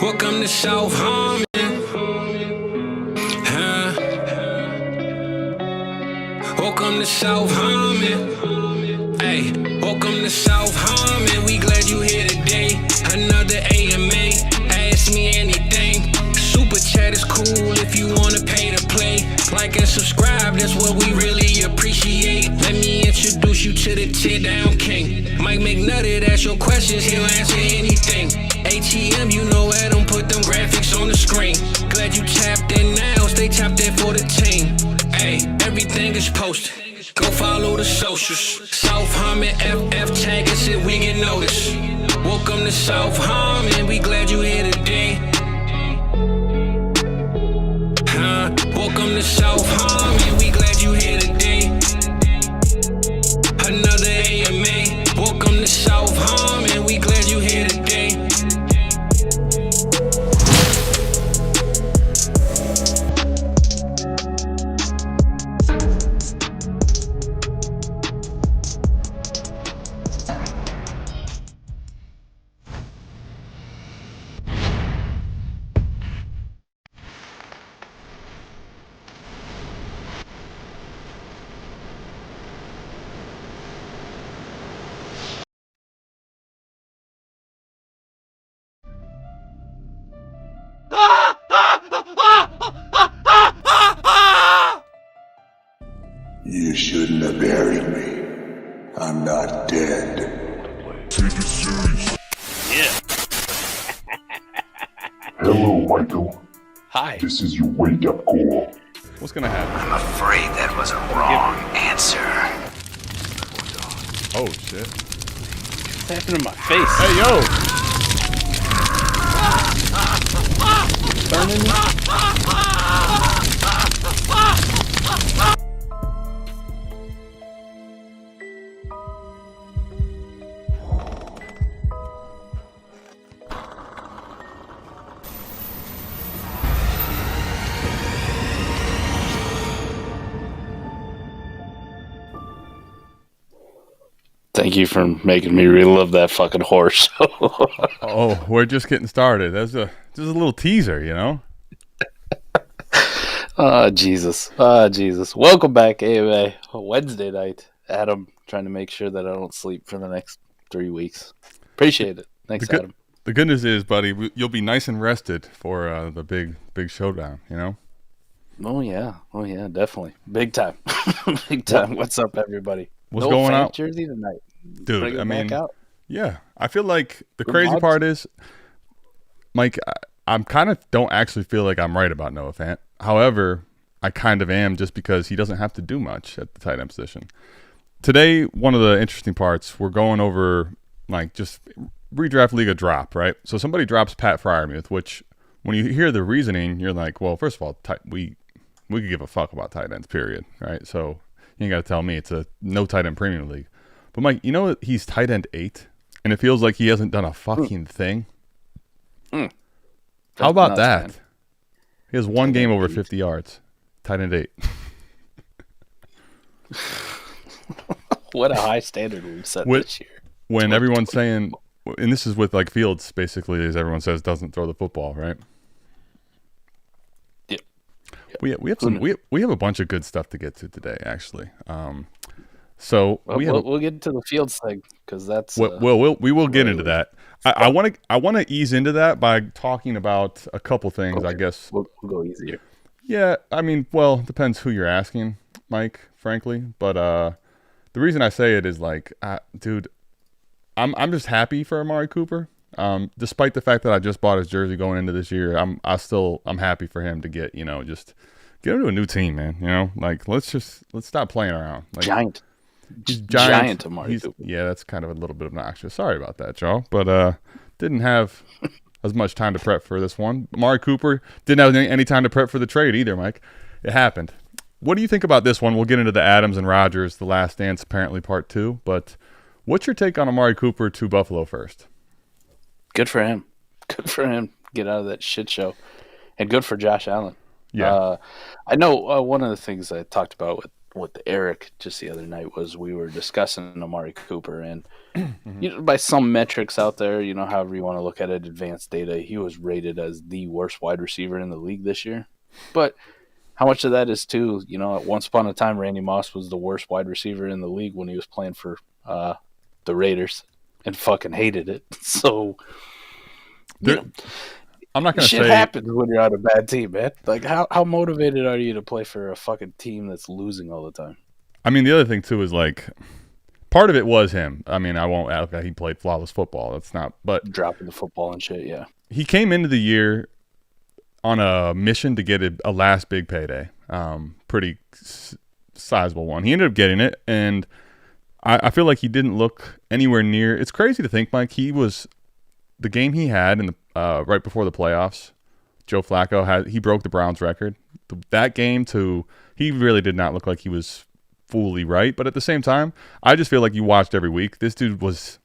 Welcome to South Harmon. Welcome to South Harmon. Hey, welcome to South Harmon. We glad you here today. Another AMA. Ask me anything. Super chat is cool if you wanna pay to play. Like and subscribe, that's what we really appreciate. Let me introduce you to the tear down king. Mike McNutty, that's your questions, he'll answer anything. ATM, you know Adam put them graphics on the screen. Glad you tapped in now, stay tapped in for the team. Hey, everything is posted. Go follow the socials. South Harmon FF tag us if we get noticed. Welcome to South Harmon, we glad you here today. Welcome to South Harmon, we glad you here today. Another AMA. Welcome to South Harmon, we glad you here today. You shouldn't have buried me. I'm not dead. Take it serious. Yeah. Hello, Michael. Hi. This is your wake-up call. What's gonna happen? I'm afraid that was a wrong answer. Oh shit. What's happening to my face? Hey yo! Burning me? Thank you for making me relive that fucking horse. Oh, we're just getting started. That's just a little teaser, you know? Oh, Jesus. Oh, Jesus. Welcome back, AMA. Wednesday night. Adam, trying to make sure that I don't sleep for the next 3 weeks. Appreciate it. Thanks, Adam. The good news is, buddy, you'll be nice and rested for the big showdown, you know? Oh, yeah. Oh, yeah, definitely. Big time. Big time. What's up, everybody? What's going on? Jersey tonight. Dude, Bring it back out. Yeah. I feel like the crazy part is, Mike, I'm kind of don't actually feel like I'm right about Noah Fant. However, I kind of am just because he doesn't have to do much at the tight end position. Today, one of the interesting parts, we're going over like just redraft league a drop, right? So somebody drops Pat Freiermuth, which when you hear the reasoning, you're like, well, first of all, we could give a fuck about tight ends, period, right? So you ain't got to tell me it's a no tight end premium league. But Mike, you know he's tight end 8, and it feels like he hasn't done a fucking thing. How about that? Man. He has one game over 50 yards. Tight end 8. What a high standard we've set this year. When everyone's saying, and this is with like Fields, basically, as everyone says, doesn't throw the football, right? Yep. We have a bunch of good stuff to get to today, actually. So we'll get into the Fields thing because that's we will get into that. I want to ease into that by talking about a couple things. Okay. I guess we'll go easier. Yeah, I mean, well, depends who you're asking, Mike. Frankly, but the reason I say it is like, dude, I'm just happy for Amari Cooper. Despite the fact that I just bought his jersey going into this year, I'm happy for him to get just get him to a new team, man. You know, like let's stop playing around. Like, giant Amari Cooper. Yeah, that's kind of a little bit obnoxious. Sorry about that, Joe. But didn't have as much time to prep for this one. Amari Cooper didn't have any time to prep for the trade either, Mike. It happened. What do you think about this one? We'll get into the Adams and Rodgers, The Last Dance, apparently part 2. But what's your take on Amari Cooper to Buffalo first? Good for him. Good for him. Get out of that shit show. And good for Josh Allen. Yeah. I know one of the things I talked about with with Eric just the other night was we were discussing Amari Cooper, and by some metrics out there, however you want to look at it, advanced data, he was rated as the worst wide receiver in the league this year. But how much of that is too, at once upon a time, Randy Moss was the worst wide receiver in the league when he was playing for the Raiders and fucking hated it. So, I'm not going to say... Shit happens when you're on a bad team, man. Like, how motivated are you to play for a fucking team that's losing all the time? I mean, the other thing, too, is, like, part of it was him. I mean, I won't add that he played flawless football. That's not... But dropping the football and shit, yeah. He came into the year on a mission to get a last big payday. Pretty sizable one. He ended up getting it, and I feel like he didn't look anywhere near... It's crazy to think, Mike, he was... The game he had in the right before the playoffs, Joe Flacco he broke the Browns record. That game he really did not look like he was fully right. But at the same time, I just feel like you watched every week. This dude was,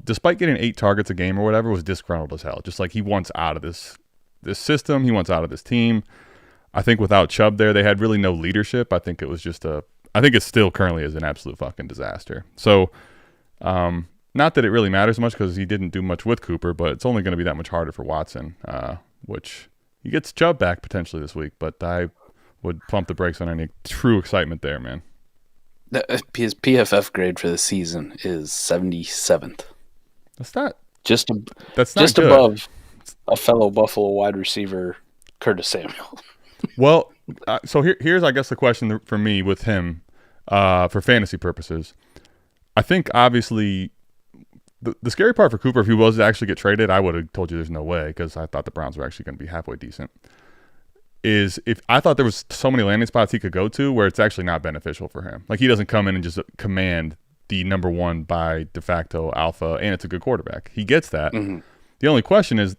despite getting 8 targets a game or whatever, was disgruntled as hell. Just like he wants out of this system, he wants out of this team. I think without Chubb there, they had really no leadership. I think it was just I think it still currently is an absolute fucking disaster. So, not that it really matters much because he didn't do much with Cooper, but it's only going to be that much harder for Watson, which he gets Chubb back potentially this week, but I would pump the brakes on any true excitement there, man. His PFF grade for the season is 77th. That's not just good. Above a fellow Buffalo wide receiver, Curtis Samuel. Well, so here's I guess the question for me with him for fantasy purposes. I think obviously. The scary part for Cooper, if he was to actually get traded, I would have told you there's no way because I thought the Browns were actually going to be halfway decent. Is if I thought there was so many landing spots he could go to where it's actually not beneficial for him. Like he doesn't come in and just command the number one by de facto alpha, and it's a good quarterback. He gets that. Mm-hmm. The only question is,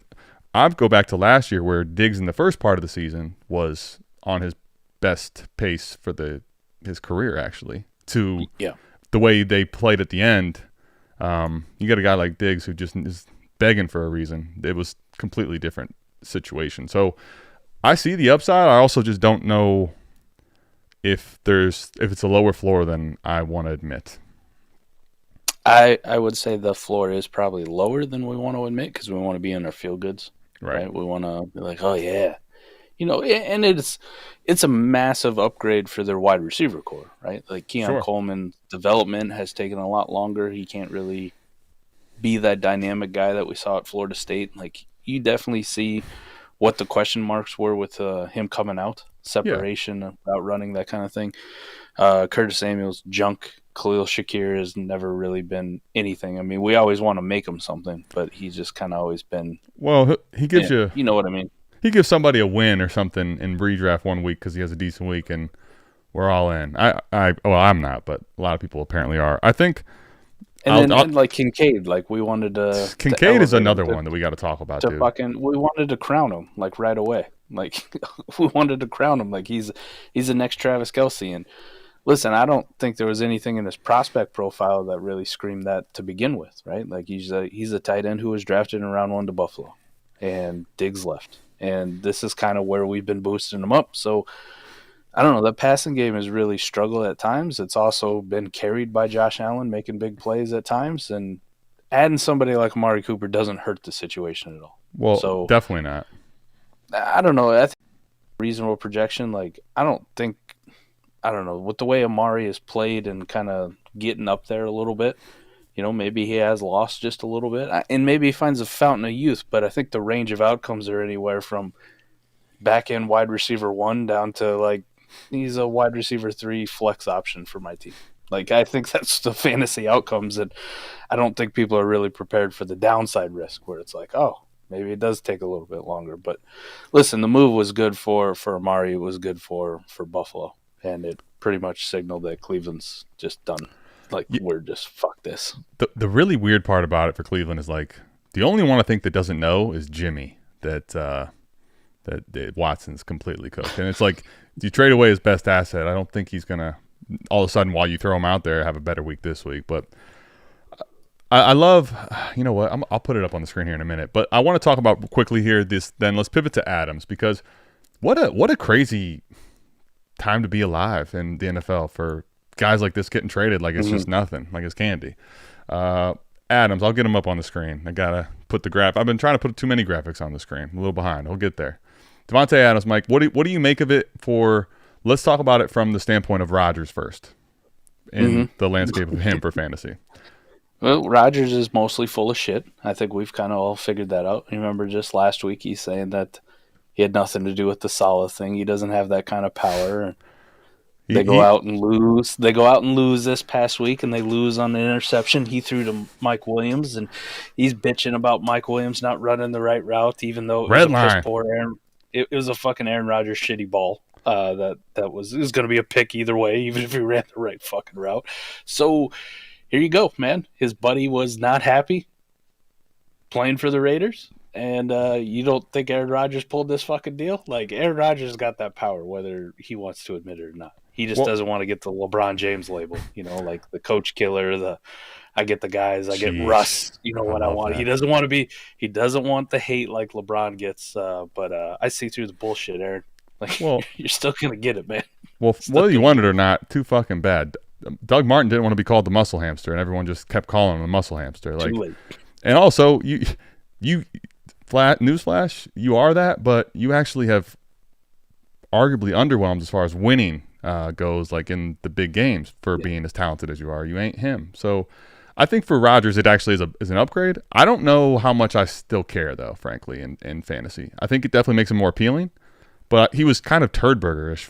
I'd go back to last year where Diggs in the first part of the season was on his best pace for his career actually. To the way they played at the end. You got a guy like Diggs who just is begging for a reason. It was a completely different situation. So I see the upside. I also just don't know if it's a lower floor than I want to admit. I would say the floor is probably lower than we want to admit because we want to be in our feel goods. Right? We want to be like, oh yeah. And it's a massive upgrade for their wide receiver core, right? Like Keon Coleman's development has taken a lot longer. He can't really be that dynamic guy that we saw at Florida State. Like you definitely see what the question marks were with him coming out, separation, out running, that kind of thing. Curtis Samuel's junk. Khalil Shakir has never really been anything. I mean, we always want to make him something, but he's just kind of always been. Well, he gives you. You know what I mean. He gives somebody a win or something in redraft one week because he has a decent week, and we're all in. I'm not, but a lot of people apparently are. I think. And then like Kincaid, like we wanted to. Kincaid is another one that we got to talk about. We wanted to crown him like right away. Like we wanted to crown him like he's the next Travis Kelce. And listen, I don't think there was anything in his prospect profile that really screamed that to begin with, right? Like he's a tight end who was drafted in round 1 to Buffalo, and Diggs left. And this is kind of where we've been boosting them up. So, I don't know. The passing game has really struggled at times. It's also been carried by Josh Allen making big plays at times. And adding somebody like Amari Cooper doesn't hurt the situation at all. Well, so, definitely not. I don't know. I think reasonable projection. Like, I don't know. With the way Amari has played and kind of getting up there a little bit, maybe he has lost just a little bit. And maybe he finds a fountain of youth, but I think the range of outcomes are anywhere from back-end wide receiver 1 down to, like, he's a wide receiver 3 flex option for my team. Like, I think that's the fantasy outcomes, and I don't think people are really prepared for the downside risk where it's like, oh, maybe it does take a little bit longer. But, listen, the move was good for Amari. It was good for Buffalo, and it pretty much signaled that Cleveland's just done. Like, we're just fuck this. The really weird part about it for Cleveland is, like, the only one I think that doesn't know is Jimmy, that Watson's completely cooked. And it's like, you trade away his best asset. I don't think he's going to, all of a sudden, while you throw him out there, have a better week this week. But I love, you know what, I'll put it up on the screen here in a minute. But I want to talk about quickly here then let's pivot to Adams, because what a crazy time to be alive in the NFL for guys like this getting traded like it's just nothing, like it's candy. Adams, I'll get him up on the screen. I gotta put the graph. I've been trying to put too many graphics on the screen. I'm a little behind. I'll get there. Davante Adams, Mike. What do you make of it? Let's talk about it from the standpoint of Rodgers first, in the landscape of him for fantasy. Well, Rodgers is mostly full of shit. I think we've kind of all figured that out. Remember, just last week he's saying that he had nothing to do with the Saleh thing. He doesn't have that kind of power. They go out and lose. They go out and lose this past week, and they lose on the interception he threw to Mike Williams, and he's bitching about Mike Williams not running the right route, even though it was piss poor Aaron. It was a fucking Aaron Rodgers shitty ball. It was going to be a pick either way, even if he ran the right fucking route. So here you go, man. His buddy was not happy playing for the Raiders. And you don't think Aaron Rodgers pulled this fucking deal? Like, Aaron Rodgers got that power, whether he wants to admit it or not. He just doesn't want to get the LeBron James label, like the coach killer, I get the guys, I get Russ, what I want. That. He doesn't want the hate like LeBron gets, but I see through the bullshit, Aaron. Like, you're still going to get it, man. Well, whether you want it or not, too fucking bad. Doug Martin didn't want to be called the muscle hamster, and everyone just kept calling him the muscle hamster. Like, too late. And also, newsflash, you are that, but you actually have arguably underwhelmed as far as winning goes, like in the big games for being as talented as you are. You ain't him. So I think for Rodgers, it actually is an upgrade. I don't know how much I still care, though, frankly, in fantasy. I think it definitely makes him more appealing, but he was kind of turd burger-ish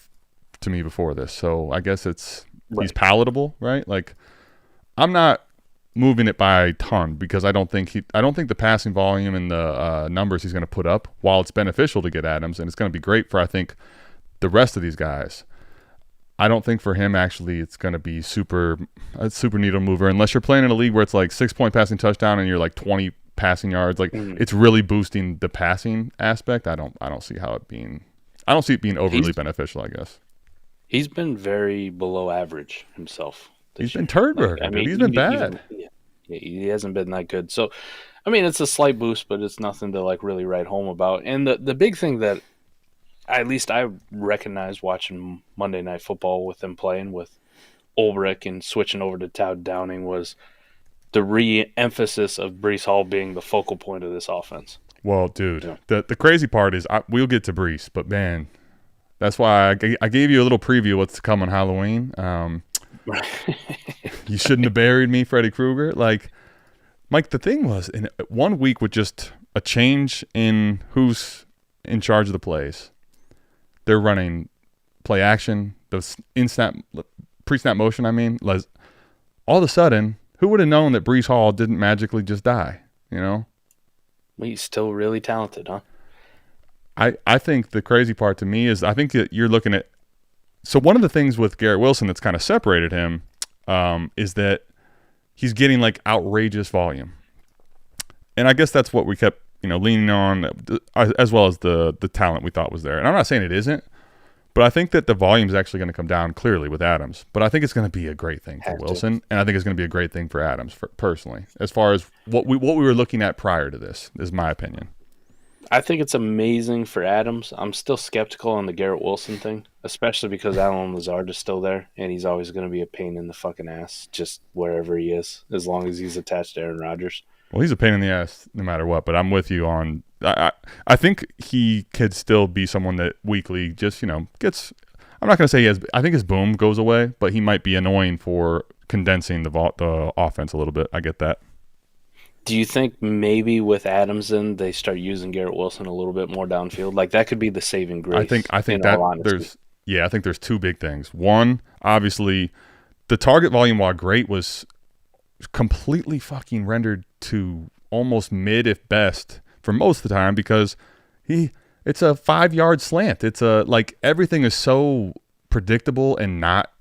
to me before this. So I guess he's palatable, right? Like, I'm not moving it by a ton because I don't think the passing volume and the numbers he's going to put up, while it's beneficial to get Adams and it's going to be great for, I think, the rest of these guys, I don't think for him actually it's going to be a super needle mover unless you're playing in a league where it's like 6-point passing touchdown and you're like 20 passing yards. Like it's really boosting the passing aspect. I don't see it being overly beneficial, I guess. He's been very below average himself. He's been turd burger. He's been bad. He hasn't been that good. So, I mean, it's a slight boost, but it's nothing to like really write home about. And the big thing that at least I recognized watching Monday Night Football with them playing with Ulbrich and switching over to Todd Downing was the re-emphasis of Breece Hall being the focal point of this offense. Well, dude, the crazy part is we'll get to Breece, but man, that's why I gave you a little preview of what's to come on Halloween. You shouldn't have buried me, Freddy Krueger. Like, Mike, the thing was, in 1 week with just a change in who's in charge of the plays, they're running play action, the pre-snap motion, all of a sudden, who would have known that Breece Hall didn't magically just die, Well, he's still really talented, huh? I think the crazy part to me is I think that you're looking at – so one of the things with Garrett Wilson that's kind of separated him is that he's getting like outrageous volume. And I guess that's what we kept leaning on, as well as the talent we thought was there. And I'm not saying it isn't, but I think that the volume is actually going to come down clearly with Adams. But I think it's going to be a great thing for Wilson, and I think it's going to be a great thing for Adams personally, as far as what we were looking at prior to this, is my opinion. I think it's amazing for Adams. I'm still skeptical on the Garrett Wilson thing, especially because Allen Lazard is still there, and he's always going to be a pain in the fucking ass just wherever he is, as long as he's attached to Aaron Rodgers. Well, he's a pain in the ass no matter what, but I'm with you on I think he could still be someone that weekly just, gets – I'm not going to say I think his boom goes away, but he might be annoying for condensing the offense a little bit. I get that. Do you think maybe with Adams in, they start using Garrett Wilson a little bit more downfield? Like, that could be the saving grace. I think that I think there's two big things. One, obviously, the target volume, while great, was completely fucking rendered to almost mid, if best, for most of the time, because it's a 5-yard slant. It's everything is so predictable and not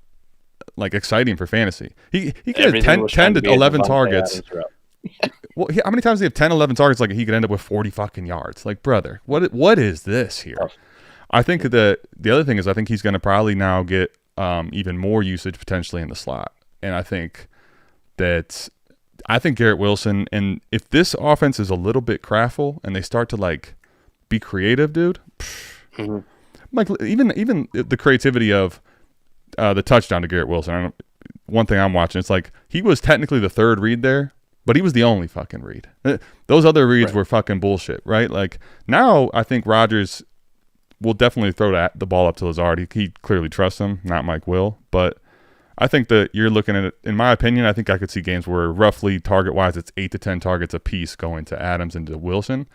like exciting for fantasy. He could have 10 to 11 targets. Well, how many times do he have 10, 11 targets? Like, he could end up with 40 fucking yards. Like, brother, what is this here? I think the other thing is I think he's going to probably now get even more usage potentially in the slot. And I think Garrett Wilson, and if this offense is a little bit craftful and they start to like be creative, dude, Mike, even the creativity of the touchdown to Garrett Wilson. One thing I'm watching, it's like he was technically the third read there, but he was the only fucking read. Those other reads were fucking bullshit, right? Like now, I think Rodgers will definitely throw the ball up to Lazard. He clearly trusts him, not Mike will. But I think that you're looking at it, in my opinion, I think I could see games where roughly target-wise it's 8 to 10 targets a piece going to Adams and to Wilson.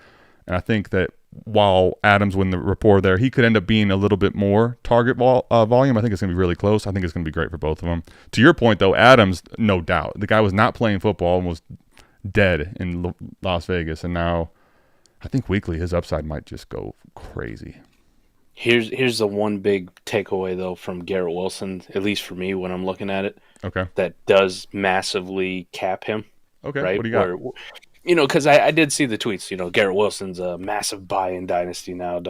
And I think that while Adams win the rapport there, he could end up being a little bit more target volume. I think it's going to be really close. I think it's going to be great for both of them. To your point, though, Adams, no doubt. The guy was not playing football and was dead in Las Vegas. And now I think weekly his upside might just go crazy. Here's the one big takeaway, though, from Garrett Wilson, at least for me when I'm looking at it, that does massively cap him. Okay, right? What do you got? Because I did see the tweets. Garrett Wilson's a massive buy in Dynasty now.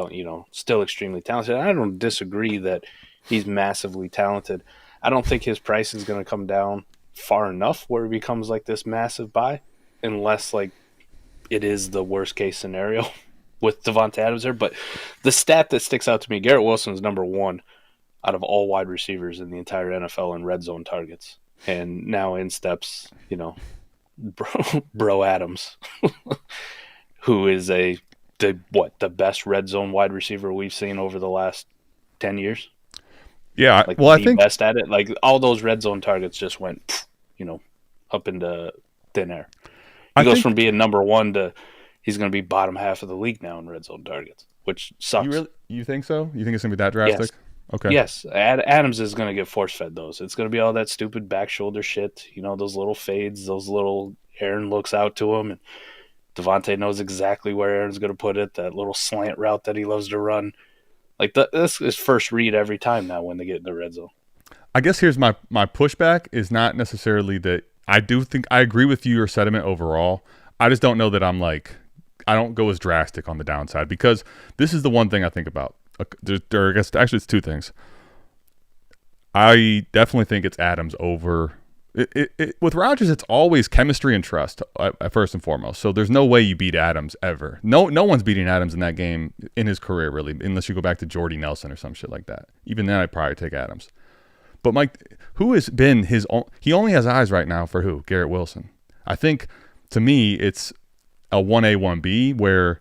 Still extremely talented. I don't disagree that he's massively talented. I don't think his price is going to come down far enough where it becomes like this massive buy, unless like it is the worst case scenario with Davante Adams there. But the stat that sticks out to me, Garrett Wilson is number 1 out of all wide receivers in the entire NFL in red zone targets, and now in steps, Bro Adams, who is the best red zone wide receiver we've seen over the last 10 years. Yeah, like I think best at it. Like all those red zone targets just went, up into thin air. He goes from being number 1 to he's going to be bottom half of the league now in red zone targets, which sucks. You think so? You think it's going to be that drastic? Yes. Okay. Yes, Adams is going to get force-fed those. It's going to be all that stupid back shoulder shit, those little fades, those little Aaron looks out to him, and Davante knows exactly where Aaron's going to put it, that little slant route that he loves to run. Like, this is first read every time now when they get in the red zone. I guess here's my pushback is not necessarily that I do think I agree with your sentiment overall. I just don't know that I don't go as drastic on the downside, because this is the one thing I think about. I guess actually it's 2 things. I definitely think it's Adams over. With Rodgers, it's always chemistry and trust first and foremost. So there's no way you beat Adams ever. No one's beating Adams in that game in his career, really, unless you go back to Jordy Nelson or some shit like that. Even then, I'd probably take Adams. But Mike, who has been his own? He only has eyes right now for who? Garrett Wilson. I think, to me, it's a 1A, 1B where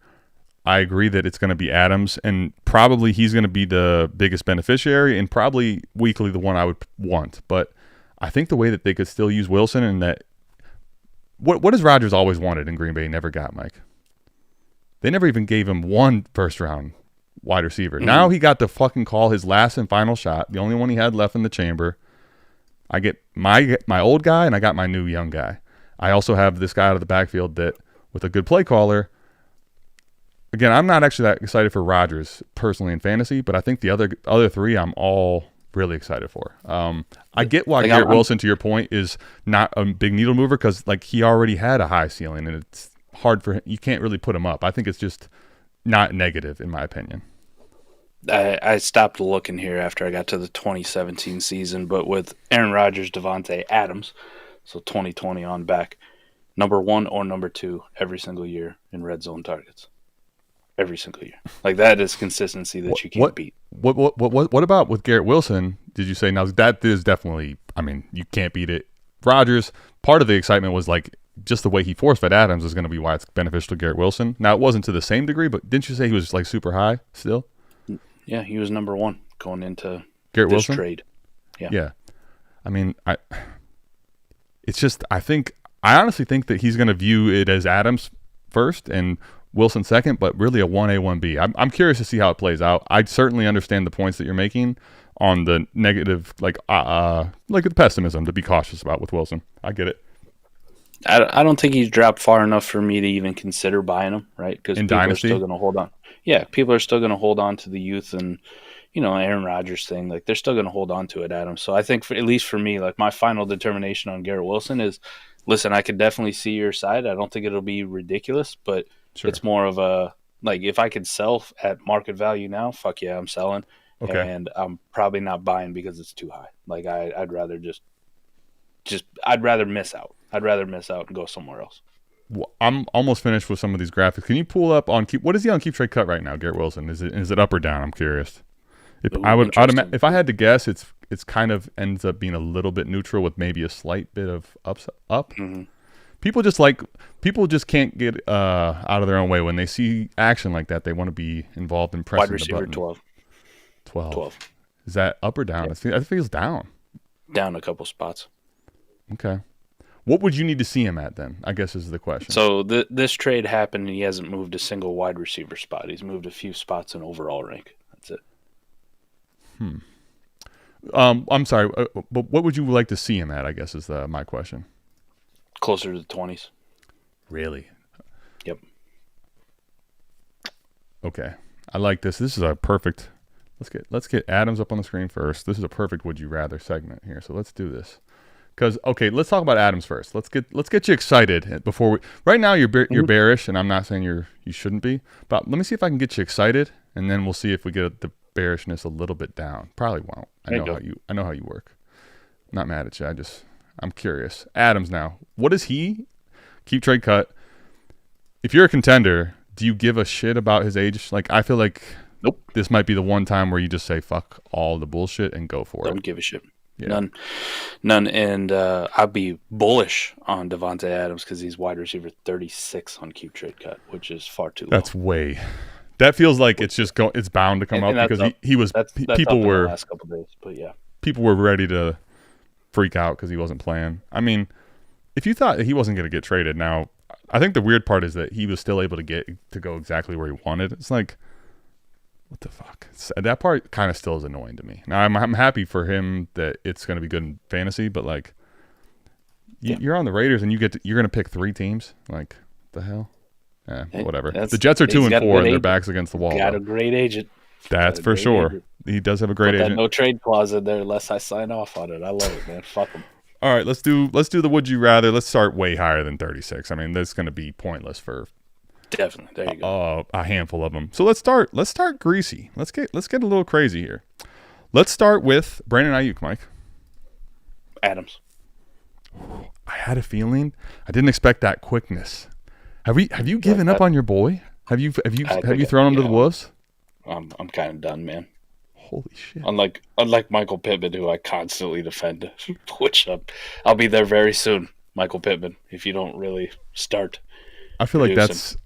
I agree that it's going to be Adams, and probably he's going to be the biggest beneficiary, and probably weekly the one I would want. But I think the way that they could still use Wilson, and that what has Rodgers always wanted in Green Bay never got, Mike? They never even gave him 1 first-round wide receiver. Mm-hmm. Now he got to fucking call his last and final shot, the only one he had left in the chamber. I get my old guy, and I got my new young guy. I also have this guy out of the backfield that, with a good play caller. Again, I'm not actually that excited for Rodgers personally in fantasy, but I think the other 3 I'm all really excited for. I get why Garrett Wilson, to your point, is not a big needle mover, because he already had a high ceiling, and it's hard for him. You can't really put him up. I think it's just not negative, in my opinion. I stopped looking here after I got to the 2017 season, but with Aaron Rodgers, Davante Adams, so 2020 on back, number 1 or number 2 every single year in red zone targets. Every single year. That is consistency that you can't beat. What about with Garrett Wilson? Did you say now that is definitely? I mean, you can't beat it. Rodgers. Part of the excitement was just the way he force-fed Adams is going to be why it's beneficial to Garrett Wilson. Now it wasn't to the same degree, but didn't you say he was super high still? Yeah, he was number 1 going into Garrett this Wilson trade. Yeah. I mean, it's just I honestly think that he's going to view it as Adams first and Wilson second, but really a 1A, 1B. I'm curious to see how it plays out. I certainly understand the points that you're making on the negative, the pessimism to be cautious about with Wilson. I get it. I don't think he's dropped far enough for me to even consider buying him, right? Because people Dynasty? are still going to hold on. Yeah, people are still going to hold on to the youth and, Aaron Rodgers thing. They're still going to hold on to it, Adam. So I think, at least for me, my final determination on Garrett Wilson is, listen, I could definitely see your side. I don't think it'll be ridiculous, but sure. It's more of a, if I could sell at market value now, fuck yeah, I'm selling. Okay. And I'm probably not buying because it's too high. I'd rather I'd rather miss out. I'd rather miss out and go somewhere else. Well, I'm almost finished with some of these graphics. Can you pull up on what is he on Keep Trade Cut right now, Garrett Wilson? Is it up or down? I'm curious. If I had to guess, it's kind of ends up being a little bit neutral with maybe a slight bit of up. Mm-hmm. People just can't get out of their own way when they see action like that. They want to be involved in pressing Wide receiver the button. 12. Is that up or down? Yeah. It feels down. Down a couple spots. Okay. What would you need to see him at then? I guess is the question. So this trade happened, and he hasn't moved a single wide receiver spot. He's moved a few spots in overall rank. That's it. I'm sorry, but what would you like to see him at? I guess is my question. Closer to the 20s. Really? Yep. Okay. I like this. This is a perfect. Let's get Adams up on the screen first. This is a perfect would you rather segment here. So let's do this. Let's talk about Adams first. Let's get you excited before we. Right now you're bearish, and I'm not saying you shouldn't be. But let me see if I can get you excited, and then we'll see if we get the bearishness a little bit down. Probably won't. I know how you work. I'm not mad at you. I'm curious. Adams now. What is he? Keep trade cut. If you're a contender, do you give a shit about his age? Like I feel like nope. This might be the one time where you just say fuck all the bullshit and go for it. Don't give a shit. Yeah. None. And I'd be bullish on Davante Adams because he's wide receiver 36 on Keep Trade Cut, which is far too low. That's way. That feels like it's just it's bound to come up because he was. People were the last couple of days, but yeah, people were ready to freak out because he wasn't playing. I mean, if you thought that he wasn't going to get traded, now I think the weird part is that he was still able to go exactly where he wanted. It's like, what the fuck? That part kind of still is annoying to me. Now I'm happy for him that it's going to be good in fantasy, but like, you're on the Raiders and you're going to pick 3 teams. Like, the hell? Yeah, whatever. The Jets are 2-4 and their backs against the wall. Got a great agent. That's for sure. Agent. He does have a great agent. No trade clause in there unless I sign off on it. I love it, man. Fuck him. All right, let's do the would you rather. Let's start way higher than 36. I mean, that's going to be pointless for definitely. There you go. A handful of them. So let's start greasy. Let's get a little crazy here. Let's start with Brandon Ayuk, Mike. Adams. I had a feeling. I didn't expect that quickness. Have you given up on your boy? Have you thrown him to the wolves? I'm kind of done, man. Holy shit! Unlike Michael Pittman, who I constantly defend, which I'll be there very soon. Michael Pittman, if you don't really start. I feel like it's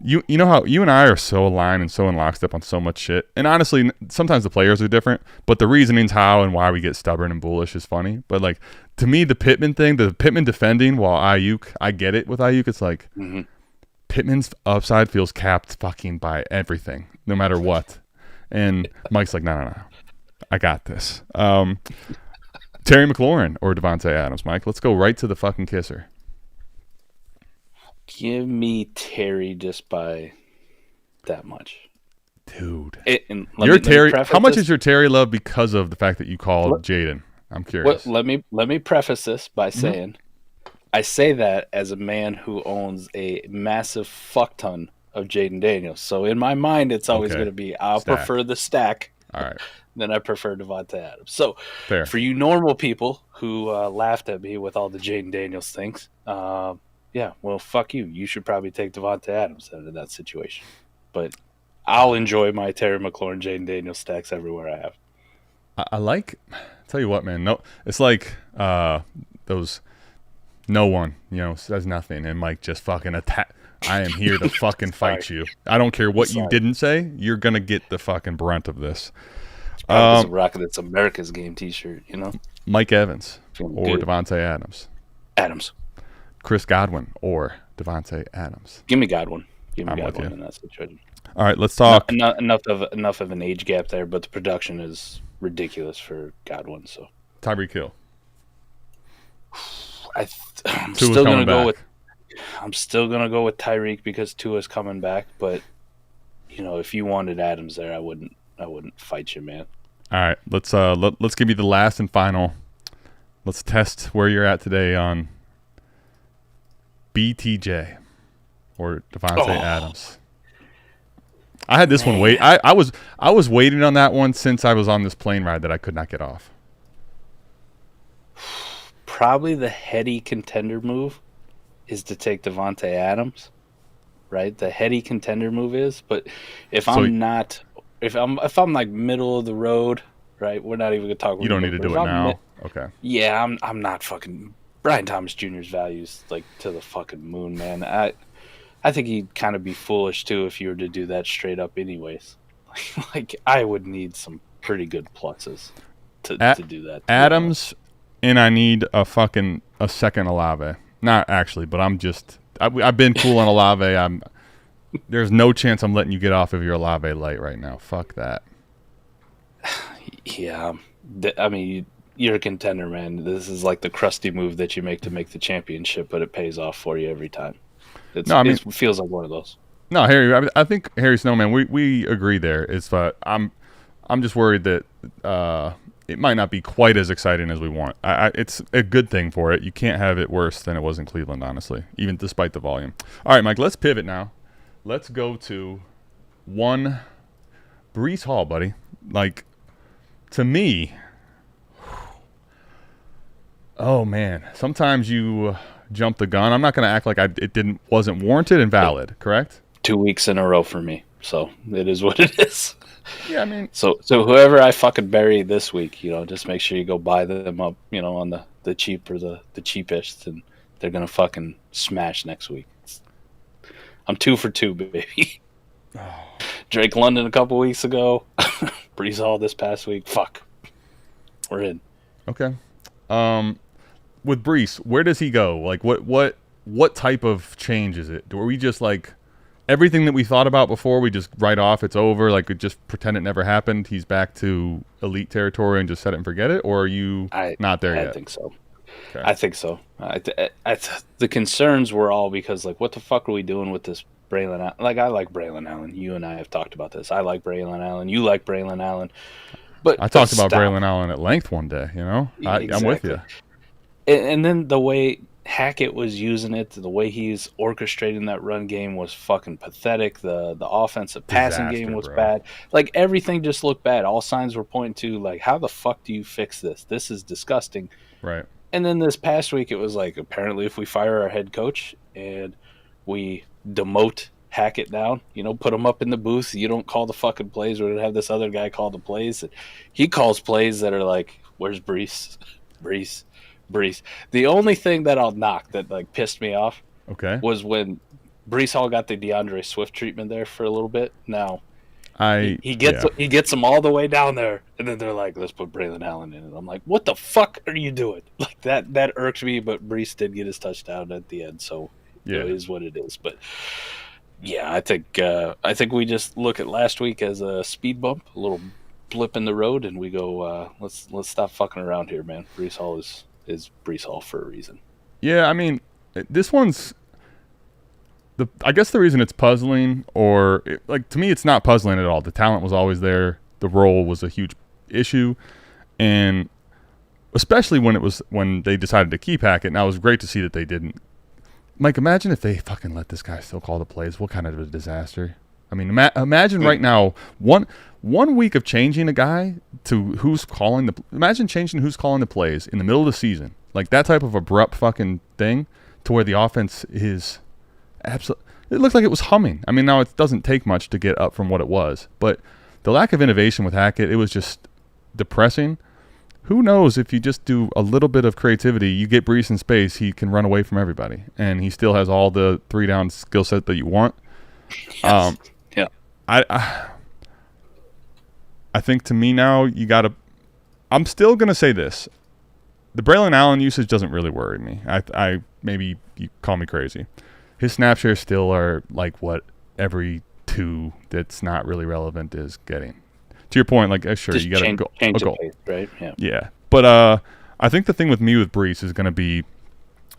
you know how you and I are so aligned and so in lockstep on so much shit. And honestly, sometimes the players are different, but the reasonings how and why we get stubborn and bullish is funny. But like to me, the Pittman thing, the Pittman defending while Ayuk, I get it with Ayuk. It's like Pittman's upside feels capped fucking by everything, no matter what. And Mike's like, no, I got this. Terry McLaurin or Davante Adams, Mike. Let's go right to the fucking kisser. Give me Terry just by that much. Dude. Terry. How much is your Terry love because of the fact that you called Jaden? I'm curious. Let me preface this by saying I say that as a man who owns a massive fuck ton of Jaden Daniels. So in my mind, it's always going to be I'll prefer the stack. All right. Then I prefer Davante Adams. So fair. For you normal people who laughed at me with all the Jaden Daniels things, yeah, well, fuck you. You should probably take Davante Adams out of that situation. But I'll enjoy my Terry McLaurin, Jaden Daniels stacks everywhere I have. I like, tell you what, man. No, it's like those. No one, says nothing, and Mike just fucking attack. I am here to fucking fight you. I don't care what you didn't say. You're gonna get the fucking brunt of this. I'm rocking it's America's Game T-shirt, Mike Evans or Davante Adams. Adams. Chris Godwin or Davante Adams. Give me Godwin. Give me Godwin in that situation. All right, let's talk. Enough of an age gap there, but the production is ridiculous for Godwin. So Tyreek Hill. I'm still gonna go with Tyreek because Tua's coming back. But if you wanted Adams there, I wouldn't fight you, man. All right, let's give you the last and final. Let's test where you're at today on BTJ or Davante Adams. I had this one wait. I was waiting on that one since I was on this plane ride that I could not get off. Probably the heady contender move is to take Davante Adams, right? The heady contender move is, but if I'm not if I'm like middle of the road, right? We're not even gonna talk. You don't need to do it now. Okay. Yeah, I'm not fucking. Brian Thomas Jr.'s values like to the fucking moon, man. I think he'd kind of be foolish too if you were to do that straight up, anyways. Like I would need some pretty good pluses to do that. Adams, and I need a second Olave. Not actually, but I've been cool on Olave. There's no chance I'm letting you get off of your Olave light right now. Fuck that. Yeah, I mean, you're a contender, man. This is like the crusty move that you make to make the championship, but it pays off for you every time. It feels like one of those. No, Harry. I think Harry Snowman. We agree there. I'm just worried that it might not be quite as exciting as we want. It's a good thing for it. You can't have it worse than it was in Cleveland, honestly, even despite the volume. All right, Mike. Let's pivot now. Let's go to one Breece Hall, buddy. Like, to me, oh man, sometimes you jump the gun. I'm not going to act like it wasn't warranted and valid. Correct? 2 weeks in a row for me, so it is what it is. Yeah, I mean, so whoever I fucking bury this week, just make sure you go buy them up, on the cheap or the cheapest, and they're gonna fucking smash next week. I'm 2 for 2, baby. Drake London a couple weeks ago, Breece Hall this past week. Fuck, we're in. Okay. With Breece, where does he go? Like, what type of change is it? Are we just like everything that we thought about before? We just write off, it's over. Like, we just pretend it never happened. He's back to elite territory and just set it and forget it. Or are you not there yet? I think so. Okay. I think so. The concerns were all because, like, what the fuck are we doing with this Braylon Allen? Like, I like Braylon Allen. You and I have talked about this. I like Braylon Allen. You like Braylon Allen. But I talked about Braylon Allen at length one day. Exactly. I'm with you. And then the way Hackett was using it, the way he's orchestrating that run game was fucking pathetic. The offensive passing game was bad. Like, everything just looked bad. All signs were pointing to, like, how the fuck do you fix this? This is disgusting. Right. And then this past week, it was like, apparently if we fire our head coach and we demote Hackett down, put him up in the booth, you don't call the fucking plays. We're going to have this other guy call the plays. And he calls plays that are like, where's Breece? Breece. The only thing that I'll knock that, like, pissed me off was when Breece Hall got the DeAndre Swift treatment there for a little bit. Now, he gets them all the way down there, and then they're like, let's put Braylon Allen in it. I'm like, what the fuck are you doing? Like, that irks me, but Breece did get his touchdown at the end, so it is what it is. But yeah, I think we just look at last week as a speed bump, a little blip in the road, and we go, let's stop fucking around here, man. Breece Hall is Breece Hall for a reason. Yeah, I mean, this one's I guess the reason it's puzzling, to me, it's not puzzling at all. The talent was always there. The role was a huge issue, and especially when they decided to keep Hackett. Now, it was great to see that they didn't. Mike, imagine if they fucking let this guy still call the plays. What kind of a disaster? I mean, imagine right now one week of changing a guy to who's calling the. Imagine changing who's calling the plays in the middle of the season, like that type of abrupt fucking thing, to where the offense is absolutely. It looked like it was humming. I mean, now it doesn't take much to get up from what it was, but the lack of innovation with Hackett, it was just depressing. Who knows if you just do a little bit of creativity, you get Breece in space, he can run away from everybody, and he still has all the 3-down skill set that you want. Yes. I think to me now, you got to – I'm still going to say this. The Braylon Allen usage doesn't really worry me. I maybe you call me crazy. His snap shares still are like what every 2 that's not really relevant is getting. To your point, like, sure, just you got to go. Change the pace, right? Yeah. But I think the thing with me with Breece is going to be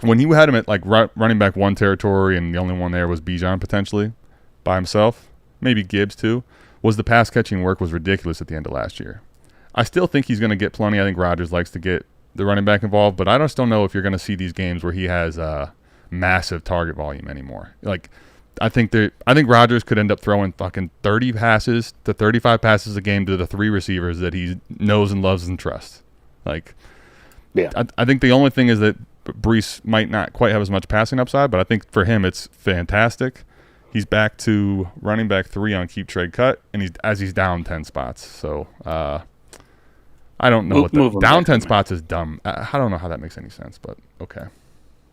when you had him at like running back 1 territory and the only one there was Bijan potentially by himself, maybe Gibbs too, was the pass catching work was ridiculous at the end of last year. I still think he's going to get plenty. I think Rodgers likes to get the running back involved, but I just don't know if you're going to see these games where he has massive target volume anymore. Like, I think Rodgers could end up throwing fucking 30 passes to 35 passes a game to the 3 receivers that he knows and loves and trusts. Like, yeah, I think the only thing is that Breece might not quite have as much passing upside, but I think for him it's fantastic. He's back to running back 3 on keep trade cut, and he's down 10 spots. So I don't know what down 10 spots is dumb. I don't know how that makes any sense, but okay.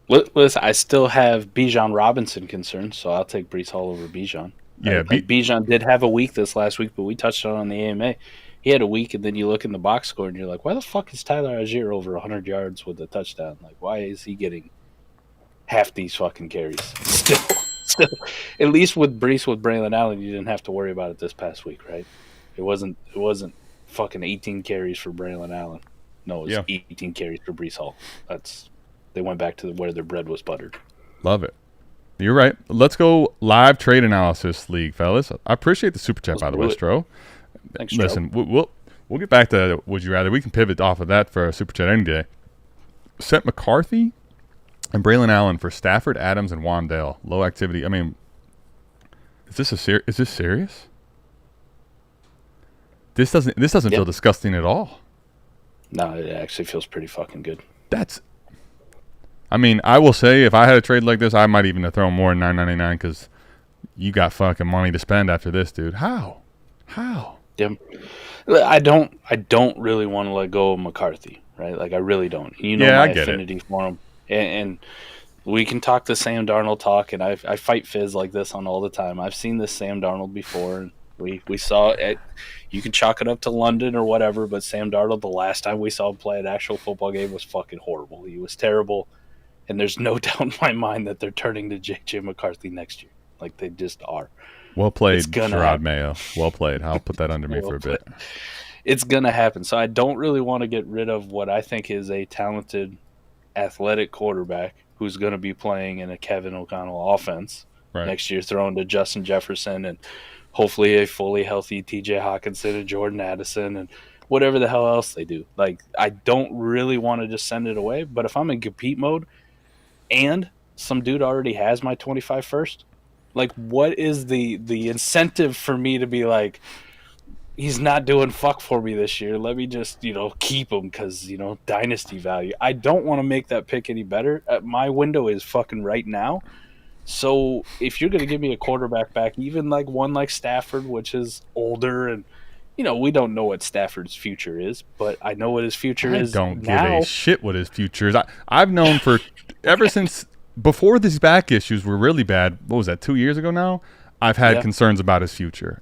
Listen, I still have Bijan Robinson concerns, so I'll take Breece Hall over Bijan. Yeah, Bijan did have a week this last week, but we touched on the AMA. He had a week, and then you look in the box score, and you're like, why the fuck is Tyler Algier over 100 yards with a touchdown? Like, why is he getting half these fucking carries? Still, at least with Breece, with Braylon Allen, you didn't have to worry about it this past week, right? It wasn't fucking 18 carries for Braylon Allen. No, it was 18 carries for Breece Hall. They went back to where their bread was buttered. Love it. You're right. Let's go live trade analysis league, fellas. I appreciate the super chat, by the way, Stro. Thanks, Stro. Listen, we'll get back to would you rather. We can pivot off of that for a super chat any day. Set McCarthy and Braylon Allen for Stafford, Adams, and Wandale. Low activity. I mean, is this serious? This doesn't feel disgusting at all. No, it actually feels pretty fucking good. I mean, I will say if I had a trade like this, I might even have thrown more than $9.99 because you got fucking money to spend after this, dude. How? Yeah. I don't really want to let go of McCarthy, right? Like, I really don't. You know, my affinity for him. And we can talk the Sam Darnold talk, and I fight Fizz like this on all the time. I've seen this Sam Darnold before, and we saw it. You can chalk it up to London or whatever, but Sam Darnold, the last time we saw him play an actual football game, was fucking horrible. He was terrible. And there's no doubt in my mind that they're turning to J.J. McCarthy next year. Like, they just are. Well played, Sherrod Mayo. Well played. I'll put that under me for a bit. It's going to happen. So I don't really want to get rid of what I think is a talented, athletic quarterback who's going to be playing in a Kevin O'Connell offense next year, throwing to Justin Jefferson and hopefully a fully healthy T.J. Hawkinson and Jordan Addison and whatever the hell else they do. Like, I don't really want to just send it away. But if I'm in compete mode, and some dude already has my 25 first, like, what is the incentive for me to be like, he's not doing fuck for me this year, let me just, keep him because, dynasty value. I don't want to make that pick any better. My window is fucking right now. So if you're going to give me a quarterback back, even like one like Stafford, which is older, and we don't know what Stafford's future is, but I know what his future is now. I don't give a shit what his future is. I've known for ever since before these back issues were really bad. What was that, 2 years ago now? I've had concerns about his future.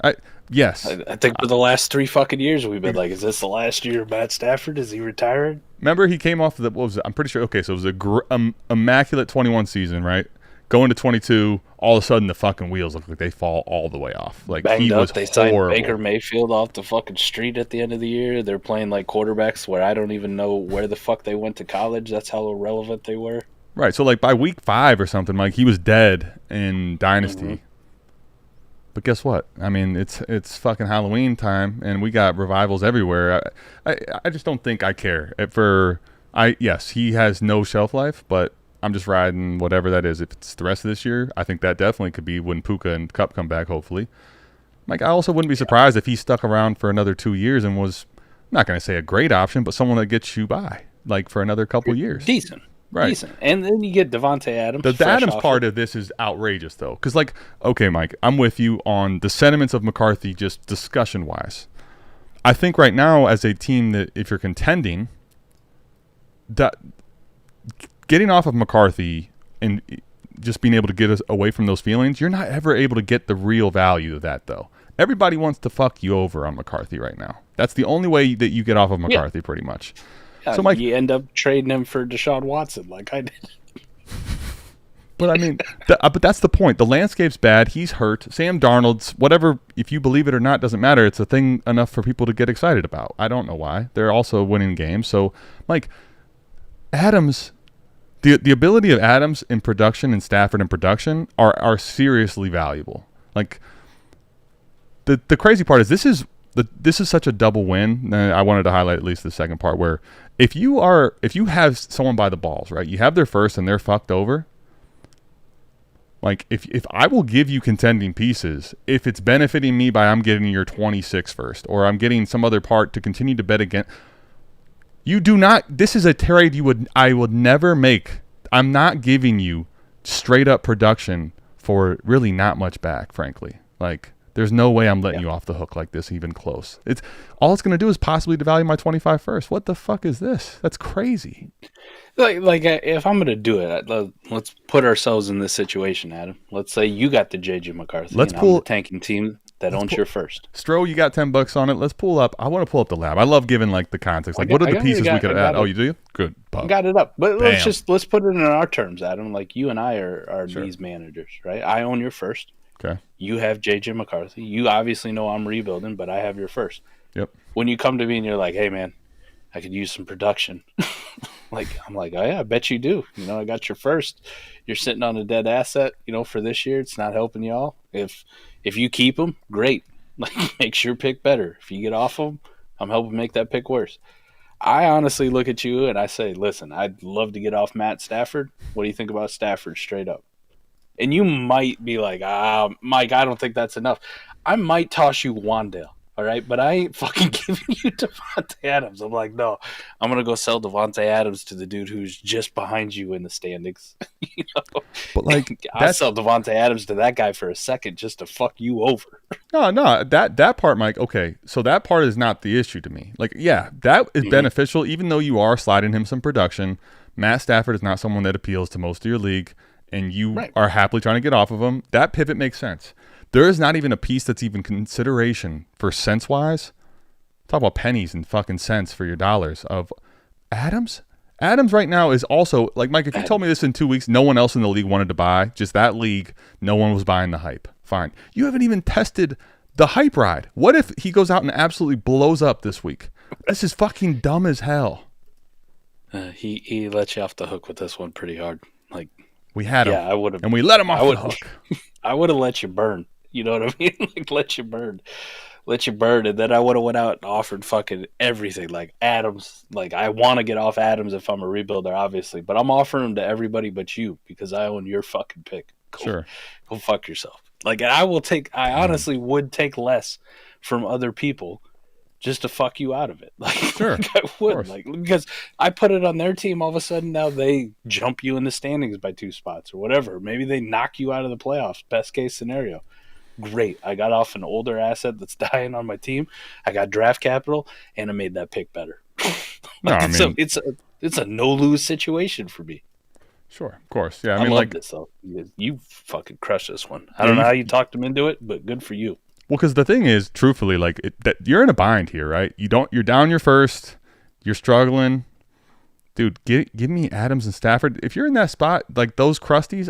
Yes. I think for the last 3 fucking years we've been like, is this the last year of Matt Stafford? Is he retired? Remember he came off I'm pretty sure, okay, so it was a immaculate 21 season, right? Going to 22, all of a sudden the fucking wheels look like they fall all the way off. Like, banged he up. was They horrible. signed Baker Mayfield off the fucking street at the end of the year. They're playing like quarterbacks where I don't even know where the fuck they went to college. That's how irrelevant they were. Right, so like by week 5 or something, like he was dead in Dynasty. Mm-hmm. But guess what? I mean, it's fucking Halloween time, and we got revivals everywhere. I just don't think I care. Yes, he has no shelf life, but I'm just riding whatever that is. If it's the rest of this year, I think that definitely could be when Puka and Kupp come back, hopefully. Like, I also wouldn't be surprised if he stuck around for another 2 years and was, I'm not going to say a great option, but someone that gets you by, like, for another couple years. Decent. Right. Decent. And then you get Davante Adams. The Adams part of this is outrageous, though. Because, like, okay, Mike, I'm with you on the sentiments of McCarthy just discussion-wise. I think right now, as a team that if you're contending, that getting off of McCarthy and just being able to get us away from those feelings, you're not ever able to get the real value of that, though. Everybody wants to fuck you over on McCarthy right now. That's the only way that you get off of McCarthy, pretty much. So, Mike, you end up trading him for Deshaun Watson, like I did. But I mean, but that's the point. The landscape's bad. He's hurt. Sam Darnold's whatever. If you believe it or not, doesn't matter. It's a thing enough for people to get excited about. I don't know why. They're also winning games. So, Mike, Adams. The ability of Adams in production and Stafford in production are seriously valuable. Like, the crazy part is this is such a double win. I wanted to highlight at least the second part where if you have someone by the balls, right, you have their first and they're fucked over. Like, if I will give you contending pieces, if it's benefiting me by I'm getting your 26 first or I'm getting some other part to continue to bet against. You do not. This is a trade I would never make. I'm not giving you straight up production for really not much back, frankly. Like, there's no way I'm letting you off the hook like this, even close. It's going to do is possibly devalue my 25 first. What the fuck is this? That's crazy. Like if I'm going to do it, let's put ourselves in this situation, Adam. Let's say you got the JJ McCarthy. I'm the tanking team that owns your first. Stro, you got $10 on it. Let's pull up. I want to pull up the lab. I love giving like the context. Like, what are the pieces we could add? Oh, you do? Good. I got it up. But let's put it in our terms, Adam. Like, you and I are these managers, right? I own your first. Okay. You have JJ McCarthy. You obviously know I'm rebuilding, but I have your first. Yep. When you come to me and you're like, hey, man, I could use some production. I'm like, oh, yeah, I bet you do. I got your first. You're sitting on a dead asset, for this year. It's not helping y'all. If you keep them, great. Like, makes your pick better. If you get off them, I'm helping make that pick worse. I honestly look at you and I say, listen, I'd love to get off Matt Stafford. What do you think about Stafford straight up? And you might be like, Mike, I don't think that's enough. I might toss you Wandale, all right? But I ain't fucking giving you Davante Adams. I'm like, no, I'm going to go sell Davante Adams to the dude who's just behind you in the standings. But like, I'll sell Davante Adams to that guy for a second just to fuck you over. No, that part, Mike, okay, so that part is not the issue to me. Like, yeah, that is beneficial, even though you are sliding him some production. Matt Stafford is not someone that appeals to most of your league, and you are happily trying to get off of him. That pivot makes sense. There is not even a piece that's even consideration for sense-wise. Talk about pennies and fucking cents for your dollars of Adams. Adams right now is also, like, Mike, if you told me this in 2 weeks, no one else in the league wanted to buy, just that league, no one was buying the hype. Fine. You haven't even tested the hype ride. What if he goes out and absolutely blows up this week? This is fucking dumb as hell. He let you off the hook with this one pretty hard. Like, we had him. Yeah, I would have. And we let him off the hook. I would have let you burn. You know what I mean? Like, let you burn. And then I would have went out and offered fucking everything. Like, Adams. Like, I want to get off Adams if I'm a rebuilder, obviously. But I'm offering him to everybody but you because I own your fucking pick. Go fuck yourself. Like, I honestly would take less from other people just to fuck you out of it. Like, I would. Like, because I put it on their team, all of a sudden now they jump you in the standings by 2 spots or whatever. Maybe they knock you out of the playoffs. Best case scenario. Great. I got off an older asset that's dying on my team. I got draft capital, and I made that pick better. It's a no-lose situation for me. Sure, of course. Yeah, I mean, love this, though. You fucking crushed this one. I don't know how you talked him into it, but good for you. Well, because the thing is, truthfully, like, that you're in a bind here, right? You're down your first. You're struggling. Dude, give me Adams and Stafford. If you're in that spot, like those crusties,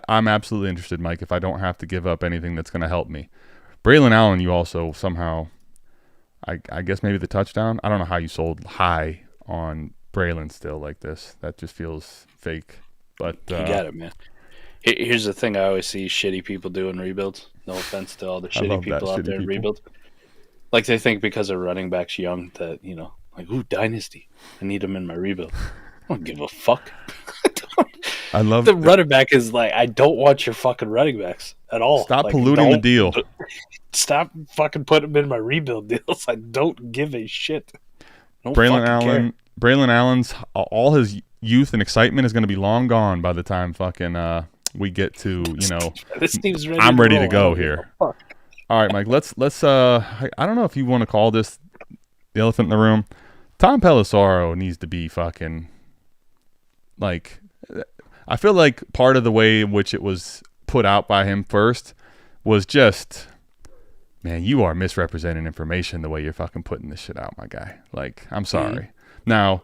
I'm absolutely interested, Mike, if I don't have to give up anything that's going to help me. Braylon Allen, you also somehow, I guess maybe the touchdown. I don't know how you sold high on Braylon still like this. That just feels fake. But you got it, man. Here's the thing I always see shitty people do in rebuilds. No offense to all the shitty people out there in rebuilds. Like, they think because a running back's young that, like, ooh, Dynasty. I need him in my rebuild. I don't give a fuck. I love the running back is like, I don't want your fucking running backs at all. Stop polluting the deal. Stop fucking putting them in my rebuild deals. I don't give a shit. Braylon Allen's all his youth and excitement is going to be long gone by the time fucking we get to, this team's ready. I'm ready to go here. All right, Mike, let's I don't know if you want to call this the elephant in the room. Tom Pelissero needs to be fucking, like, I feel like part of the way in which it was put out by him first was just, man, you are misrepresenting information the way you're fucking putting this shit out, my guy. Like, I'm sorry. Now,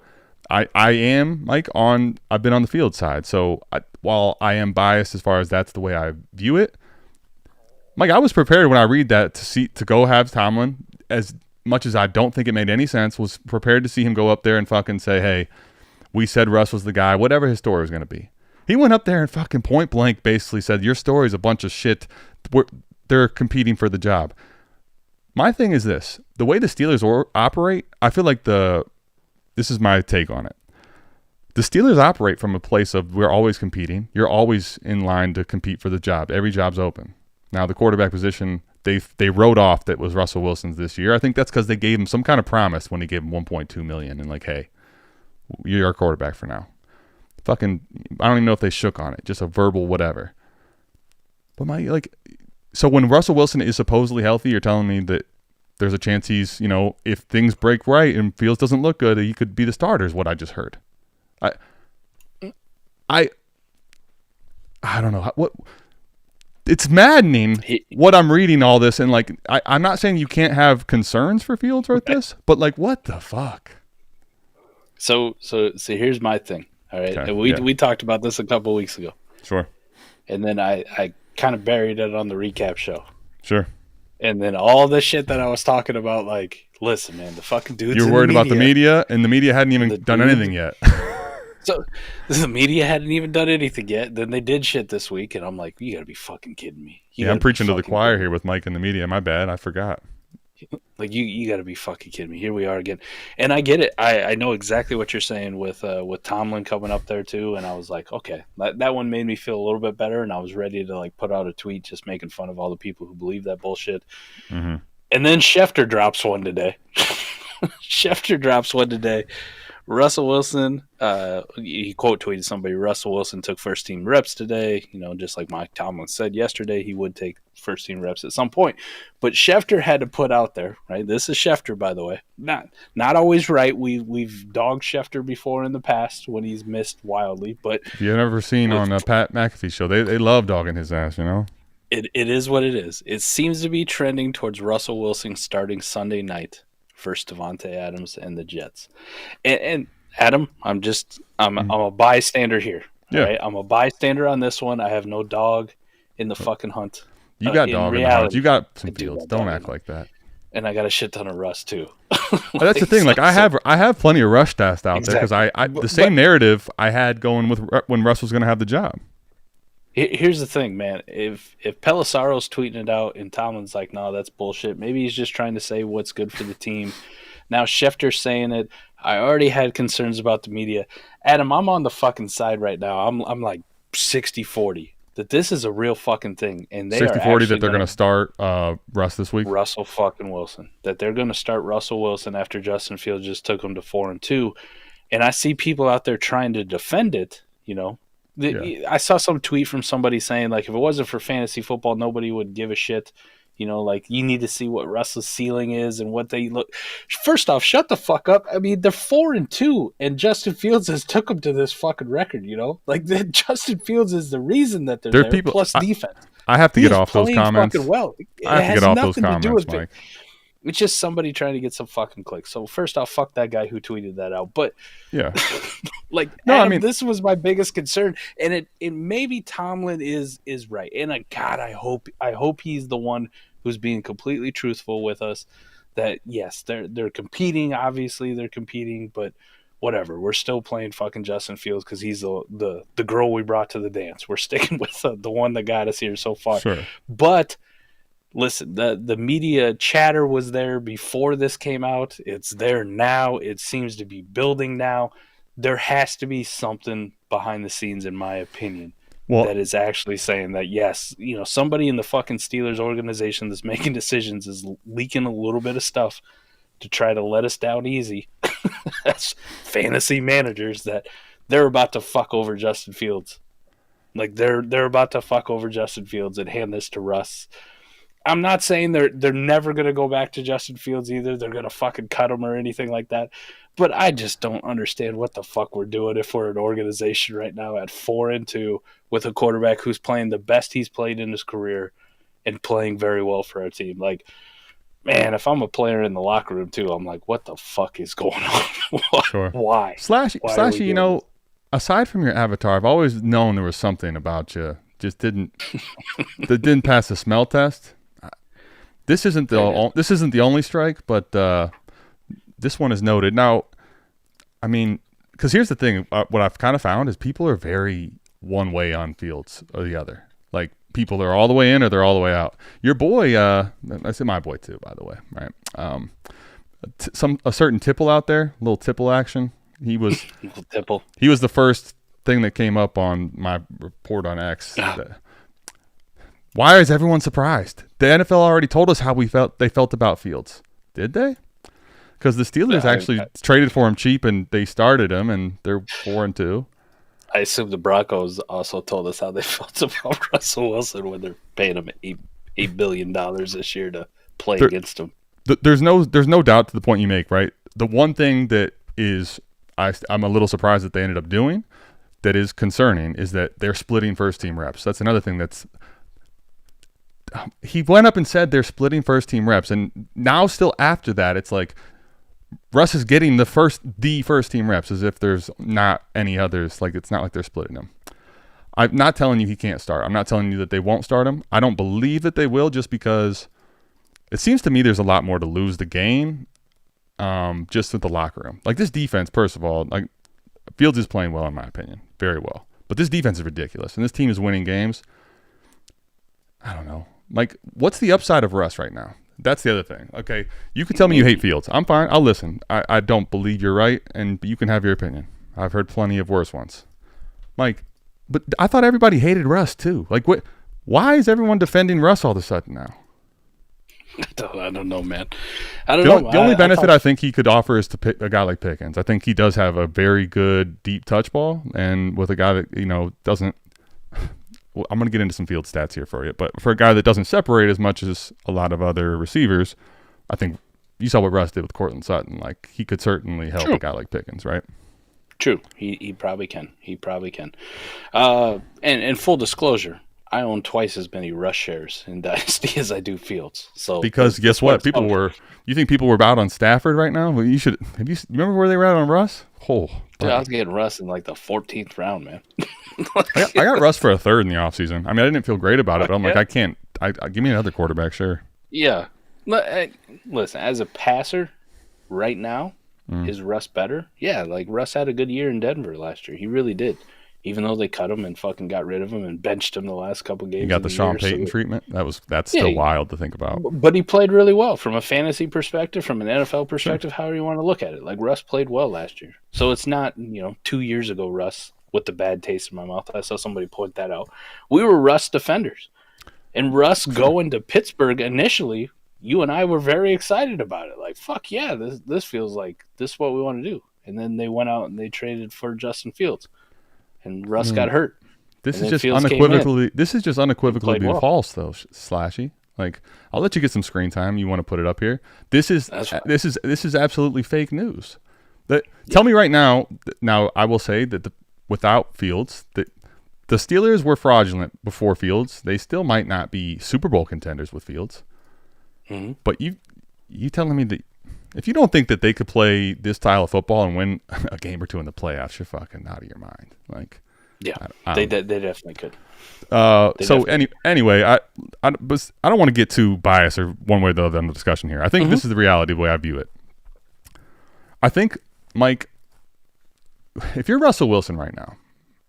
I am, Mike, I've been on the field side, so while I am biased as far as that's the way I view it, Mike, I was prepared when I read that to go have Tomlin, as much as I don't think it made any sense, was prepared to see him go up there and fucking say, hey, we said Russ was the guy, whatever his story was going to be. He went up there and fucking point blank basically said, your story is a bunch of shit. They're competing for the job. My thing is this. The way the Steelers operate, I feel like this is my take on it. The Steelers operate from a place of we're always competing. You're always in line to compete for the job. Every job's open. Now, the quarterback position, they wrote off that was Russell Wilson's this year. I think that's because they gave him some kind of promise when he gave him $1.2 million and like, hey, you're our quarterback for now. Fucking, I don't even know if they shook on it. Just a verbal whatever. But so when Russell Wilson is supposedly healthy, you're telling me that there's a chance he's, if things break right and Fields doesn't look good, he could be the starter is what I just heard. I don't know what. It's maddening what I'm reading all this, and I'm not saying you can't have concerns for Fields with this, but what the fuck? So here's my thing. All right, Okay, and we talked about this a couple of weeks ago. Sure. And then I kind of buried it on the recap show. Sure. And then all the shit that I was talking about, listen, man, the fucking dudes. You're worried about the media, and the media hadn't even done anything yet. So the media hadn't even done anything yet. Then they did shit this week, and I'm like, you got to be fucking kidding me. I'm preaching to the choir here with Mike and the media. My bad, I forgot. You got to be fucking kidding me. Here we are again, and I get it. I know exactly what you're saying with Tomlin coming up there too, and I was like, okay, that one made me feel a little bit better, and I was ready to put out a tweet just making fun of all the people who believe that bullshit. Mm-hmm. And then Schefter drops one today. Russell Wilson, he quote tweeted somebody, Russell Wilson took first team reps today. Just like Mike Tomlin said yesterday, he would take first team reps at some point. But Schefter had to put out there, right? This is Schefter, by the way. Not always right. We've dogged Schefter before in the past when he's missed wildly. But if you've ever seen on a Pat McAfee show, they love dogging his ass, It is what it is. It seems to be trending towards Russell Wilson starting Sunday night versus Davante Adams and the Jets. And Adam, I'm a bystander here. Yeah. Right? I'm a bystander on this one. I have no dog in the fucking hunt. You got dog in the hunt. You got some Fields. Don't act like that. And I got a shit ton of Russ too. That's the thing. I have plenty of Rush stats out there because the same narrative I had going with when Russ was going to have the job. Here's the thing, man. If Pelisaro's tweeting it out and Tomlin's like, no, that's bullshit. Maybe he's just trying to say what's good for the team. Now Schefter's saying it. I already had concerns about the media. Adam, I'm on the fucking side right now. I'm like 60-40 that this is a real fucking thing. And they 60-40 that they're going to start Russ this week? Russell fucking Wilson. That they're going to start Russell Wilson after Justin Fields just took him to 4-2. And I see people out there trying to defend it, I saw some tweet from somebody saying, if it wasn't for fantasy football, nobody would give a shit. You need to see what Russell's ceiling is and what they look. First off, shut the fuck up. I mean, they're 4-2, and Justin Fields has took them to this fucking record, Justin Fields is the reason that they're there, people, plus defense. I have to get off those comments. Well. I have to get off those comments, Mike. It's just somebody trying to get some fucking clicks. So first off, fuck that guy who tweeted that out. But yeah, Adam, this was my biggest concern, and it maybe Tomlin is right. And God, I hope he's the one who's being completely truthful with us. That yes, they're competing. Obviously, they're competing, but whatever. We're still playing fucking Justin Fields because he's the girl we brought to the dance. We're sticking with the one that got us here so far. Sure, but. Listen, the media chatter was there before this came out. It's there now. It seems to be building now. There has to be something behind the scenes, in my opinion, that is actually saying that, yes, somebody in the fucking Steelers organization that's making decisions is leaking a little bit of stuff to try to let us down easy. That's fantasy managers that they're about to fuck over Justin Fields. They're about to fuck over Justin Fields and hand this to Russ. I'm not saying they're never going to go back to Justin Fields either. They're going to fucking cut him or anything like that. But I just don't understand what the fuck we're doing if we're an organization right now at 4-2 with a quarterback who's playing the best he's played in his career and playing very well for our team. Man, if I'm a player in the locker room too, I'm like, what the fuck is going on? Sure. Why? Slashy, aside from your avatar, I've always known there was something about you. Just didn't pass the smell test. This isn't the only strike, but this one is noted. Now, I mean, because here's the thing. What I've kind of found is people are very one way on Fields or the other. People are all the way in or they're all the way out. Your boy, I say my boy too, by the way, right? A certain tipple out there, a little tipple action. He was tipple. He was the first thing that came up on my report on X. Why is everyone surprised? The NFL already told us how they felt about Fields. Did they? Because the Steelers actually traded for him cheap and they started him and they're 4-2. I assume the Broncos also told us how they felt about Russell Wilson when they're paying him $8 billion this year to play against him. There's no doubt to the point you make, right? The one thing that is I'm a little surprised that they ended up doing that is concerning is that they're splitting first team reps. That's another thing that's he went up and said they're splitting first team reps, and now still after that it's like Russ is getting the first team reps as if there's not any others. Like, it's not like they're splitting them. I'm not telling you he can't start. I'm not telling you that they won't start him. I don't believe that they will, just because it seems to me there's a lot more to lose the game just with the locker room. Like, this defense, first of all, like, Fields is playing well in my opinion, very well. But this defense is ridiculous, and this team is winning games. I don't know. Like, what's the upside of Russ right now? That's the other thing. Okay, you can tell me you hate Fields. I'm fine. I'll listen. I don't believe you're right, and you can have your opinion. I've heard plenty of worse ones. Mike, but I thought everybody hated Russ too. Like, what? Why is everyone defending Russ all of a sudden now? I don't know, man. I don't know. The only benefit I think he could offer is to pick a guy like Pickens. I think he does have a very good deep touch ball, and with a guy that doesn't. Well, I'm going to get into some field stats here for you, but for a guy that doesn't separate as much as a lot of other receivers, I think you saw what Russ did with Courtland Sutton. Like, he could certainly help a guy like Pickens, right? True. He probably can. And full disclosure, I own twice as many Russ shares in Dynasty as I do Fields. So because guess what? You think people were out on Stafford right now? Well, you remember where they were at on Russ? Oh, dude, I was getting Russ in like the 14th round, man. I got Russ for a third in the offseason. I mean, I didn't feel great about it, but I'm like, I can't. Give me another quarterback, sure. Yeah. Listen, as a passer, right now, is Russ better? Yeah, like Russ had a good year in Denver last year. He really did. Even though they cut him and fucking got rid of him and benched him the last couple games. He got the Sean Payton treatment. That's still wild to think about. But he played really well from a fantasy perspective, from an NFL perspective, however you want to look at it. Like, Russ played well last year. So it's not, 2 years ago, Russ, with the bad taste in my mouth. I saw somebody point that out. We were Russ defenders. And Russ going to Pittsburgh initially, you and I were very excited about it. Like, fuck yeah, this feels like this is what we want to do. And then they went out and they traded for Justin Fields. And Russ got hurt. This is just unequivocally being false, though, Slashy. Like, I'll let you get some screen time. You want to put it up here? This is absolutely fake news. Tell me right now. Now, I will say that without Fields, the Steelers were fraudulent before Fields. They still might not be Super Bowl contenders with Fields. Mm-hmm. But you telling me that if you don't think that they could play this style of football and win a game or two in the playoffs, you're fucking out of your mind. Like, yeah, they definitely could. Anyway, I don't want to get too biased or one way or the other in the discussion here. I think this is the reality the way I view it. I think, Mike, if you're Russell Wilson right now,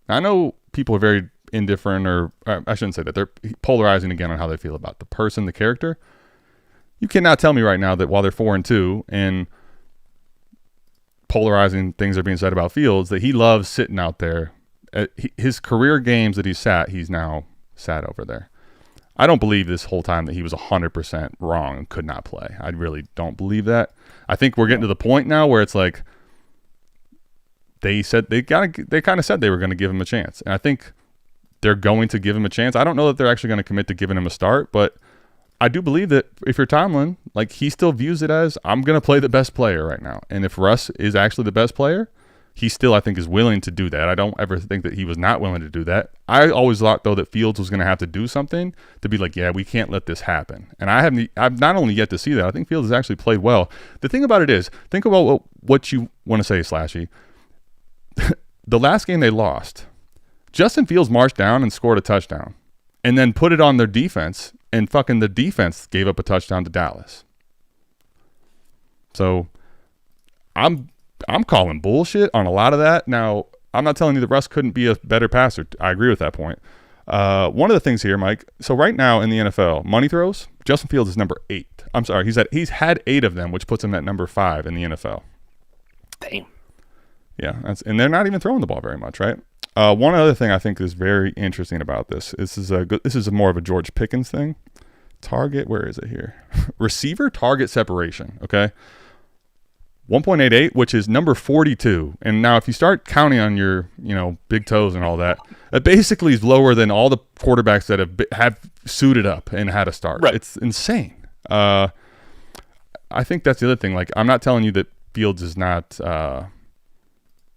I know people are very indifferent, or I shouldn't say that. They're polarizing again on how they feel about the person, the character. You cannot tell me right now that while they're 4-2 and polarizing things are being said about Fields, that he loves sitting out there. His career games that he's now sat over there. I don't believe this whole time that he was 100% wrong and could not play. I really don't believe that. I think we're getting to the point now where it's like they kind of said they were going to give him a chance, and I think they're going to give him a chance. I don't know that they're actually going to commit to giving him a start, but I do believe that if you're Tomlin, like, he still views it as, I'm going to play the best player right now. And if Russ is actually the best player, he still, I think, is willing to do that. I don't ever think that he was not willing to do that. I always thought, though, that Fields was going to have to do something to be like, yeah, we can't let this happen. And I've not only yet to see that, I think Fields has actually played well. The thing about it is, think about what you want to say, Slashy. The last game they lost, Justin Fields marched down and scored a touchdown and then put it on their defense, and fucking the defense gave up a touchdown to Dallas. So I'm calling bullshit on a lot of that. Now, I'm not telling you that Russ couldn't be a better passer. I agree with that point. One of the things here, Mike, so right now in the NFL, money throws, Justin Fields is number 8. I'm sorry, he's had 8 of them, which puts him at number 5 in the NFL. Damn. Yeah, and they're not even throwing the ball very much, right? One other thing I think is very interesting about this is more of a George Pickens thing. Target, where is it here? Receiver target separation, okay? 1.88, which is number 42. And now if you start counting on your, big toes and all that, that basically is lower than all the quarterbacks that have suited up and had a start. Right. It's insane. I think that's the other thing. Like, I'm not telling you that Fields is not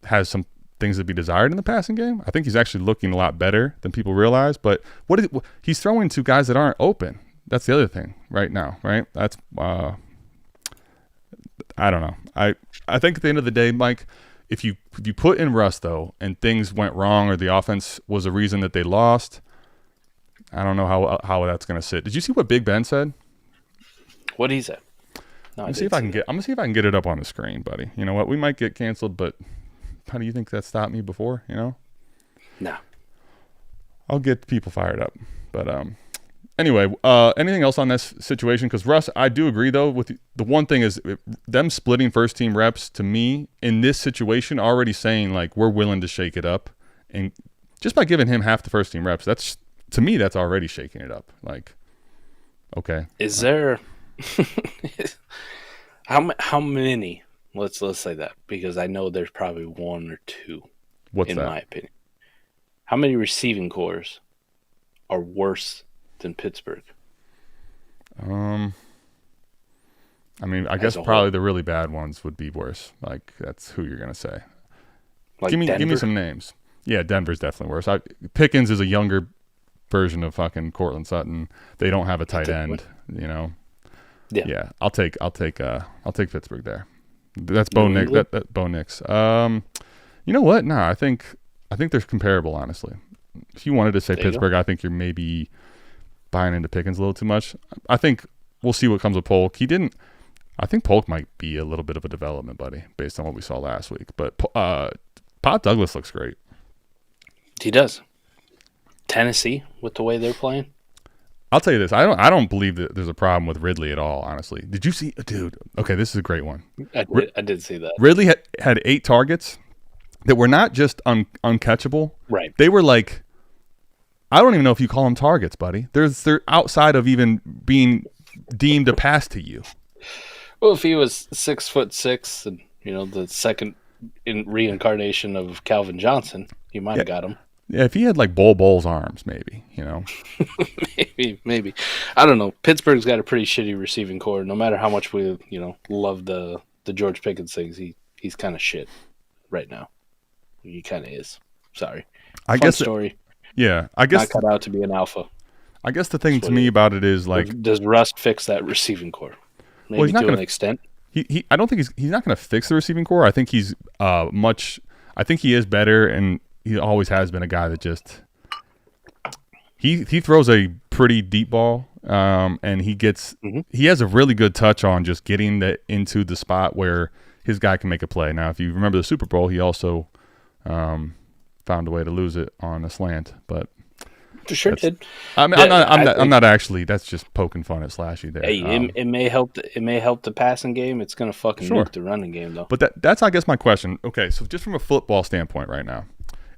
has some things to be desired in the passing game. I think he's actually looking a lot better than people realize. But he's throwing to guys that aren't open. That's the other thing right now, right? That's I don't know. I think at the end of the day, Mike, if you put in Russ though, and things went wrong, or the offense was a reason that they lost, I don't know how that's going to sit. Did you see what Big Ben said? What did he say? No, I'm gonna see if I can get it up on the screen, buddy. You know what? We might get canceled, but how do you think that stopped me before? No. I'll get people fired up, but anyway, anything else on this situation? Because Russ, I do agree though with the one thing is them splitting first team reps to me in this situation already saying like we're willing to shake it up, and just by giving him half the first team reps, that's to me that's already shaking it up. Like, okay, is there how many? Let's say that because I know there's probably one or two. What's in that? my opinion? How many receiving cores are worse than Pittsburgh? I mean, I guess probably the really bad ones would be worse. Like, that's who you're gonna say. Like give me some names. Yeah, Denver's definitely worse. Pickens is a younger version of fucking Cortland Sutton. They don't have a tight end. Yeah. I'll take Pittsburgh there. That's Bo Nix. That Bo Nix. You know what? Nah, I think they're comparable. Honestly, if you wanted to say Pittsburgh, I think you're maybe buying into Pickens a little too much. I think we'll see what comes with Polk. I think Polk might be a little bit of a development buddy based on what we saw last week. But Pot Douglas looks great. He does. Tennessee with the way they're playing. I'll tell you this. I don't believe that there's a problem with Ridley at all, honestly. Did you see, dude? Okay, this is a great one. I did see that. Ridley had 8 targets that were not just uncatchable. Right. They were like, I don't even know if you call them targets, buddy. They're outside of even being deemed a pass to you. Well, if he was 6'6" and the second reincarnation of Calvin Johnson, you might have got him. Yeah, if he had like Bull's arms, maybe, maybe. I don't know. Pittsburgh's got a pretty shitty receiving core. No matter how much we, love the George Pickens things, he's kind of shit right now. He kind of is. Sorry. I guess story. Yeah, I guess not cut out to be an alpha. I guess the thing to me about it is like, does Russ fix that receiving core? Maybe he's not to an extent. I don't think he's not going to fix the receiving core. I think he's I think he is better, and he always has been a guy that just he throws a pretty deep ball, and he has a really good touch on just getting that into the spot where his guy can make a play. Now, if you remember the Super Bowl, he also found a way to lose it on a slant, but sure did. I'm not actually. That's just poking fun at Slashy there. Hey, it may help. It may help the passing game. It's going to fucking nuke the running game, though. But that's I guess my question. Okay, so just from a football standpoint, right now,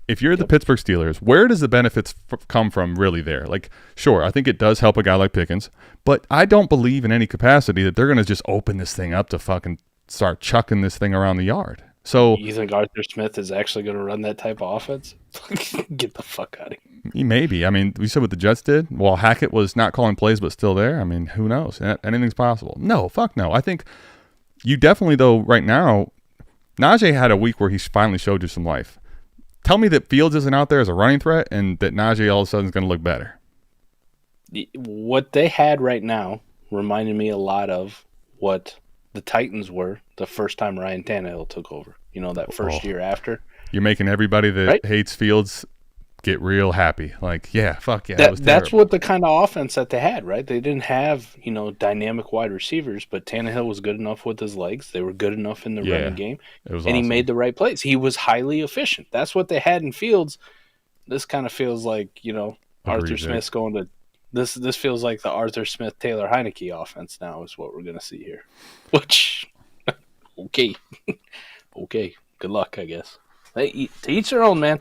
if you're the Pittsburgh Steelers, where does the benefits come from? Really, there? Like, sure, I think it does help a guy like Pickens, but I don't believe in any capacity that they're going to just open this thing up to fucking start chucking this thing around the yard. So you think Arthur Smith is actually going to run that type of offense? Get the fuck out of here. Maybe. I mean, we said what the Jets did. Well, Hackett was not calling plays, but still there. I mean, who knows? Anything's possible. No, fuck no. I think you definitely, though, right now, Najee had a week where he finally showed you some life. Tell me that Fields isn't out there as a running threat and that Najee all of a sudden is going to look better. What they had right now reminded me a lot of what the Titans were the first time Ryan Tannehill took over. That first year after. You're making everybody that hates Fields get real happy. Like, yeah, fuck yeah. That's what the kind of offense that they had, right? They didn't have, dynamic wide receivers, but Tannehill was good enough with his legs. They were good enough in the running game. And awesome. He made the right plays. He was highly efficient. That's what they had in Fields. This kind of feels like, Arthur Smith's going to this feels like the Arthur Smith Taylor Heineke offense now is what we're gonna see here. Which okay. Okay. Good luck, I guess. Hey, to each their own, man.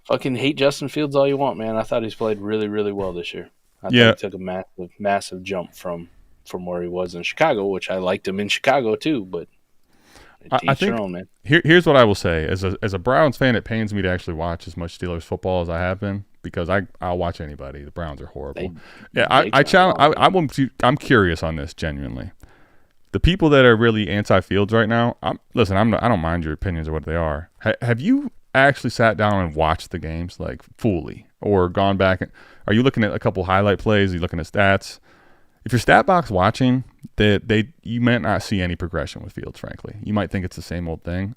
Fucking hate Justin Fields all you want, man. I thought he's played really, really well this year. I thought he took a massive, massive jump from where he was in Chicago, which I liked him in Chicago too. But I think your own, man. Here's what I will say: as a Browns fan, it pains me to actually watch as much Steelers football as I have been because I'll watch anybody. The Browns are horrible. I'm curious on this genuinely. The people that are really anti-Fields right now, I don't mind your opinions or what they are. Have you actually sat down and watched the games like fully, or gone back? Are you looking at a couple highlight plays? Are you looking at stats? If you're stat box watching, you might not see any progression with Fields. Frankly, you might think it's the same old thing.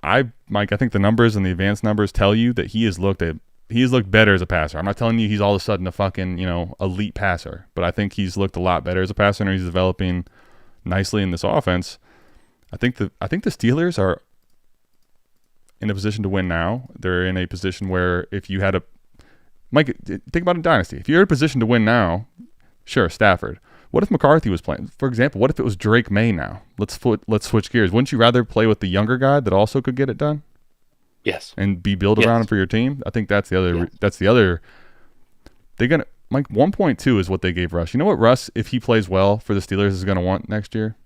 Mike, I think the numbers and the advanced numbers tell you that he has looked better as a passer. I'm not telling you he's all of a sudden a fucking, elite passer, but I think he's looked a lot better as a passer and he's developing nicely in this offense. I think the Steelers are in a position to win now. They're in a position where if you had Mike, think about a dynasty. If you're in a position to win now, sure, Stafford. What if McCarthy was playing? For example, what if it was Drake May now? Let's switch gears. Wouldn't you rather play with the younger guy that also could get it done? Yes. And be built around him for your team? I think that's the other. Yeah. That's the other. They're gonna Mike 1.2 is what they gave Russ. You know what Russ, if he plays well for the Steelers, is gonna want next year?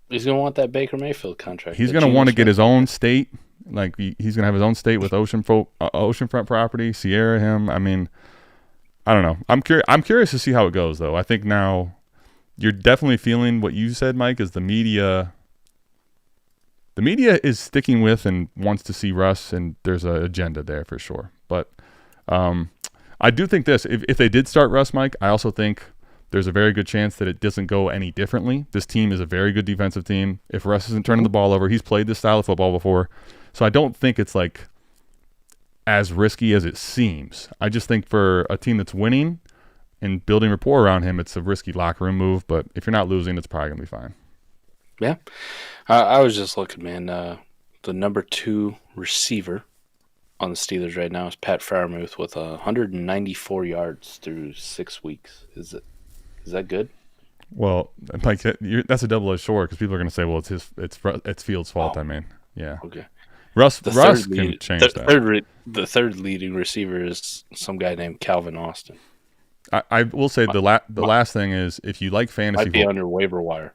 He's gonna want that Baker Mayfield contract. He's gonna want to get his own state. Like he's gonna have his own state with oceanfront property, Sierra. Him. I mean, I don't know. I'm curious to see how it goes, though. I think now you're definitely feeling what you said, Mike, is the media. The media is sticking with and wants to see Russ, and there's an agenda there for sure. But I do think this. If they did start Russ, Mike, I also think there's a very good chance that it doesn't go any differently. This team is a very good defensive team. If Russ isn't turning the ball over, he's played this style of football before. So I don't think it's like as risky as it seems. I just think for a team that's winning and building rapport around him, it's a risky locker room move. But if you're not losing, it's probably going to be fine. Yeah. I was just looking, man. The number 2 receiver on the Steelers right now is Pat Freiermuth with 194 yards through 6 weeks. Is that good? Well, Mike, that's a double-edged sword because people are going to say, "Well, it's Fields' fault." I mean, yeah. Okay. Russ can change that. The third leading receiver is some guy named Calvin Austin. I will say the last thing is if you like fantasy, might be on your waiver wire.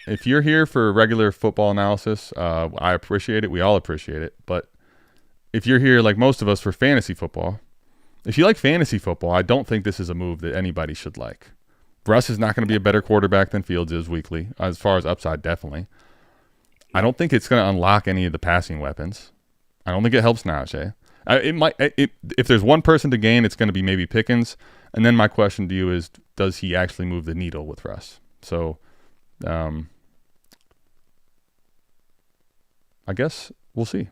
If you're here for regular football analysis, I appreciate it. We all appreciate it. But if you're here, like most of us, for fantasy football, if you like fantasy football, I don't think this is a move that anybody should like. Russ is not going to be a better quarterback than Fields is weekly, as far as upside, definitely. I don't think it's going to unlock any of the passing weapons. I don't think it helps Najee. If there's one person to gain, it's going to be maybe Pickens. And then my question to you is, does he actually move the needle with Russ? So, I guess we'll see.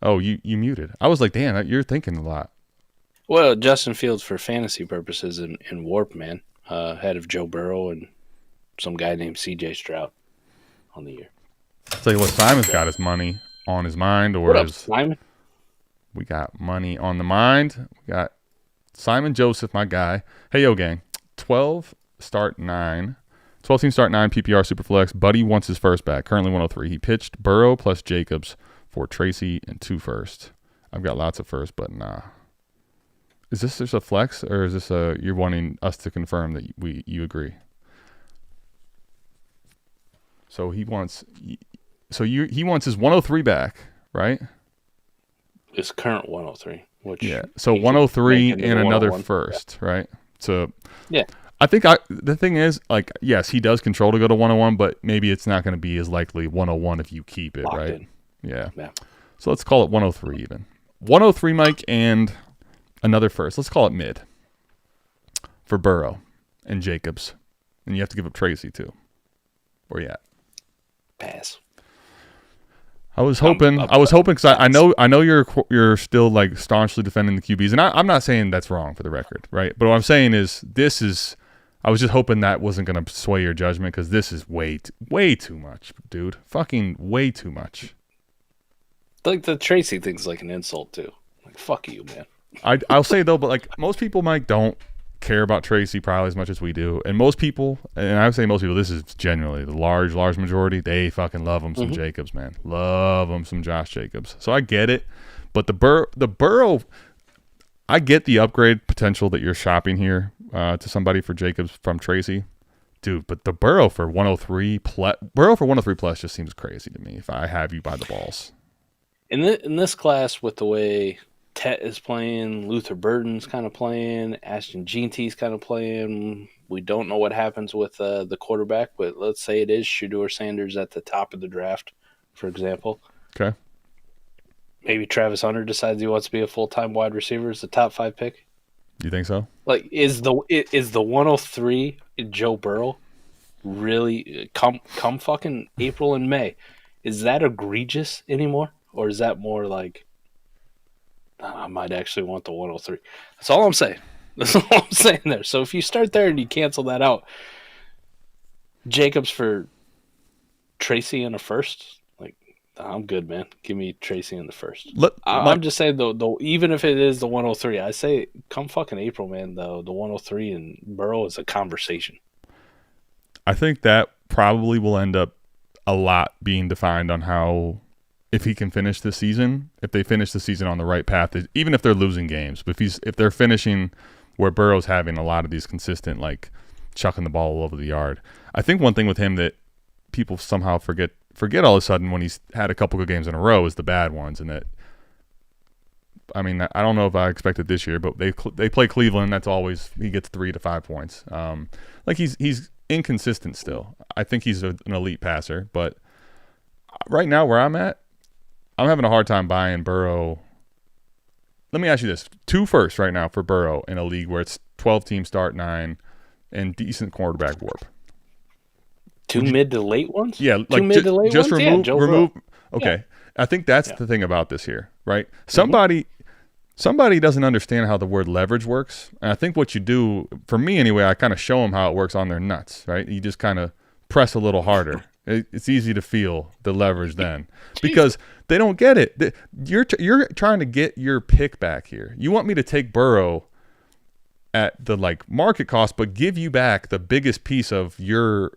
Oh, you muted. I was like, damn, you're thinking a lot. Well, Justin Fields, for fantasy purposes in Warp, man, ahead of Joe Burrow and some guy named C.J. Stroud on the year. I'll tell you what, Simon's got his money on his mind. Or what up, Simon? We got money on the mind. We got Simon Joseph, my guy. Hey, yo, gang. 12 team start 9 PPR Superflex. Buddy wants his first back. Currently 103. He pitched Burrow plus Jacobs for Tracy and 2 first. I've got lots of first, but nah. Is this just a flex, or is this you're wanting us to confirm that you agree? So he wants his 103 back, right? His current 103. Which yeah. So 103 and another first, right? So yeah. I think the thing is, like, yes, he does control to go to 101, but maybe it's not going to be as likely 101 if you keep it, locked right? In. Yeah. Yeah. So let's call it 103 even. 103, Mike, and another first. Let's call it mid for Burrow and Jacobs. And you have to give up Tracy, too. Where you at? Pass. I was hoping because I know you're still like staunchly defending the QBs, and I'm not saying that's wrong for the record, right? But what I'm saying is I was just hoping that wasn't going to sway your judgment because this is way too much, dude. Fucking way too much. Like the Tracy thing's like an insult too. Like fuck you, man. I'll say though, but like most people, Mike, don't care about Tracy probably as much as we do, and most people, and I would say most people, this is genuinely the large majority, they fucking love him some Jacobs, man. Love him some Josh Jacobs. So I get it, but the Burrow, I get the upgrade potential that you're shopping here to somebody for Jacobs from Tracy, dude, but the Burrow for 103 plus just seems crazy to me if I have you by the balls. In this class, with the way Tet is playing, Luther Burden's kind of playing, Ashton Jeanty's kind of playing, we don't know what happens with the quarterback, but let's say it is Shedeur Sanders at the top of the draft, for example. Okay. Maybe Travis Hunter decides he wants to be a full-time wide receiver as the top 5 pick. You think so? Like, is the 103 Joe Burrow really come fucking April and May? Is that egregious anymore, or is that more like I might actually want the 103? That's all I'm saying. That's all I'm saying there. So if you start there and you cancel that out, Jacobs for Tracy in a first. I'm good, man. Give me Tracy in the first. I'm just saying, though, even if it is the 103, I say come fucking April, man, the 103 and Burrow is a conversation. I think that probably will end up a lot being defined on how, if he can finish the season, if they finish the season on the right path, even if they're losing games. But if they're finishing where Burrow's having a lot of these consistent, like, chucking the ball all over the yard. I think one thing with him that people somehow forget all of a sudden when he's had a couple good games in a row is the bad ones. And that, I mean, I don't know if I expected this year, but they play Cleveland. That's always, he gets 3 to 5 points. Like he's inconsistent still. I think he's an elite passer, but right now where I'm at, I'm having a hard time buying Burrow. Let me ask you this: 2 firsts right now for Burrow in a league where it's 12 team start 9 and decent quarterback warp. 2 mid to late ones? Yeah, like mid to late just ones? remove. Okay, Yeah. I think that's the thing about this here, right? Somebody doesn't understand how the word leverage works, and I think what you do, for me anyway, I kind of show them how it works on their nuts, right? You just kind of press a little harder. It's easy to feel the leverage then, because they don't get it. You're trying to get your pick back here. You want me to take Burrow at the like market cost, but give you back the biggest piece of your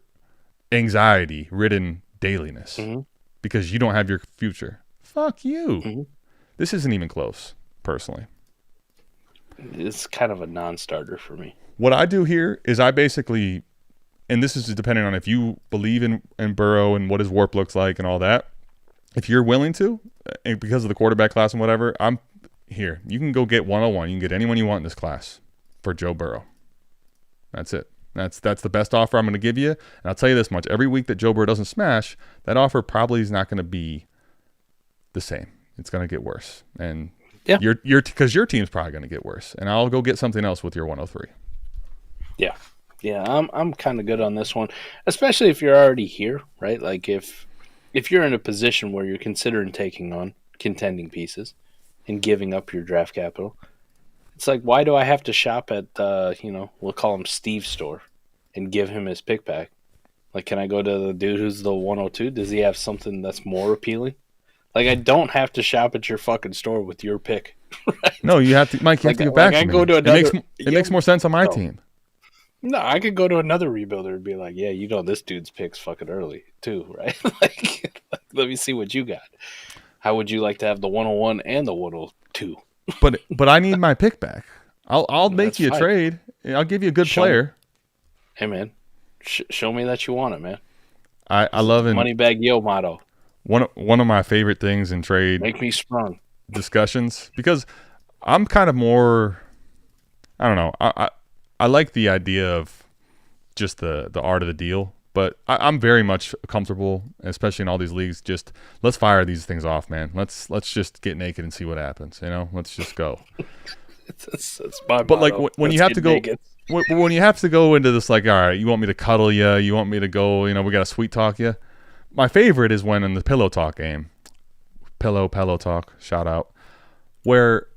anxiety-ridden dailiness because you don't have your future. Fuck you. This isn't even close, personally. It's kind of a non-starter for me. What I do here is I basically, and this is depending on if you believe in Burrow and what his warp looks like and all that. If you're willing to, and because of the quarterback class and whatever, I'm here. You can go get 101. You can get anyone you want in this class for Joe Burrow. That's it. That's the best offer I'm going to give you. And I'll tell you this much. Every week that Joe Burrow doesn't smash, that offer probably is not going to be the same. It's going to get worse. And because your team's probably going to get worse. And I'll go get something else with your 103. Yeah. Yeah, I'm kind of good on this one, especially if you're already here, right? Like if you're in a position where you're considering taking on contending pieces and giving up your draft capital, it's like, why do I have to shop at, we'll call him Steve's store and give him his pick back? Like, can I go to the dude who's the 102? Does he have something that's more appealing? Like, I don't have to shop at your fucking store with your pick. Right? No, you have to, Mike, you have to get back to me. Go to another, it makes more sense on my team. No, I could go to another rebuilder and be like, yeah, this dude's pick's fucking early too, right? like, let me see what you got. How would you like to have the 101 and the 102? But I need my pick back. I'll make you a trade. I'll give you a good player. Hey man, show me that you want it, man. I love it. Money bag yo motto. One of my favorite things in trade. Make me sprung. Discussions, because I'm kind of more. I don't know. I like the idea of just the art of the deal, but I'm very much comfortable, especially in all these leagues. Just let's fire these things off, man. Let's just get naked and see what happens. Let's just go. it's my but motto. Like when you have to go, when you have to go into this, like, all right, you want me to cuddle you? You want me to go? We got to sweet talk you. My favorite is when in the pillow talk game, pillow talk, shout out, where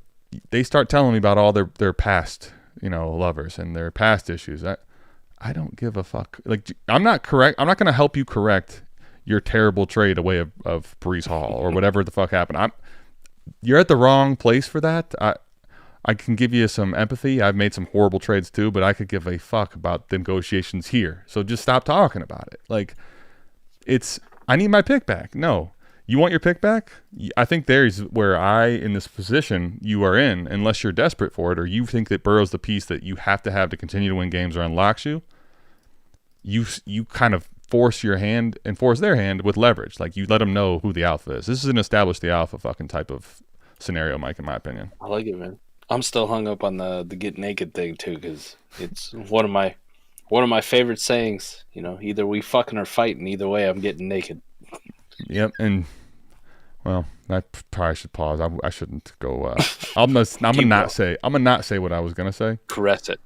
they start telling me about all their past, lovers and their past issues. I don't give a fuck. Like, I'm not correct. I'm not going to help you correct your terrible trade away of Breece Hall or whatever the fuck happened. You're at the wrong place for that. I can give you some empathy. I've made some horrible trades too, but I could give a fuck about the negotiations here. So just stop talking about it. Like, I need my pick back. No. You want your pick back? I think there's where in this position you are in, unless you're desperate for it or you think that Burrow's the piece that you have to continue to win games or unlocks you. you kind of force your hand and force their hand with leverage. Like you let them know who the alpha is. This is an establish the alpha fucking type of scenario, Mike, in my opinion. I like it, man. I'm still hung up on the get naked thing too, because it's one of my favorite sayings. You know, either we fucking or fighting. Either way, I'm getting naked. Yep, and well, I probably should pause. I shouldn't go. I'm gonna not say what I was gonna say. Caress it.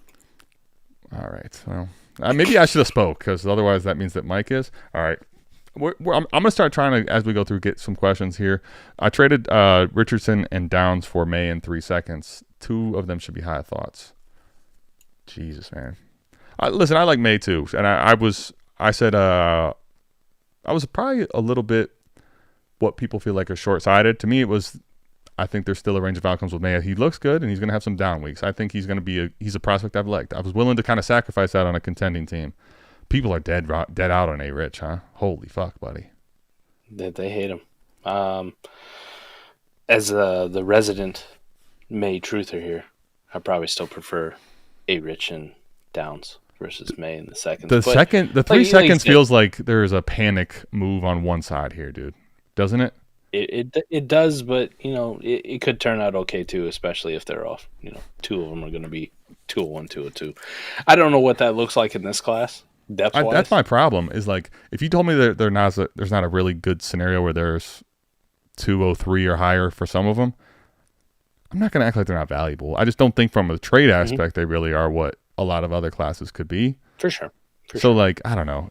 All right. Well, maybe I should have spoke, because otherwise that means that Mike is. All right. I'm gonna start trying to, as we go through, get some questions here. I traded Richardson and Downs for May in 3 seconds. 2 of them should be high thoughts. Jesus, man. Listen, I like May too, and I was probably a little bit what people feel like are short-sighted. To me, it was. I think there's still a range of outcomes with May. He looks good, and he's going to have some down weeks. I think he's going to be he's a prospect I've liked. I was willing to kind of sacrifice that on a contending team. People are dead out on A-Rich, huh? Holy fuck, buddy. They hate him. As the resident May truther here, I probably still prefer A-Rich and Downs versus May in the seconds. The 3 seconds feels like there's a panic move on one side here, dude. Doesn't it? It does, but you know it could turn out okay too, especially if they're off. You know, 2 of them are going to be 201, 202. I don't know what that looks like in this class. Depth-wise. That's my problem. Is like if you told me that there's not a really good scenario where there's 203 or higher for some of them, I'm not going to act like they're not valuable. I just don't think from a trade aspect they really are what a lot of other classes could be. For sure. Like I don't know.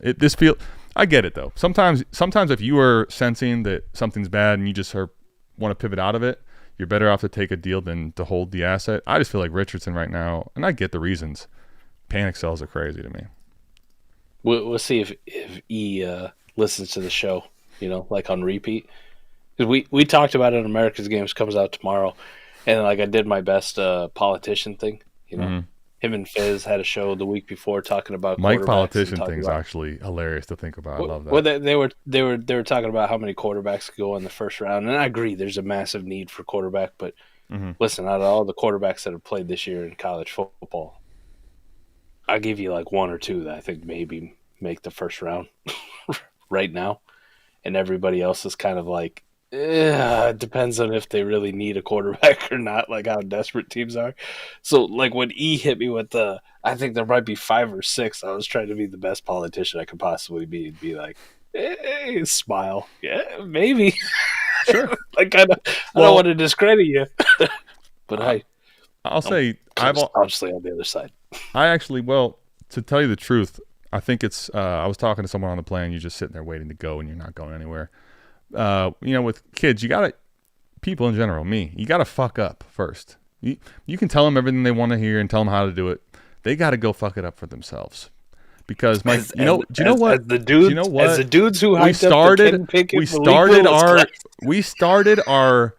I get it though. Sometimes if you are sensing that something's bad and you just want to pivot out of it, you're better off to take a deal than to hold the asset. I just feel like Richardson right now, and I get the reasons. Panic sells are crazy to me. We'll see if E listens to the show, you know, like on repeat. Because we talked about it on America's Games, comes out tomorrow, and like I did my best politician thing, you know. Mm-hmm. Him and Fizz had a show the week before talking about Mike politician thing's actually hilarious to think about. I love that. Well, they were talking about how many quarterbacks could go in the first round, and I agree. There's a massive need for quarterback, but listen, out of all the quarterbacks that have played this year in college football, I'll give you like 1 or 2 that I think maybe make the first round right now, and everybody else is kind of like, it depends on if they really need a quarterback or not, like how desperate teams are. So, like when E hit me with I think there might be 5 or 6, I was trying to be the best politician I could possibly be and be like, hey, smile. Yeah, maybe. Sure. Like, I don't want to discredit you. But I'll say, obviously on the other side. To tell you the truth, I think it's, I was talking to someone on the plane, you're just sitting there waiting to go and you're not going anywhere. With kids, people in general, you got to fuck up first. You can tell them everything they want to hear and tell them how to do it. They got to go fuck it up for themselves. Because as the dudes who hyped up the Kenny Pickett, we started our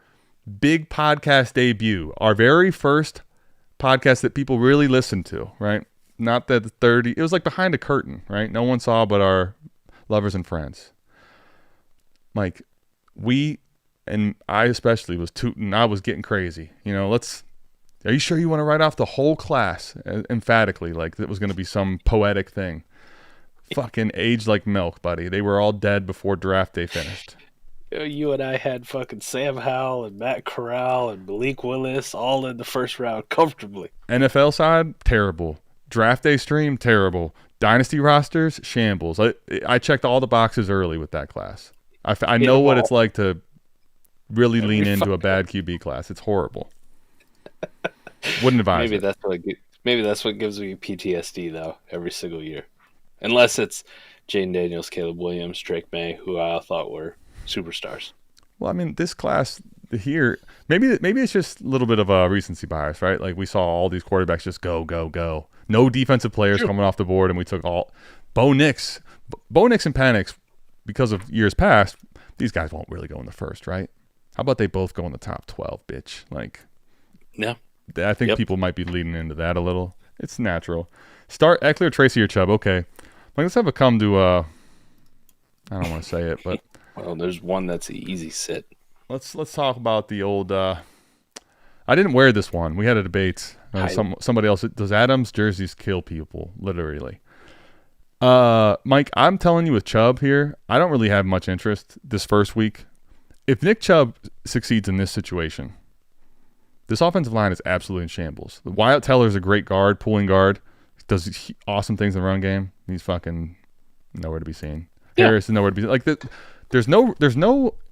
big podcast debut, our very first podcast that people really listened to, right? Not that it was like behind a curtain, right? No one saw but our lovers and friends. Mike, and I especially was tooting. I was getting crazy. You know, are you sure you want to write off the whole class emphatically? Like it was going to be some poetic thing. Fucking aged like milk, buddy. They were all dead before draft day finished. You and I had fucking Sam Howell and Matt Corral and Malik Willis all in the first round comfortably. NFL side, terrible. Draft day stream, terrible. Dynasty rosters, shambles. I checked all the boxes early with that class. I know what it's like to really lean into a bad QB class. It's horrible. Wouldn't advise it. Maybe that's what gives me PTSD though every single year, unless it's Jane Daniels, Caleb Williams, Drake May, who I thought were superstars. Well, I mean, this class here, maybe it's just a little bit of a recency bias, right? Like we saw all these quarterbacks just go. No defensive players coming off the board, and we took all Bo Nix and Penix. Because of years past, these guys won't really go in the first, right? How about they both go in the top 12, bitch? Like, yeah. I think people might be leading into that a little. It's natural. Start Eckler, Tracy, or Chubb. Okay. Like, let's have a come to, I don't want to say it, but. Well, there's one that's an easy sit. Let's talk about the old, I didn't wear this one. We had a debate. Somebody else. Does Adams jerseys kill people? Literally. Mike, I'm telling you with Chubb here, I don't really have much interest this first week. If Nick Chubb succeeds in this situation, this offensive line is absolutely in shambles. Wyatt Teller's a great guard, pulling guard, does awesome things in the run game. He's fucking nowhere to be seen. Yeah. Harris is nowhere to be seen. Like there's no,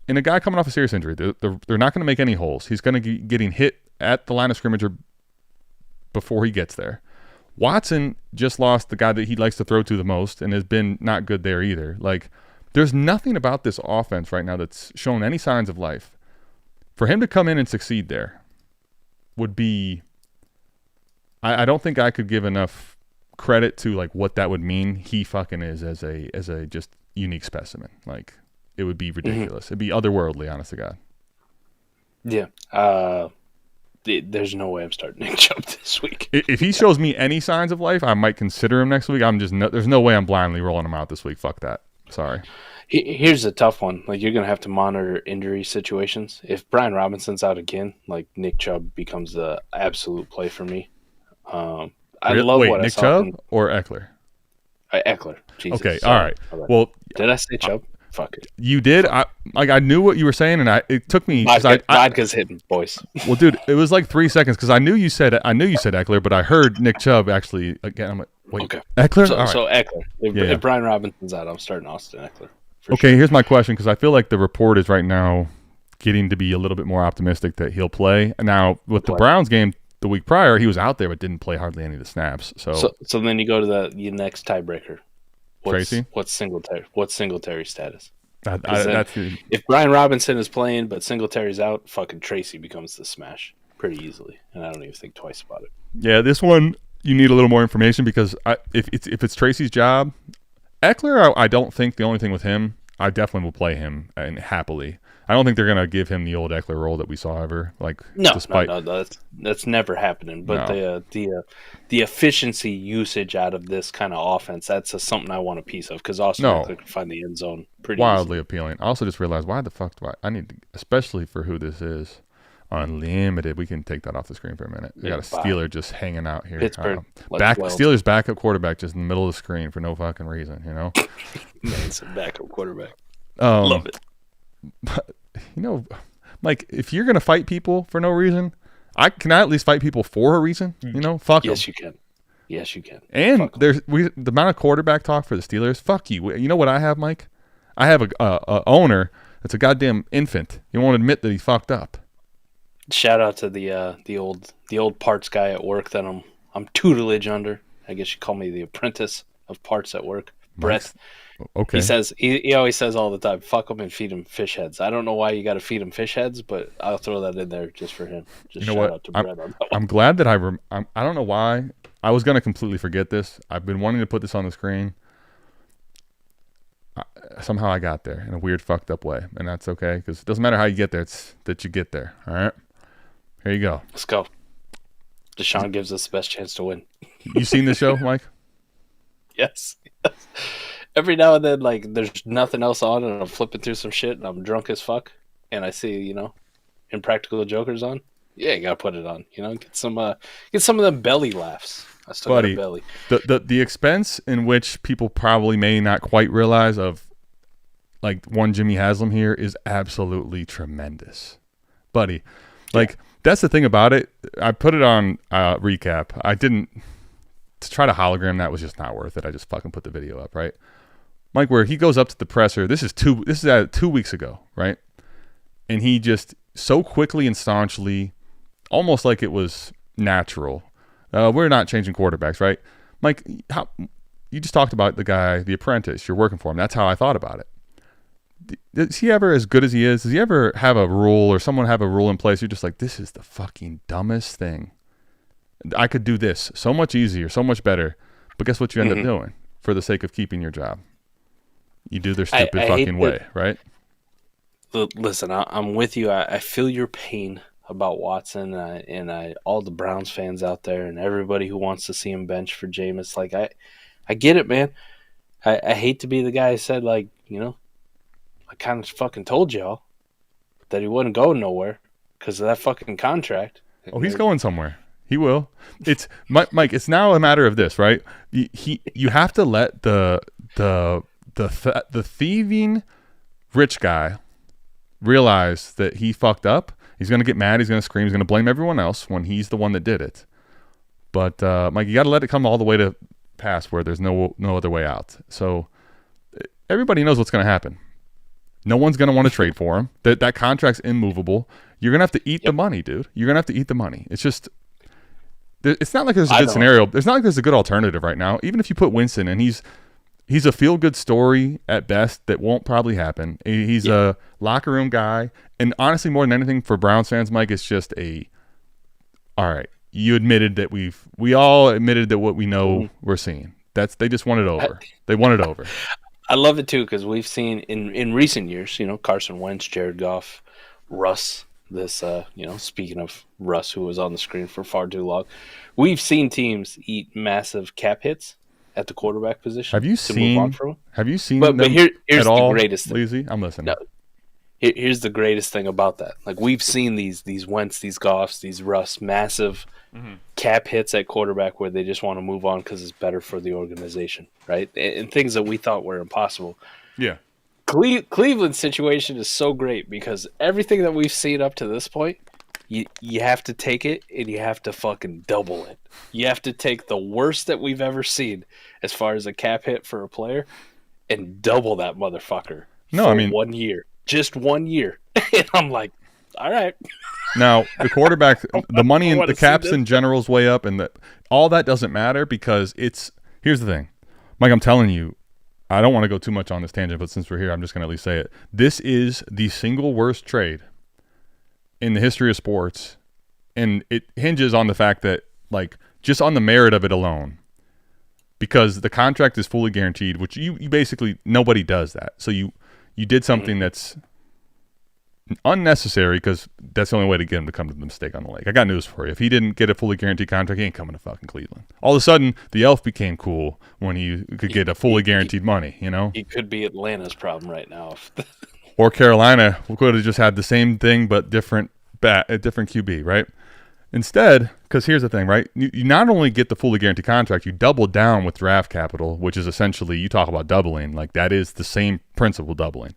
and a guy coming off a serious injury, they're not going to make any holes. He's going to be getting hit at the line of scrimmage or before he gets there. Watson just lost the guy that he likes to throw to the most and has been not good there either. Like, there's nothing about this offense right now that's shown any signs of life. For him to come in and succeed there would be, I don't think I could give enough credit to like what that would mean he fucking is as a just unique specimen. Like, it would be ridiculous. It'd be otherworldly, honest to God. Yeah. There's no way I'm starting Nick Chubb this week. If he shows me any signs of life, I might consider him next week. There's no way I'm blindly rolling him out this week. Fuck that. Sorry. Here's a tough one. Like, you're gonna have to monitor injury situations. If Brian Robinson's out again, like, Nick Chubb becomes the absolute play for me. I love what I saw. Nick Chubb or Eckler? Eckler. Jesus. Okay. All right. Well, did I say Chubb? Fuck it. You did. I knew what you were saying, and it took me. Vodka's hitting, boys. Well, dude, it was like 3 seconds because I knew you said Eckler, but I heard Nick Chubb actually again. I'm like, wait, okay. Eckler. So Eckler. If Brian Robinson's out, I'm starting Austin Eckler. Okay, sure. Here's my question because I feel like the report is right now getting to be a little bit more optimistic that he'll play. Now with the Browns game the week prior, he was out there but didn't play hardly any of the snaps. So then you go to your next tiebreaker. Tracy? What's Singletary's status? If Brian Robinson is playing but Singletary's out, fucking Tracy becomes the smash pretty easily, and I don't even think twice about it. Yeah, this one you need a little more information because if it's Tracy's job, Eckler, I don't think the only thing with him, I definitely will play him and happily. I don't think they're gonna give him the old Eckler role that we saw ever. Like no, that's never happening. But the efficiency usage out of this kind of offense, that's something I want a piece of because Austin Eckler can find the end zone pretty wildly easily. Appealing. I also just realized why the fuck do I need to, especially for who this is. Unlimited. We can take that off the screen for a minute. We got a Steeler just hanging out here. Pittsburgh. Steelers backup quarterback just in the middle of the screen for no fucking reason, you know? Man, it's a backup quarterback. Love it. But, you know, Mike, if you're going to fight people for no reason, can I at least fight people for a reason? You know? Fuck them. Yes, you can. And the amount of quarterback talk for the Steelers, fuck you. You know what I have, Mike? I have a owner that's a goddamn infant. He won't admit that he fucked up. Shout out to the old parts guy at work that I'm tutelage under. I guess you call me the apprentice of parts at work. Brett. Okay. He always says all the time, "Fuck them and feed them fish heads." I don't know why you got to feed them fish heads, but I'll throw that in there just for him. Just shout out to Brett on that one. I'm glad that I don't know why I was gonna completely forget this. I've been wanting to put this on the screen. Somehow I got there in a weird, fucked up way, and that's okay because it doesn't matter how you get there; it's that you get there. All right. Here you go. Let's go. Deshaun gives us the best chance to win. You seen this show, Mike? Yes. Every now and then, like, there's nothing else on, and I'm flipping through some shit, and I'm drunk as fuck, and I see, Impractical Jokers on. Yeah, you gotta put it on. Get some of them belly laughs. I still got a belly. The expense in which people probably may not quite realize of, like, one Jimmy Haslam here is absolutely tremendous, buddy. Like, that's the thing about it. I put it on recap. I didn't to try to hologram. That was just not worth it. I just fucking put the video up, right? Mike, where he goes up to the presser. This is 2 weeks ago, right? And he just so quickly and staunchly, almost like it was natural. We're not changing quarterbacks, right? Mike, you just talked about the guy, the apprentice. You're working for him. That's how I thought about it. Is he ever as good as he is? Does he ever have a rule or someone have a rule in place? You're just like, this is the fucking dumbest thing. I could do this so much easier, so much better. But guess what you end up doing for the sake of keeping your job? You do their stupid fucking way, right? Listen, I'm with you. I feel your pain about Watson and all the Browns fans out there and everybody who wants to see him bench for Jameis. Like, I get it, man. I hate to be the guy who said, like, I kind of fucking told y'all that he wasn't going nowhere because of that fucking contract. Oh, he's going somewhere. He will. It's Mike. It's now a matter of this, right? You have to let the thieving rich guy realize that he fucked up. He's gonna get mad. He's gonna scream. He's gonna blame everyone else when he's the one that did it. But Mike, you got to let it come all the way to pass where there's no other way out. So everybody knows what's gonna happen. No one's gonna want to trade for him. That contract's immovable. You're gonna have to eat the money, dude. You're gonna have to eat the money. It's just. It's not like there's a good scenario. It's not like there's a good alternative right now. Even if you put Winston and he's a feel-good story at best that won't probably happen. He's a locker room guy. And honestly, more than anything for Browns fans, Mike, it's just all right, you admitted that we all admitted that what we know we're seeing. They just want it over. They want it over. I love it too because we've seen in recent years, Carson Wentz, Jared Goff, Russ. This, speaking of Russ, who was on the screen for far too long, we've seen teams eat massive cap hits at the quarterback position. Move on from him. Have you seen? But here's at all, the greatest thing. Lazy? I'm listening. No, here's the greatest thing about that. Like we've seen these Wentz, these Goffs, these Russ, massive cap hits at quarterback where they just want to move on because it's better for the organization, right? And things that we thought were impossible. Yeah. Cleveland's situation is so great because everything that we've seen up to this point, you have to take it and you have to fucking double it. You have to take the worst that we've ever seen as far as a cap hit for a player and double that motherfucker. No, I mean 1 year, just 1 year. And I'm like, all right. Now the quarterback, the money and the caps in general is way up, and all that doesn't matter because here's the thing, Mike. I'm telling you. I don't want to go too much on this tangent, but since we're here, I'm just going to at least say it. This is the single worst trade in the history of sports, and it hinges on the fact that, like, just on the merit of it alone, because the contract is fully guaranteed, which you basically, nobody does that. So you did something that's unnecessary because that's the only way to get him to come to the mistake on the lake. I got news for you. If he didn't get a fully guaranteed contract, he ain't coming to fucking Cleveland. All of a sudden, the elf became cool when he could get a fully guaranteed money, He could be Atlanta's problem right now. Or Carolina. We could have just had the same thing but different QB, right? Instead, because here's the thing, right? You not only get the fully guaranteed contract, you double down with draft capital, which is essentially, you talk about doubling, like that is the same principle doubling.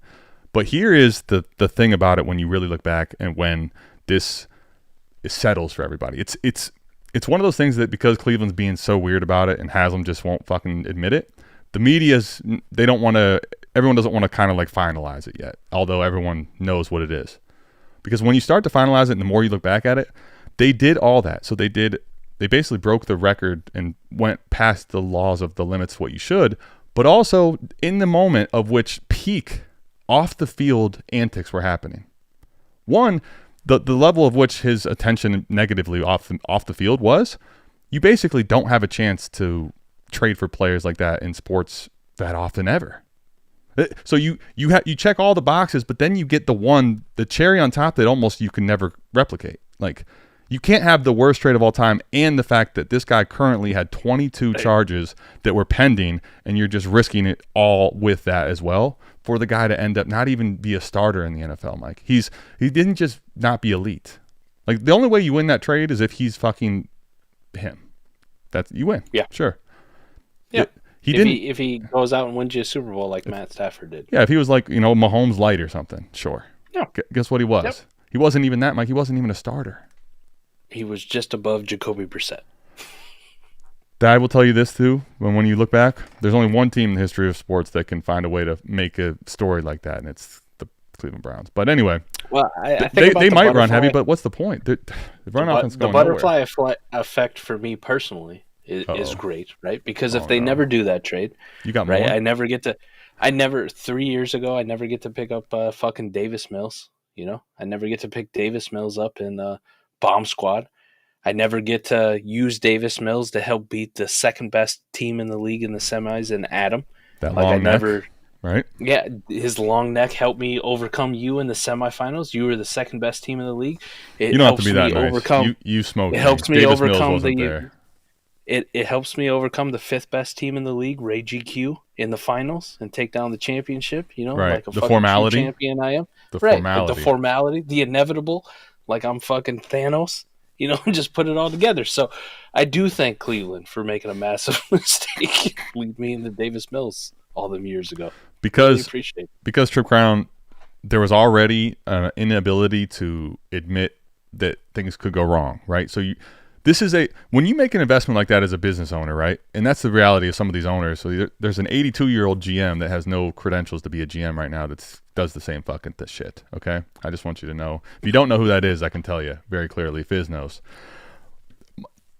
But here is the thing about it when you really look back and when this settles for everybody. It's one of those things that because Cleveland's being so weird about it and Haslam just won't fucking admit it, the media's, everyone doesn't want to kind of like finalize it yet, although everyone knows what it is. Because when you start to finalize it and the more you look back at it, they did all that. So they basically broke the record and went past the laws of the limits what you should, but also in the moment of which peak off the field antics were happening. One, the level of which his attention negatively off the field was, you basically don't have a chance to trade for players like that in sports that often ever. So you check all the boxes, but then you get the cherry on top that almost you can never replicate. Like, you can't have the worst trade of all time and the fact that this guy currently had 22 charges that were pending, and you're just risking it all with that as well for the guy to end up not even be a starter in the NFL, Mike. He didn't just not be elite. Like, the only way you win that trade is if he's fucking him. You win. Yeah. Sure. Yeah. If he goes out and wins you a Super Bowl like Matt Stafford did. Yeah, if he was like, Mahomes light or something, sure. Yeah. Guess what he was? Yep. He wasn't even that, Mike. He wasn't even a starter. He was just above Jacoby Brissett. I will tell you this, too. When you look back, there's only one team in the history of sports that can find a way to make a story like that, and it's the Cleveland Browns. But anyway, well, I think they might run heavy, but what's the point? The run offense going nowhere. The butterfly effect for me personally is great, right? Because if they never do that trade, you got right? More? 3 years ago, I never get to pick up fucking Davis Mills. I never get to pick Davis Mills up in Bomb Squad. I never get to use Davis Mills to help beat the second best team in the league in the semis and Adam. That long neck, right? Yeah, his long neck helped me overcome you in the semifinals. You were the second best team in the league. You don't have to be that nice. You smoked. It helps me Davis overcome It helps me overcome the fifth best team in the league, Ray GQ, in the finals and take down the championship. Right. Like a the fucking formality champion I am. The right. formality. The formality, the inevitable. Like I'm fucking Thanos. just put it all together. So I do thank Cleveland for making a massive mistake, lead me into Davis Mills all them years ago. Because really appreciate it. Because Trip Crown, there was already an inability to admit that things could go wrong, right? So when you make an investment like that as a business owner, right? And that's the reality of some of these owners. So there's an 82-year-old GM that has no credentials to be a GM right now that does the same fucking shit, okay? I just want you to know. If you don't know who that is, I can tell you very clearly. Fizz knows.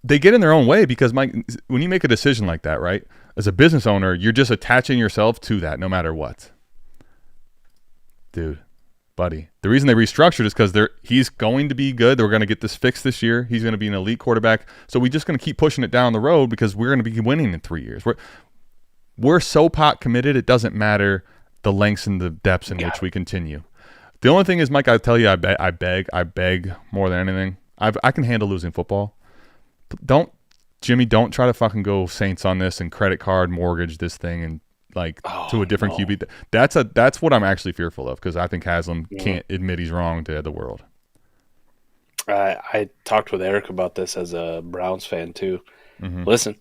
They get in their own way because, Mike, when you make a decision like that, right? As a business owner, you're just attaching yourself to that no matter what. Dude. Buddy, the reason they restructured is because he's going to be good. They're going to get this fixed this year. He's going to be an elite quarterback. So we're just going to keep pushing it down the road because we're going to be winning in 3 years. We're so pot committed, it doesn't matter the lengths and the depths in which we continue. The only thing is, Mike, I tell you, I beg more than anything. I can handle losing football. Jimmy, don't try to fucking go Saints on this and credit card mortgage this thing and to a different QB. That's what I'm actually fearful of because I think Haslam can't admit he's wrong to the world. I talked with Eric about this as a Browns fan too. Mm-hmm. Listen,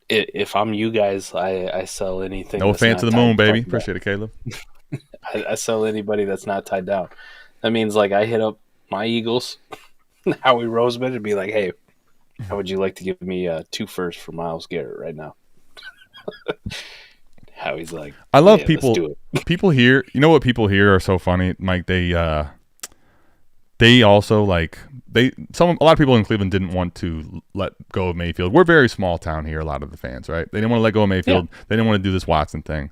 if I'm you guys, I sell anything. No fan to the moon, baby. Appreciate it, Caleb. I sell anybody that's not tied down. That means I hit up my Eagles, Howie Roseman, and be like, hey, how would you like to give me 2 firsts for Myles Garrett right now? Howie's like, I love people. People here, you know what people here are so funny, Mike. They also a lot of people in Cleveland didn't want to let go of Mayfield. We're a very small town here. A lot of the fans, right? They didn't want to let go of Mayfield. Yeah. They didn't want to do this Watson thing.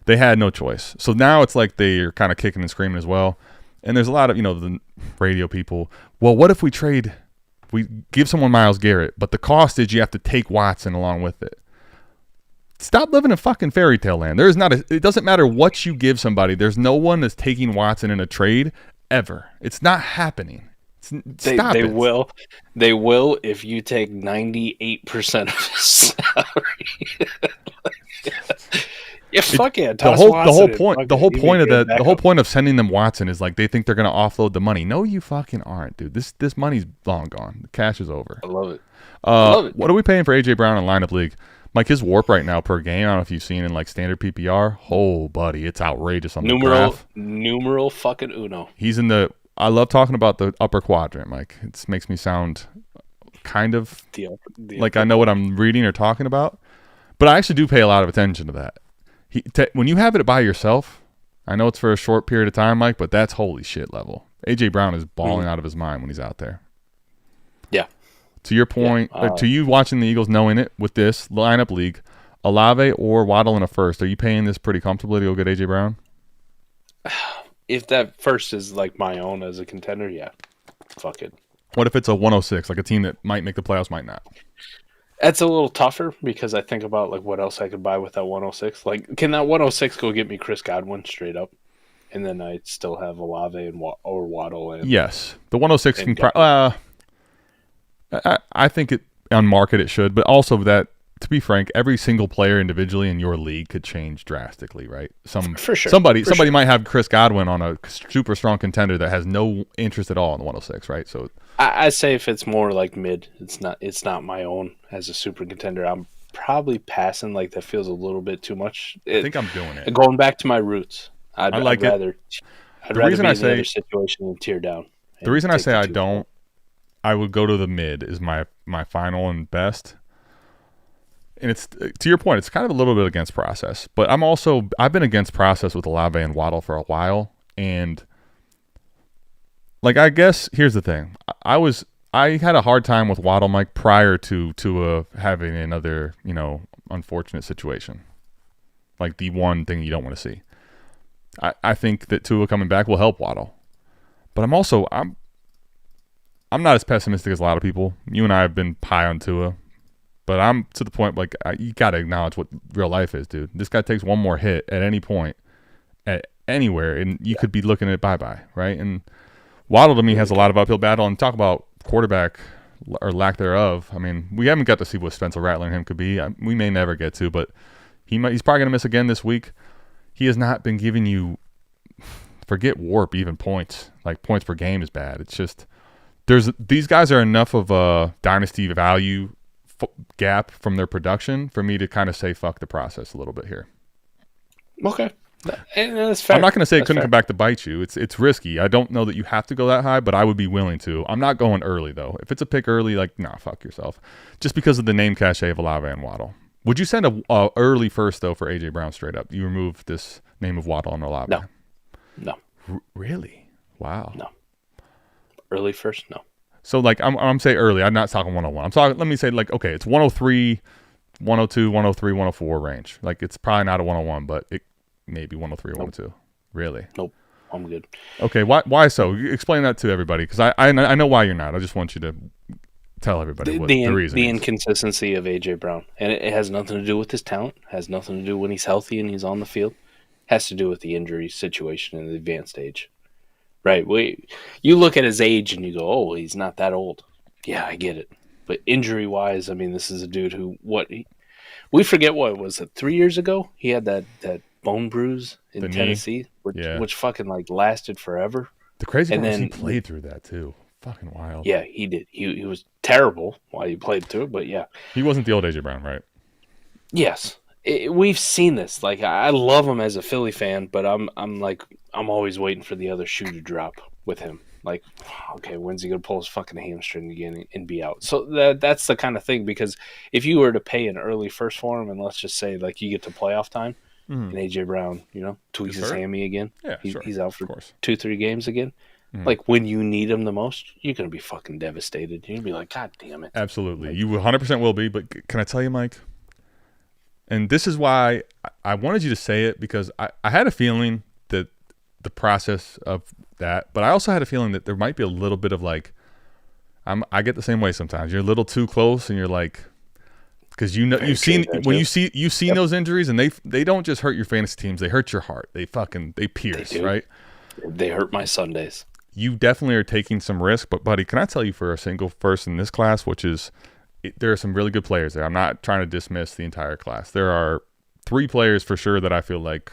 They had no choice. So now it's like they're kind of kicking and screaming as well. And there's a lot of the radio people. Well, what if we give someone Myles Garrett, but the cost is you have to take Watson along with it. Stop living in fucking fairy tale land. It doesn't matter what you give somebody. There's no one that's taking Watson in a trade ever. It's not happening. They will if you take 98% of his salary. The whole point of sending them Watson is they think they're going to offload the money. No, you fucking aren't, dude. This money's long gone. The cash is over. I love it. What are we paying for AJ Brown in lineup league? Mike, his warp right now per game, I don't know if you've seen in standard PPR. Oh, buddy, it's outrageous on the graph. Numeral fucking uno. He's in I love talking about the upper quadrant, Mike. It makes me sound kind of like I know what I'm reading or talking about. But I actually do pay a lot of attention to that. When you have it by yourself, I know it's for a short period of time, Mike, but that's holy shit level. AJ Brown is balling out of his mind when he's out there. Yeah. To your point, to you watching the Eagles knowing it with this lineup league, Olave or Waddle in a first, are you paying this pretty comfortably to go get A.J. Brown? If that first is my own as a contender, yeah. Fuck it. What if it's a 106, a team that might make the playoffs, might not? That's a little tougher because I think about what else I could buy with that 106. Can that 106 go get me Chris Godwin straight up? And then I still have Olave or Waddle. Yes. The 106 can I think on market it should, but also that, to be frank, every single player individually in your league could change drastically, right? For sure. Somebody might have Chris Godwin on a super strong contender that has no interest at all in the 106, right? So I say if it's more mid, it's not my own as a super contender. I'm probably passing. That feels a little bit too much. I think I'm doing it. Going back to my roots, I'd rather be in the other situation than tear down. The reason I say I don't, I would go to the mid is my final and best. And it's, to your point, it's kind of a little bit against process. But I've been against process with Olave and Waddle for a while. And I guess here's the thing. I had a hard time with Waddle, Mike, prior to having another, unfortunate situation. The one thing you don't want to see. I think that Tua coming back will help Waddle. But I'm not as pessimistic as a lot of people. You and I have been high on Tua. But I'm to the point, you got to acknowledge what real life is, dude. This guy takes one more hit at any point, at anywhere, and you could be looking at bye-bye, right? And Waddle, to me, has a lot of uphill battle. And talk about quarterback or lack thereof. I mean, we haven't got to see what Spencer Rattler and him could be. We may never get to, but he's probably going to miss again this week. He has not been giving you, forget warp, even points. Points per game is bad. It's just these guys are enough of a dynasty value gap from their production for me to kind of say fuck the process a little bit here. Okay. And that's fair. I'm not going to say it couldn't fair. come back to bite you. It's risky. I don't know that you have to go that high, but I would be willing to. I'm not going early, though. If it's a pick early, like, nah, fuck yourself. Just because of the name cachet of Olave and Waddle. Would you send a early first, though, for A.J. Brown straight up? You remove this name of Waddle and Olave? No. Really? Wow. No. Early first? No. So, like, I'm saying early. I'm not talking 101. I'm talking, let me say, like, okay, it's 103, 102, 103, 104 range. Like, it's probably not a 101, but it maybe 103 or 102. Really? Nope. I'm good. Okay, why so? Explain that to everybody, because I know why you're not. I just want you to tell everybody what the reason the is. inconsistency of A.J. Brown. And it has nothing to do with his talent. It has nothing to do when he's healthy and he's on the field. It has to do with the injury situation in the advanced age. Right. You look at his age and you go, oh, he's not that old. Yeah, I get it. But injury-wise, I mean, this is a dude who, we forget what was it, 3 years ago? He had that bone bruise in Tennessee, which fucking, like, lasted forever. The crazy part is he played through that, too. Fucking wild. Yeah, he did. He was terrible while he played through it, but yeah. He wasn't the old A.J. Brown, right? Yes. We've seen this. Like, I love him as a Philly fan, but I'm always waiting for the other shoe to drop with him. Like, okay, when's he going to pull his fucking hamstring again and be out? So that's the kind of thing, because if you were to pay an early first for him, and let's just say, like, you get to playoff time, and A.J. Brown, tweaks his hammy again, he's out for 2-3 games again, like, when you need him the most, you're going to be fucking devastated. You're going to be like, God damn it. Absolutely. Like, you 100% will be, but can I tell you, Mike? And this is why I wanted you to say it, because I had a feeling that the process of that, but I also had a feeling that there might be a little bit of, like, I get the same way sometimes. You're a little too close, and you're like, because you've seen those injuries, and they don't just hurt your fantasy teams, they hurt your heart. They pierce, right? They hurt my Sundays. You definitely are taking some risk, but buddy, can I tell you, for a single first in this class, which is, there are some really good players there. I'm not trying to dismiss the entire class. There are 3 players for sure that I feel like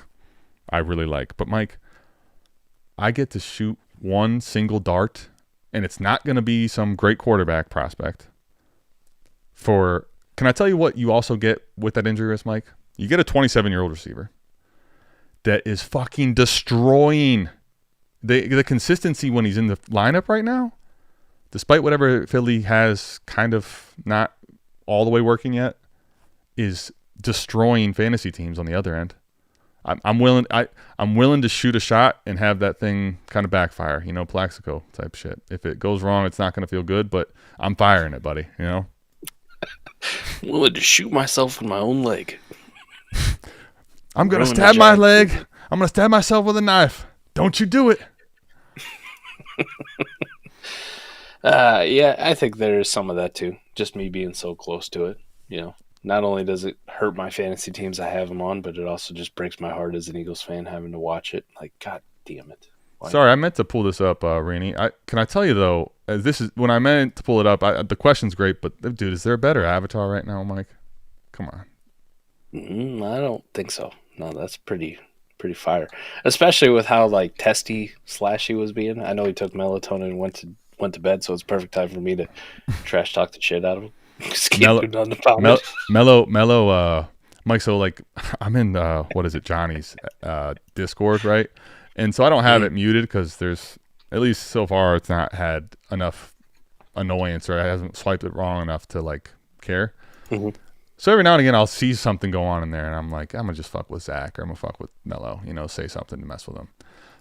I really like. But Mike, I get to shoot one single dart, and it's not going to be some great quarterback prospect. Can I tell you what you also get with that injury risk, Mike? You get a 27-year-old receiver that is fucking destroying the consistency when he's in the lineup right now. Despite whatever Philly has kind of not all the way working yet, is destroying fantasy teams on the other end. I'm willing to shoot a shot and have that thing kind of backfire, Plaxico type shit. If it goes wrong, it's not going to feel good, but I'm firing it, buddy, I'm willing to shoot myself in my own leg. I'm going to stab my leg. I'm going to stab myself with a knife. Don't you do it. Yeah, I think there is some of that too. Just me being so close to it, Not only does it hurt my fantasy teams I have them on, but it also just breaks my heart as an Eagles fan having to watch it. Like, God damn it. Why? Sorry, I meant to pull this up, Rainey. Can I tell you, though, when I meant to pull it up, the question's great, but, dude, is there a better avatar right now, Mike? Come on. I don't think so. No, that's pretty fire. Especially with how, like, testy / he was being. I know he took melatonin and went to bed, so it's perfect time for me to trash talk the shit out of him. Mellow, Mike. So, like, I'm in Johnny's Discord, right? And so I don't have it muted because there's, at least so far, it's not had enough annoyance, or I haven't swiped it wrong enough to, like, care. Mm-hmm. So every now and again, I'll see something go on in there, and I'm like, I'm gonna just fuck with Zach, or I'm gonna fuck with Mello, say something to mess with him.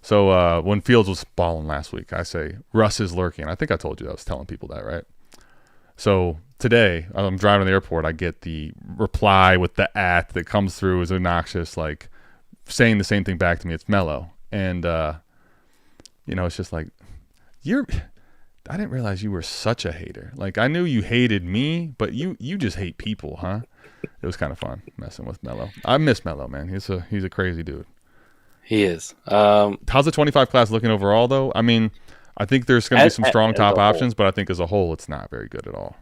So when Fields was balling last week, I say, Russ is lurking. I think I told you I was telling people that, right? So today, I'm driving to the airport, I get the reply with the @ that comes through as obnoxious, like, saying the same thing back to me. It's Mello. And, it's just like, I didn't realize you were such a hater. Like, I knew you hated me, but you just hate people, huh? It was kind of fun messing with Mello. I miss Mello, man. He's a crazy dude. He is. How's the 25 class looking overall, though? I mean, I think there's going to be some strong top options, but I think as a whole, it's not very good at all.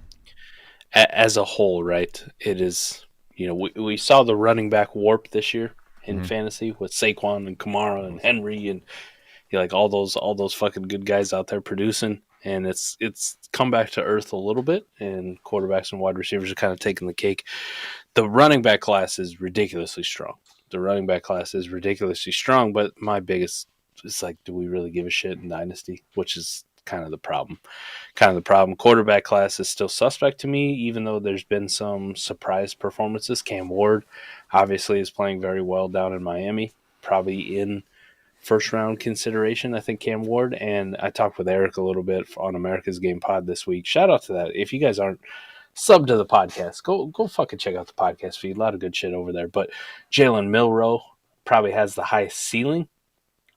As a whole, right? It is, we saw the running back warp this year in fantasy with Saquon and Kamara and Henry and all those fucking good guys out there producing. and it's come back to earth a little bit, and quarterbacks and wide receivers are kind of taking the cake. The running back class is ridiculously strong. But my biggest is like, do we really give a shit in Dynasty? Which is kind of the problem. Quarterback class is still suspect to me, even though there's been some surprise performances. Cam Ward obviously is playing very well down in Miami, probably in first round consideration, I think, Cam Ward. And I talked with Eric a little bit on America's Game Pod this week. Shout out to that. If you guys aren't sub to the podcast, go fucking check out the podcast feed. A lot of good shit over there. But Jalen Milroe probably has the highest ceiling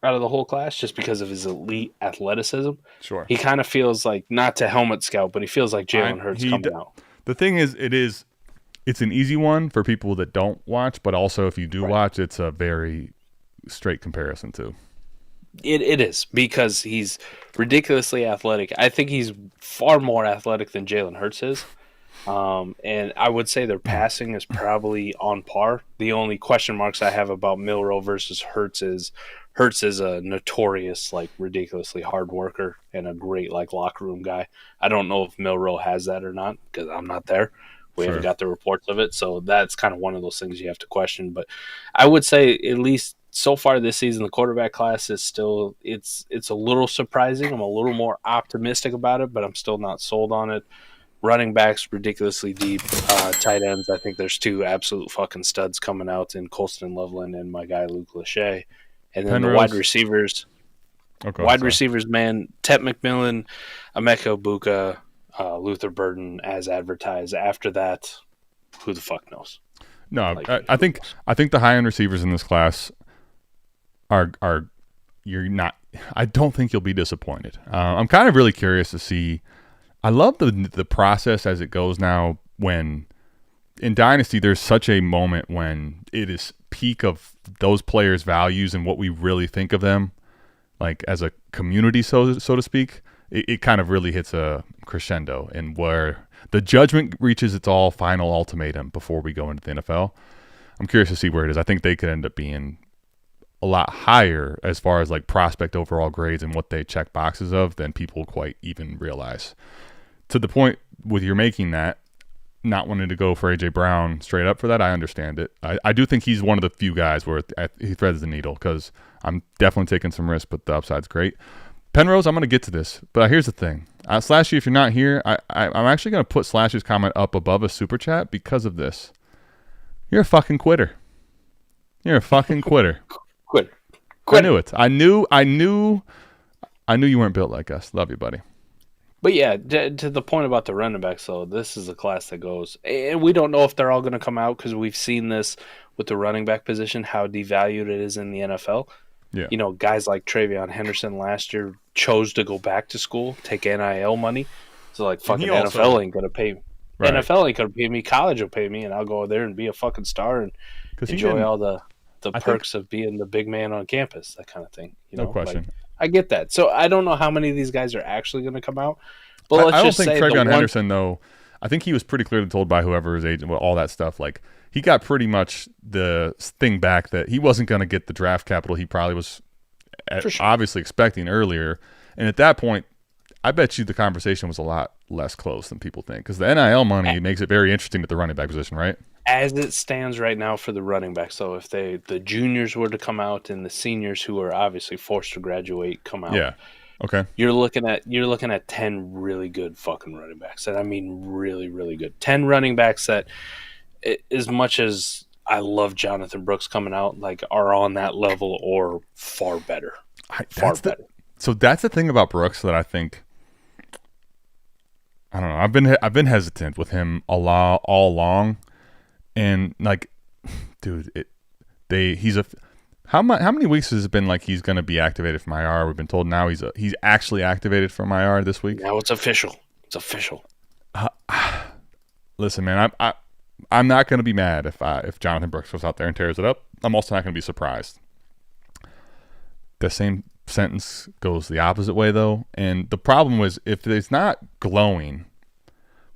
out of the whole class just because of his elite athleticism. Sure. He kind of feels like, not to helmet scout, but he feels like Jalen Hurts coming out. The thing is, it's an easy one for people that don't watch, but also if you do watch, it's a very straight comparison too. It is, because he's ridiculously athletic. I think he's far more athletic than Jalen Hurts is. And I would say their passing is probably on par. The only question marks I have about Milroe versus Hurts is a notorious, like, ridiculously hard worker and a great, like, locker room guy. I don't know if Milroe has that or not, because I'm not there. We haven't got the reports of it, so that's kind of one of those things you have to question. But I would say, at least so far this season, the quarterback class is still it's a little surprising. I'm a little more optimistic about it, but I'm still not sold on it. Running backs ridiculously deep. Tight ends, I think there's two absolute fucking studs coming out in Colston Loveland and my guy Luke Lachey. And then the wide receivers. Receivers, man, Tet McMillan, Emeka Buka, Luther Burden as advertised. After that, who the fuck knows? No, like, I think the high end receivers in this class are you're not. I don't think you'll be disappointed. I'm kind of really curious to see. I love the process as it goes now. When in Dynasty, there's such a moment when it is peak of those players' values and what we really think of them, like as a community, so to speak. It kind of really hits a crescendo, and where the judgment reaches its final ultimatum before we go into the NFL. I'm curious to see where it is. I think they could end up being a lot higher as far as like prospect overall grades and what they check boxes of than people quite even realize. To the point with your making that, not wanting to go for A.J. Brown straight up for that, I understand it. I do think he's one of the few guys where he threads the needle, because I'm definitely taking some risks, but the upside's great. Penrose, I'm going to get to this, but here's the thing. Slashy, if you're not here, I'm actually going to put Slashy's comment up above a super chat because of this. You're a fucking quitter. You're a fucking quitter. Quitter. I knew it. I knew you weren't built like us. Love you, buddy. But yeah, to the point about the running backs, though, this is a class that goes, and we don't know if they're all going to come out, because we've seen this with the running back position, how devalued it is in the NFL. Yeah. You know, guys like Travion Henderson last year chose to go back to school, take NIL money. So, like, fucking NFL ain't going to pay me. Right. NFL ain't going to pay me. College will pay me, and I'll go there and be a fucking star and enjoy all the perks of being the big man on campus, that kind of thing. You know? No question. Like, I get that. So I don't know how many of these guys are actually going to come out. But I don't think Travion Henderson, though. I think he was pretty clearly told by whoever his agent, all that stuff. Like, he got pretty much the thing back that he wasn't going to get the draft capital he probably was obviously expecting earlier. And at that point, I bet you the conversation was a lot less close than people think, because the NIL money makes it very interesting at the running back position, right? As it stands right now for the running back, so if the juniors were to come out and the seniors who are obviously forced to graduate come out, yeah, okay, you're looking at 10 really good fucking running backs, and I mean really, really good. 10 running backs that, as much as I love Jonathan Brooks coming out, like, are on that level or far better. Better. So that's the thing about Brooks that I think. I don't know. I've been hesitant with him all along. And, like, dude, how many weeks has it been like he's going to be activated from IR? We've been told now he's actually activated from IR this week. Now it's official. It's official. Listen, man, I'm not going to be mad if Jonathan Brooks goes out there and tears it up. I'm also not going to be surprised. The same sentence goes the opposite way, though. And the problem was, if it's not glowing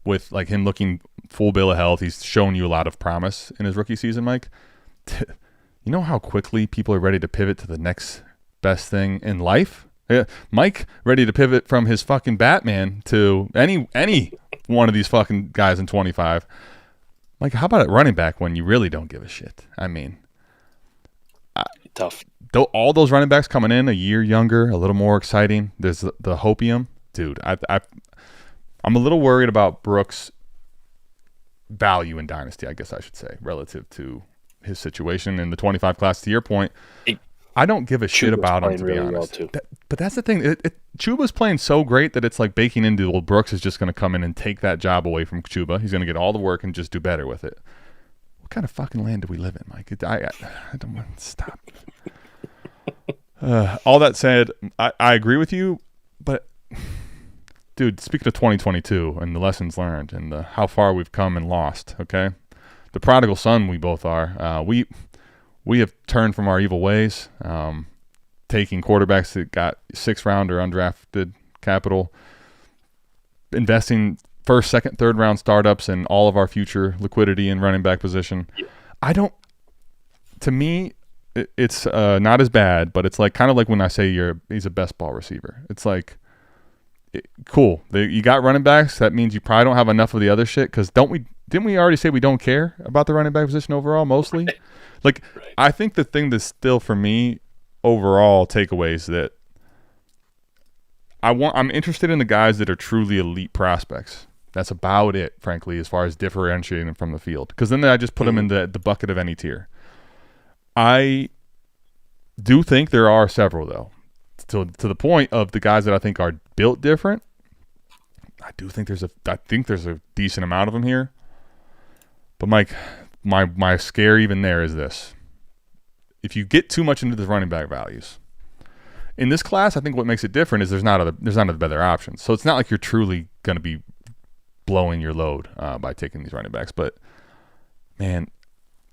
with, like, him looking full bill of health, he's shown you a lot of promise in his rookie season, Mike. You know how quickly people are ready to pivot to the next best thing in life? Yeah, Mike ready to pivot from his fucking Batman to any one of these fucking guys in 25. Mike, how about at running back when you really don't give a shit? I mean, Tough. all those running backs coming in a year younger, a little more exciting. There's the hopium. Dude, I'm a little worried about Brooks' value in Dynasty, I guess I should say, relative to his situation in the 25 class. To your point, I don't give a shit about him, to be honest. Well, but that's the thing. Chuba's playing so great that it's like baking into, well, Brooks is just going to come in and take that job away from Chuba. He's going to get all the work and just do better with it. What kind of fucking land do we live in, Mike? I don't want to stop. All that said, I agree with you, but dude, speaking of 2022 and the lessons learned and how far we've come and lost, okay? The prodigal son we both are. We have turned from our evil ways, taking quarterbacks that got 6th round or undrafted capital, investing first, second, third round startups and all of our future liquidity in running back position. To me, it's not as bad, but it's like kind of like when I say he's a best ball receiver. It's like, cool. You got running backs. That means you probably don't have enough of the other shit. Because didn't we already say we don't care about the running back position overall mostly? Right. I think the thing that's still for me overall takeaways that I'm interested in the guys that are truly elite prospects. That's about it, frankly, as far as differentiating them from the field. Because then I just put them in the bucket of any tier. I do think there are several, though. To the point of the guys that I think are built different, I think there's a decent amount of them here. But Mike, my scare even there is this: if you get too much into the running back values in this class, I think what makes it different is there's not other better options. So it's not like you're truly going to be blowing your load by taking these running backs. But man,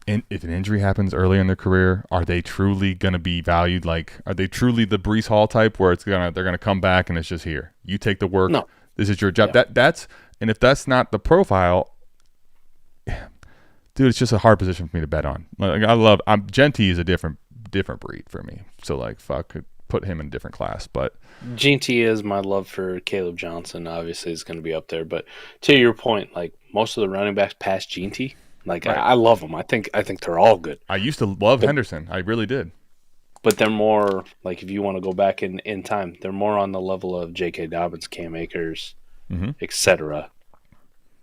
if an injury happens early in their career, are they truly going to be valued? Are they truly the Breece Hall type where they're going to come back and it's just here? You take the work. No. This is your job. Yeah. And if that's not the profile, dude, it's just a hard position for me to bet on. Genty is a different breed for me. So fuck, put him in a different class. But Genty is my love for Caleb Johnson. Obviously, is going to be up there. But to your point, most of the running backs past Genty. Right. I love them. I think they're all good. I used to love Henderson. I really did. But they're more if you want to go back in time, they're more on the level of J.K. Dobbins, Cam Akers, etc.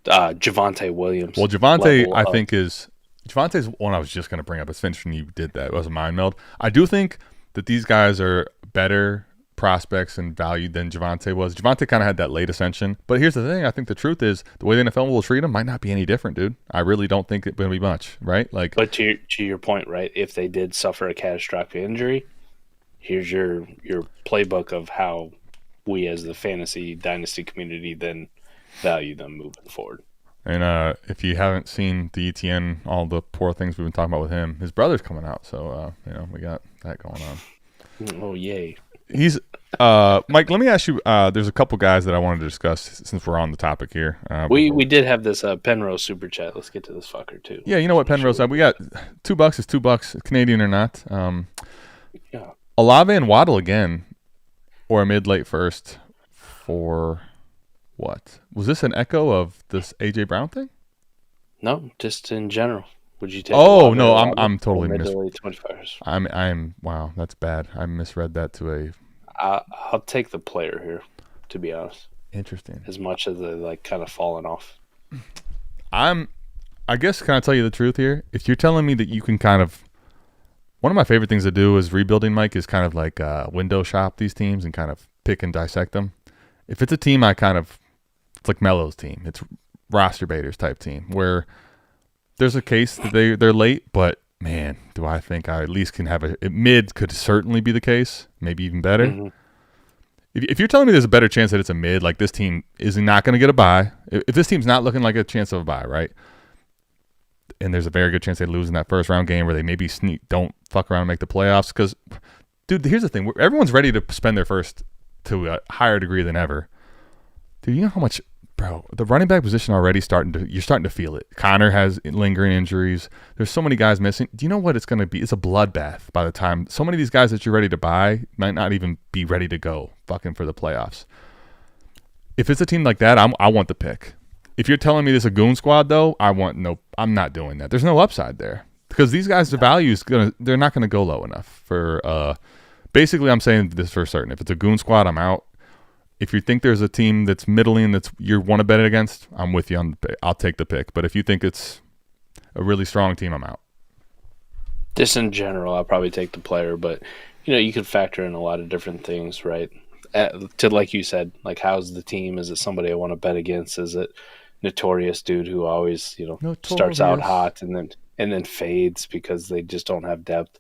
Javonte Williams. Well, Javonte, I think Javonte's one I was just going to bring up. It's interesting you did that. It was a mind meld. I do think that these guys are better prospects and valued than Javonte was. Javonte kind of had that late ascension. But here's the thing. I think the truth is the way the NFL will treat him might not be any different, dude. I really don't think it's going to be much, right? But to your point, right, if they did suffer a catastrophic injury, here's your playbook of how we as the fantasy dynasty community then value them moving forward. And if you haven't seen the ETN, all the poor things we've been talking about with him, his brother's coming out. So, we got that going on. Oh, yay. He's Mike, let me ask you, there's a couple guys that I wanted to discuss since we're on the topic here. We did have this Penrose super chat. Let's get to this fucker too. Yeah, you know what, Penrose, we got $2 is $2, Canadian or not. Yeah. Olave and Waddle again, or a mid-late first for what? Was this an echo of this AJ Brown thing? No, just in general. Would you take? Oh no, I'm totally misread. 25ers. I'm wow, that's bad. I misread that to a. I'll take the player here, to be honest. Interesting. As much as they kind of fallen off. I guess, can I tell you the truth here? If you're telling me that you can kind of, one of my favorite things to do is rebuilding, Mike, is kind of window shop these teams and kind of pick and dissect them. If it's a team it's like Melo's team. It's roster baiters type team where there's a case that they're late, but man, do I think I at least can have mid could certainly be the case, maybe even better. Mm-hmm. If you're telling me there's a better chance that it's a mid, this team is not going to get a bye. If this team's not looking like a chance of a bye, right? And there's a very good chance they lose in that first round game where they maybe don't fuck around and make the playoffs. Because, dude, here's the thing. Everyone's ready to spend their first to a higher degree than ever. Dude, you know how much bro, the running back position already you're starting to feel it. Connor has lingering injuries. There's so many guys missing. Do you know what it's going to be? It's a bloodbath by the time so many of these guys that you're ready to buy might not even be ready to go fucking for the playoffs. If it's a team like that, I want the pick. If you're telling me this is a goon squad, though, I'm not doing that. There's no upside there because these guys, the value is they're not going to go low enough for. Basically, I'm saying this for certain. If it's a goon squad, I'm out. If you think there's a team that's middling that's you want to bet it against, I'm with you on the pick. I'll take the pick. But if you think it's a really strong team, I'm out. Just in general, I'll probably take the player, but you could factor in a lot of different things, right? To like you said, like how's the team? Is it somebody I want to bet against? Is it notorious dude who always starts out hot and then fades because they just don't have depth?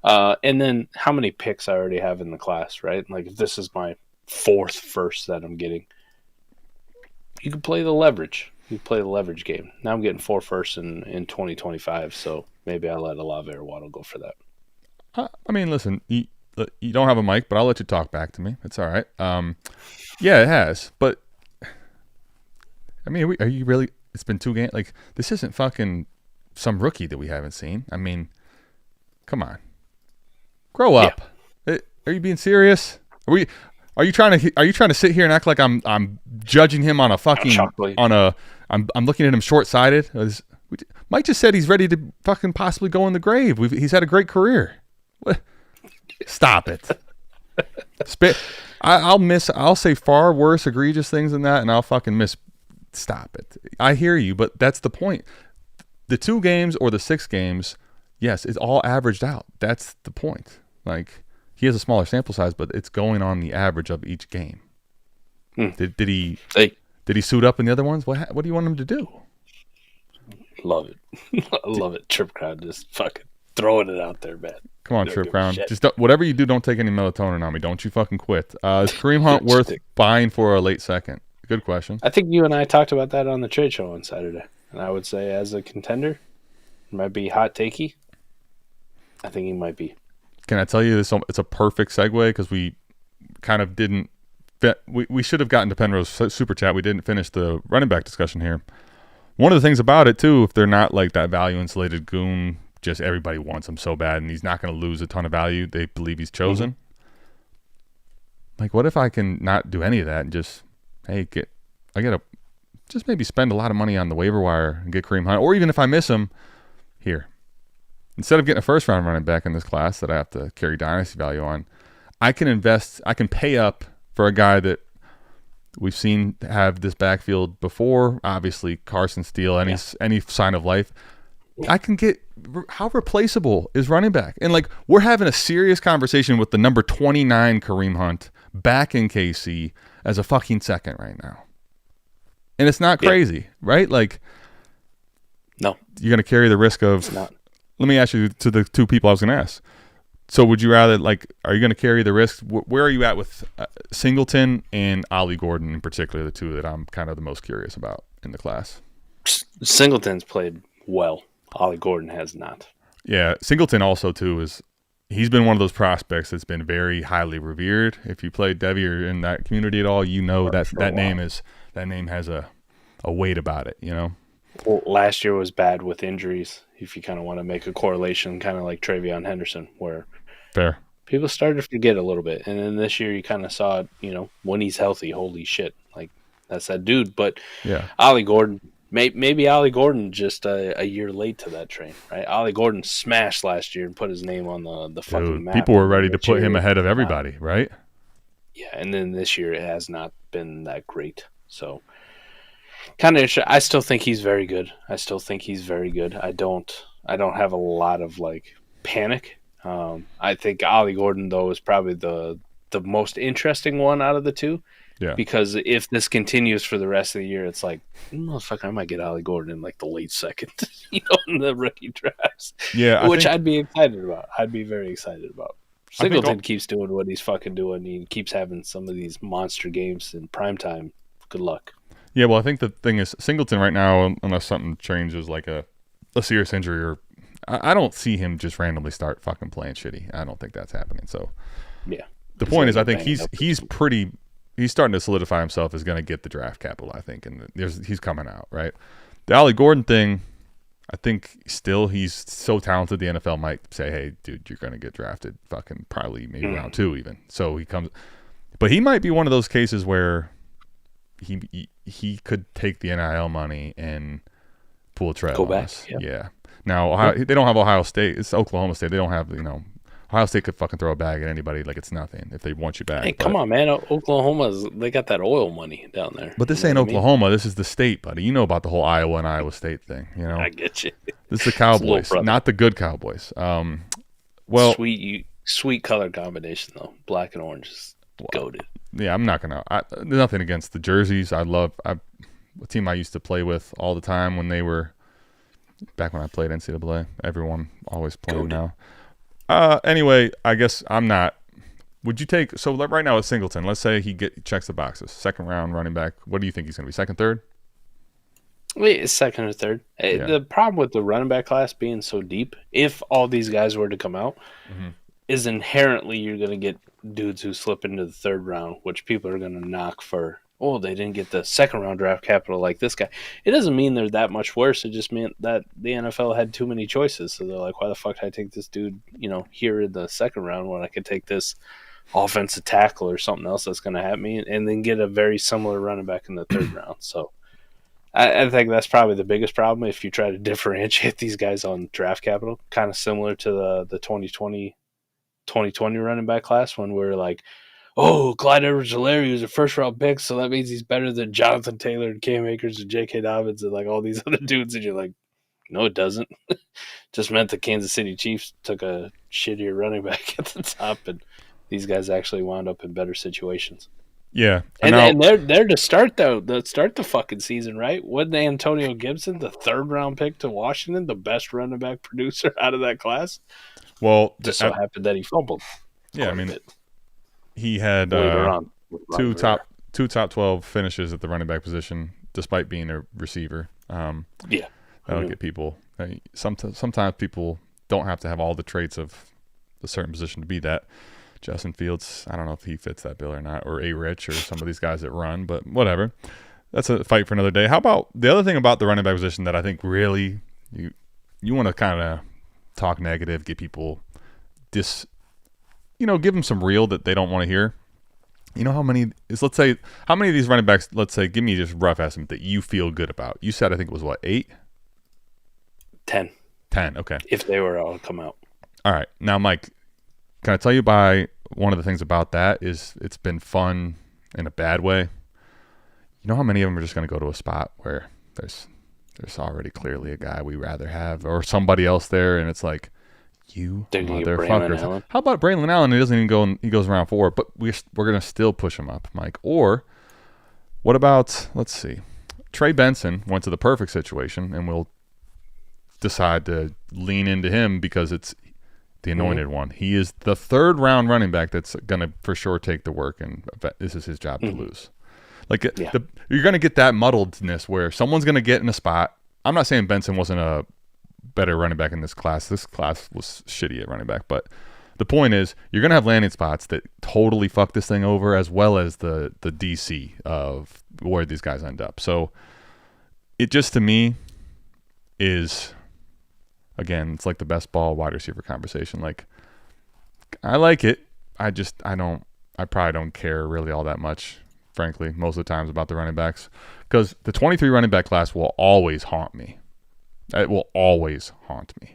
And then how many picks I already have in the class, right? Like if this is my 4th first that I'm getting, you can play the leverage. You play the leverage game. Now I'm getting 4 firsts in 2025, so maybe I let Olave or Waddle go for that. I mean, listen, you don't have a mic, but I'll let you talk back to me. It's all right. Yeah, it has, but I mean, are you really? It's been 2 games. Like this isn't fucking some rookie that we haven't seen. I mean, come on, grow up. Yeah. Are you being serious? Are you trying to sit here and act like I'm judging him on a fucking I'm looking at him short-sighted? Mike just said he's ready to fucking possibly go in the grave. He's had a great career. What? Stop it. I'll say far worse egregious things than that, and I'll fucking miss. Stop it. I hear you, but that's the point. The 2 games or the 6 games, yes, it's all averaged out. That's the point. Like. He has a smaller sample size, but it's going on the average of each game. Did he suit up in the other ones? What do you want him to do? Love it. I love it. Trip Crown just fucking throwing it out there, man. Come on, Trip Crown. Just whatever you do, don't take any melatonin on me. Don't you fucking quit. Is Kareem Hunt worth buying for a late second? Good question. I think you and I talked about that on the trade show on Saturday. And I would say as a contender, it might be hot takey. I think he might be. Can I tell you this? It's a perfect segue because we kind of didn't. We should have gotten to Penrose's super chat. We didn't finish the running back discussion here. One of the things about it too, if they're not like that value insulated goon, just everybody wants him so bad, and he's not going to lose a ton of value. They believe he's chosen. Like, what if I can not do any of that and just just maybe spend a lot of money on the waiver wire and get Kareem Hunt, or even if I miss him, here. Instead of getting a first-round running back in this class that I have to carry dynasty value on, I can pay up for a guy that we've seen have this backfield before. Obviously, Carson Steele, any sign of life. I can get – how replaceable is running back? And, like, we're having a serious conversation with the number 29 Kareem Hunt back in KC as a fucking second right now. And it's not crazy, right? Like – no. You're going to carry the risk of – it's not. Let me ask you to the 2 people I was going to ask. So would you rather, like, are you going to carry the risk? Where are you at with Singleton and Ollie Gordon in particular, the 2 that I'm kind of the most curious about in the class? Singleton's played well. Ollie Gordon has not. Yeah, Singleton also, too, he's been one of those prospects that's been very highly revered. If you played Devy or in that community at all, you know that name has a weight about it, Well, last year was bad with injuries. If you kind of want to make a correlation, kind of like Travion Henderson, where people started to forget a little bit. And then this year you kind of saw it, when he's healthy, holy shit. Like, that's that dude. But Ollie Gordon, maybe Ollie Gordon just a year late to that train, right? Ollie Gordon smashed last year and put his name on the fucking map. People were ready to put him ahead of everybody, right? Yeah, and then this year it has not been that great. So kind of interesting. I still think he's very good. I don't have a lot of like panic. I think Ollie Gordon though is probably the most interesting one out of the 2. Yeah. Because if this continues for the rest of the year, it's like, motherfucker, I might get Ollie Gordon in like the late second, in the rookie drafts. Yeah. I'd be excited about. I'd be very excited about. Singleton keeps doing what he's fucking doing. He keeps having some of these monster games in primetime. Good luck. Yeah, well, I think the thing is, Singleton right now, unless something changes, like a serious injury, or I don't see him just randomly start fucking playing shitty. I don't think that's happening. So, yeah, the point is, I think he's pretty he's starting to solidify himself as going to get the draft capital, I think, and he's coming out, right? The Ollie Gordon thing, I think still he's so talented the NFL might say, hey, dude, you're going to get drafted fucking probably maybe round 2 even. So he comes – but he might be one of those cases where he could take the NIL money and pull a trail Go on back, us. yeah. Yeah. Now, they don't have Ohio State. It's Oklahoma State. They don't have, Ohio State could fucking throw a bag at anybody like it's nothing if they want you back. Hey, come on, man. They got that oil money down there. But this ain't Oklahoma. This is the state, buddy. You know about the whole Iowa and Iowa State thing, I get you. This is the Cowboys, not the good Cowboys. Well, sweet color combination, though. Black and orange is goated. Yeah, I'm not going to – nothing against the jerseys. A team I used to play with all the time when they were – back when I played NCAA. Everyone always playing now. Anyway, I guess I'm not. Would you take? So right now it's Singleton. Let's say he checks the boxes. Second round running back. What do you think he's going to be? Second, third? Wait, second or third. Yeah. The problem with the running back class being so deep, if all these guys were to come out, is inherently you're going to get dudes who slip into the third round, which people are going to knock for. Oh, they didn't get the second round draft capital like this guy. It doesn't mean they're that much worse. It just meant that the NFL had too many choices. So they're like, why the fuck did I take this dude, here in the second round when I could take this offensive tackle or something else that's going to have me and then get a very similar running back in the third round. So I think that's probably the biggest problem if you try to differentiate these guys on draft capital, kind of similar to the 2020 running back class when we're like, oh, Clyde Edwards-Helaire was a first-round pick, so that means he's better than Jonathan Taylor and Cam Akers and J.K. Dobbins and like all these other dudes. And you're like, no, it doesn't. Just meant the Kansas City Chiefs took a shittier running back at the top, and these guys actually wound up in better situations. Yeah, and they're to start the fucking season, right? Wasn't Antonio Gibson the third-round pick to Washington, the best running back producer out of that class? Well, just so happened that he fumbled. Yeah, I mean. He had two top 12 finishes at the running back position, despite being a receiver. That'll get people. Sometimes people don't have to have all the traits of a certain position to be that. Justin Fields, I don't know if he fits that bill or not, or A. Rich or some of these guys that run, but whatever. That's a fight for another day. How about the other thing about the running back position that I think really you want to kind of talk negative, get people give them some real that they don't want to hear. You know how many of these running backs, let's say, give me just rough estimate that you feel good about. You said, I think it was what, 8? 10. 10, okay. If they were all to come out. All right. Now, Mike, can I tell you one of the things about that is it's been fun in a bad way. You know how many of them are just going to go to a spot where there's already clearly a guy we rather have or somebody else there, and it's like, you motherfuckers. How about Braylon Allen? He doesn't even go. He goes around 4, but we're gonna still push him up, Mike. Or what about? Let's see. Trey Benson went to the perfect situation, and we'll decide to lean into him because it's the anointed one. He is the third round running back that's gonna for sure take the work, and this is his job to lose. Like you're gonna get that muddledness where someone's gonna get in a spot. I'm not saying Benson wasn't a better running back in this class. This class was shitty at running back, but the point is you're going to have landing spots that totally fuck this thing over, as well as the DC of where these guys end up. So it just, to me, is, again, it's like the best ball wide receiver conversation. Like, I like it. I probably don't care really all that much, frankly, most of the times about the running backs, because the 23 running back class will always haunt me. It will always haunt me.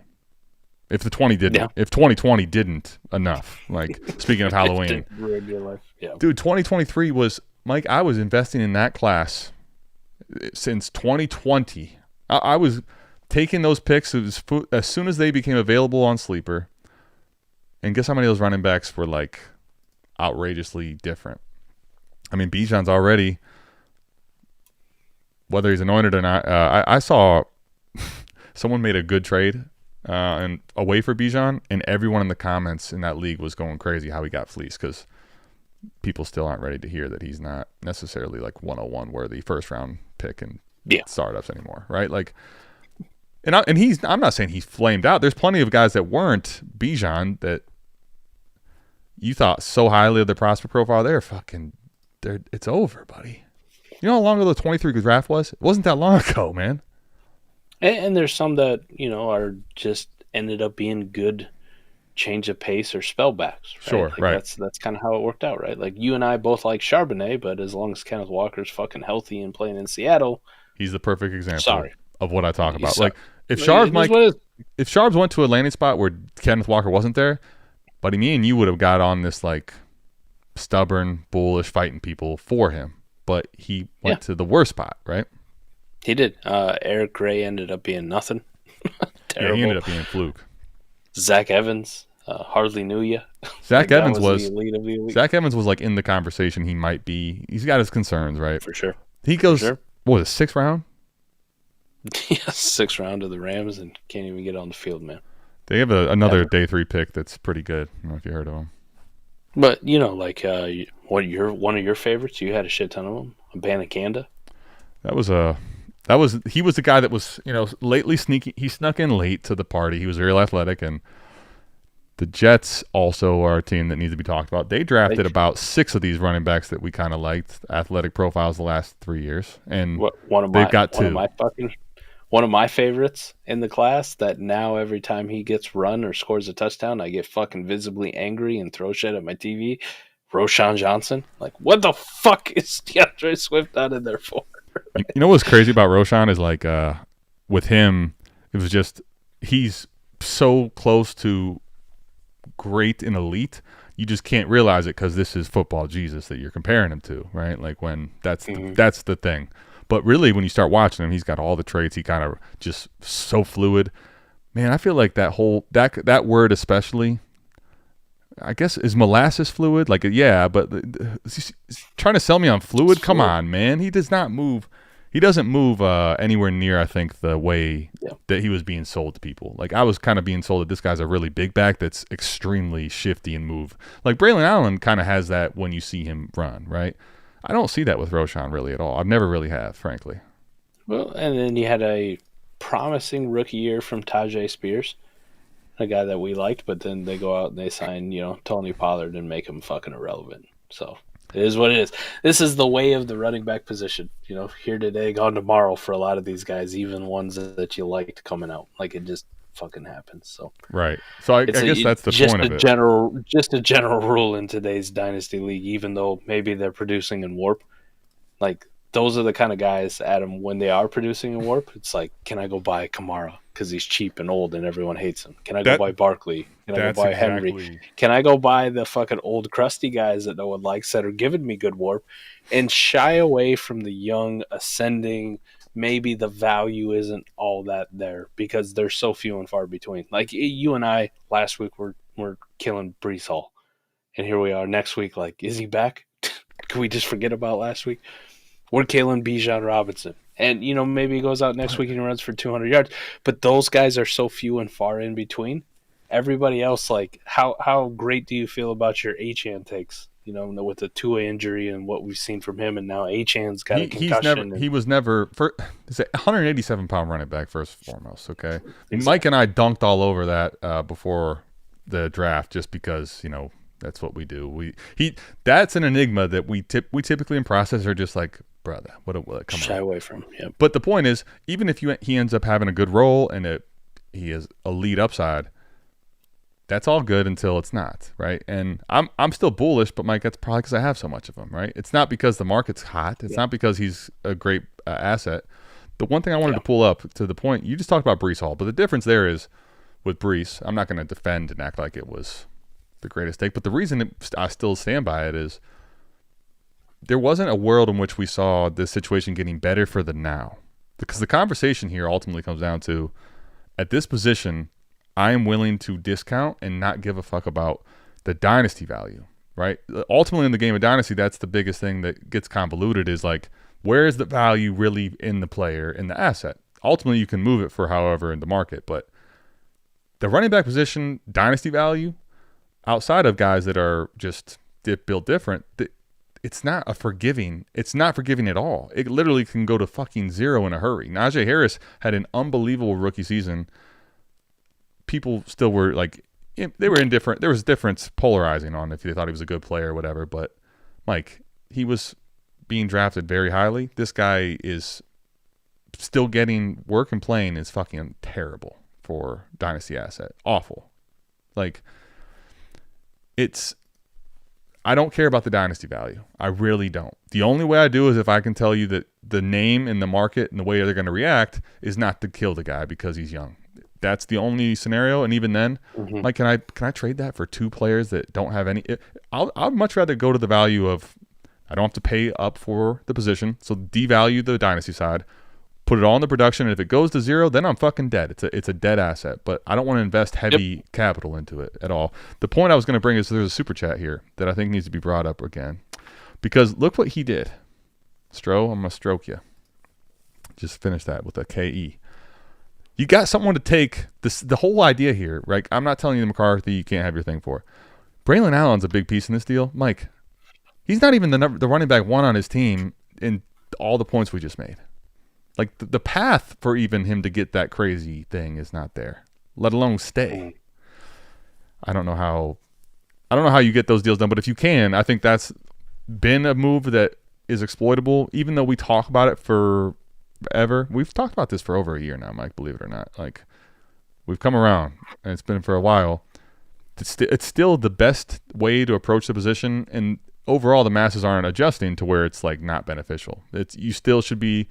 If the 2020 didn't enough, like speaking of Halloween, ruin your life. Yeah. Dude, 2023 was, Mike, I was investing in that class since 2020. I was taking those picks as soon as they became available on Sleeper. And guess how many of those running backs were like outrageously different? I mean, Bijan's already, whether he's anointed or not, I saw someone made a good trade and away for Bijan, and everyone in the comments in that league was going crazy how he got fleeced because people still aren't ready to hear that he's not necessarily like 101 worthy first round pick in startups anymore, right? Like, I'm not saying he's flamed out. There's plenty of guys that weren't Bijan that you thought so highly of the prospect profile. They're fucking it's over, buddy. You know how long ago the 23 draft was? It wasn't that long ago, man. And there's some that, are just ended up being good change of pace or spellbacks. Right? Sure, right. That's kind of how it worked out, right? Like you and I both like Charbonnet, but as long as Kenneth Walker's fucking healthy and playing in Seattle, he's the perfect example of what I talk about. Like if Sharbs went to a landing spot where Kenneth Walker wasn't there, buddy, me and you would have got on this like stubborn, bullish fighting people for him. But he went to the worst spot, right? He did. Eric Gray ended up being nothing. Terrible. Yeah, he ended up being fluke. Zach Evans, hardly knew you. Zach Evans was the elite of the elite. Zach Evans was like in the conversation. He might be. He's got his concerns, right? For sure. He goes. What was it, sixth round? Yeah, sixth round of the Rams, and can't even get on the field, man. They have another day 3 pick that's pretty good. I don't know if you heard of him. But one of your favorites? You had a shit ton of them. Abanikanda. He was the guy that was lately sneaky. He snuck in late to the party. He was very athletic, and the Jets also are a team that needs to be talked about. They drafted about 6 of these running backs that we kind of liked, athletic profiles the last 3 years, and they've got 2. One of my favorites in the class that now every time he gets run or scores a touchdown, I get fucking visibly angry and throw shit at my TV. Roshan Johnson. Like, what the fuck is DeAndre Swift out in there for? You know what's crazy about Roshan is like with him, it was just he's so close to great and elite. You just can't realize it because this is football Jesus that you're comparing him to, right? Like when that's the thing. But really, when you start watching him, he's got all the traits. He kind of just so fluid. Man, I feel like that word especially, I guess, is molasses fluid? Like, yeah, but he's trying to sell me on fluid? Come on, man. He does not move. He doesn't move anywhere near, I think, the way that he was being sold to people. Like, I was kind of being sold that this guy's a really big back that's extremely shifty and move. Like, Braylon Allen kind of has that when you see him run, right? I don't see that with Roshan really at all. I've never really have, frankly. Well, and then you had a promising rookie year from Tajay Spears, a guy that we liked, but then they go out and they sign, Tony Pollard and make him fucking irrelevant. So it is what it is. This is the way of the running back position. Here today, gone tomorrow for a lot of these guys, even ones that you liked coming out. Like it just fucking happens. So right. So I guess that's the point of it. Just a general rule in today's Dynasty League, even though maybe they're producing in warp, like those are the kind of guys, Adam, when they are producing in warp, it's like, can I go buy Kamara because he's cheap and old and everyone hates him? Can I go buy Barkley? Can I go buy Henry? Can I go buy the fucking old crusty guys that no one likes that are giving me good warp and shy away from the young ascending? Maybe the value isn't all that there because they're so few and far between. Like you and I last week were killing Breece Hall, and here we are next week. Like, is he back? Can we just forget about last week? We're killing Bijan Robinson, and maybe he goes out next week and he runs for 200 yards. But those guys are so few and far in between. Everybody else, like, how great do you feel about your Achane takes? With the Tua injury and what we've seen from him, and now Achane's got a concussion. He was never he's a 187-pound running back first and foremost. Okay, exactly. Mike and I dunked all over that before the draft just because that's what we do. That's an enigma that we typically in process are just like, brother, what come shy on. Away from. Yeah. But the point is, even if he ends up having a good role and he has elite upside, that's all good until it's not, right? And I'm still bullish, but Mike, that's probably because I have so much of him, right? It's not because the market's hot. It's not because he's a great asset. The one thing I wanted to pull up to the point, you just talked about Breece Hall, but the difference there is with Breece, I'm not going to defend and act like it was the greatest take, but the reason I still stand by it is there wasn't a world in which we saw this situation getting better for the now. Because the conversation here ultimately comes down to, at this position, I am willing to discount and not give a fuck about the dynasty value, right? Ultimately, in the game of dynasty, that's the biggest thing that gets convoluted is like, where is the value really in the player, in the asset? Ultimately, you can move it for however in the market, but the running back position, dynasty value, outside of guys that are just built different, it's not forgiving at all. It literally can go to fucking zero in a hurry. Najee Harris had an unbelievable rookie season. People still were like, they were indifferent. There was difference polarizing on if they thought he was a good player or whatever. But Mike, he was being drafted very highly. This guy is still getting work and playing is fucking terrible for Dynasty asset. Awful. Like, I don't care about the Dynasty value. I really don't. The only way I do is if I can tell you that the name and the market and the way they're going to react is not to kill the guy because he's young. That's the only scenario, and even then, like, can I trade that for 2 players that don't have any? I'd much rather go to the value of I don't have to pay up for the position, so devalue the Dynasty side, put it all in the production, and if it goes to 0, then I'm fucking dead. It's a dead asset, but I don't want to invest heavy capital into it at all. The point I was going to bring is there's a super chat here that I think needs to be brought up again, because look what he did. Stro, I'm going to stroke you. Just finish that with a KE. You got someone to take this. The whole idea here, right? I'm not telling you McCarthy you can't have your thing for. Braylon Allen's a big piece in this deal. Mike, he's not even the running back 1 on his team in all the points we just made. Like, the path for even him to get that crazy thing is not there, let alone stay. I don't know how you get those deals done, but if you can, I think that's been a move that is exploitable, even though we talk about it forever. We've talked about this for over a year now, Mike, believe it or not. Like, we've come around, and it's been for a while. It's still the best way to approach the position, and overall the masses aren't adjusting to where it's, like, not beneficial. You still should be,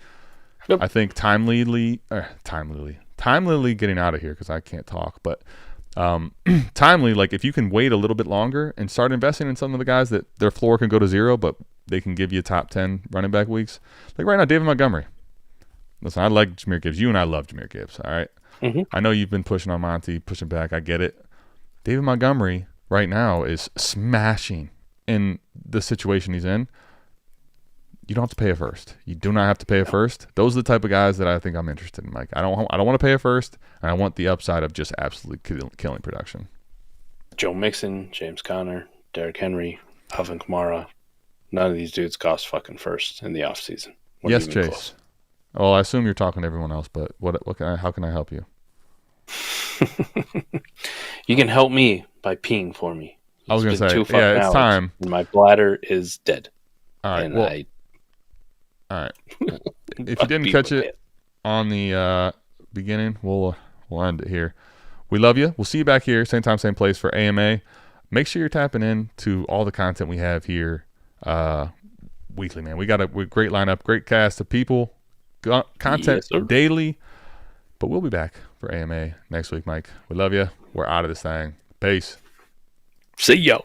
I think, timely getting out of here because I can't talk, but timely, like, if you can wait a little bit longer and start investing in some of the guys that their floor can go to 0, but they can give you top 10 running back weeks. Like right now, David Montgomery. Listen, I like Jahmyr Gibbs. You and I love Jahmyr Gibbs, all right? I know you've been pushing on Monty, pushing back. I get it. David Montgomery right now is smashing in the situation he's in. You don't have to pay a first. You do not have to pay a first. Those are the type of guys that I think I'm interested in, Mike. I don't want to pay a first, and I want the upside of just absolutely killing production. Joe Mixon, James Conner, Derrick Henry, Alvin Kamara. None of these dudes cost fucking first in the offseason. Yes, Chase. Close. Well, I assume you're talking to everyone else, but how can I help you? You can help me by peeing for me. I was going to say, yeah, it's time. My bladder is dead. All right. All right. If you didn't catch it on the beginning, we'll end it here. We love you. We'll see you back here, same time, same place for AMA. Make sure you're tapping in to all the content we have here weekly, man. We got a great lineup, great cast of people, content daily. But we'll be back for AMA next week, Mike. We love you. We're out of this thing. Peace. See ya.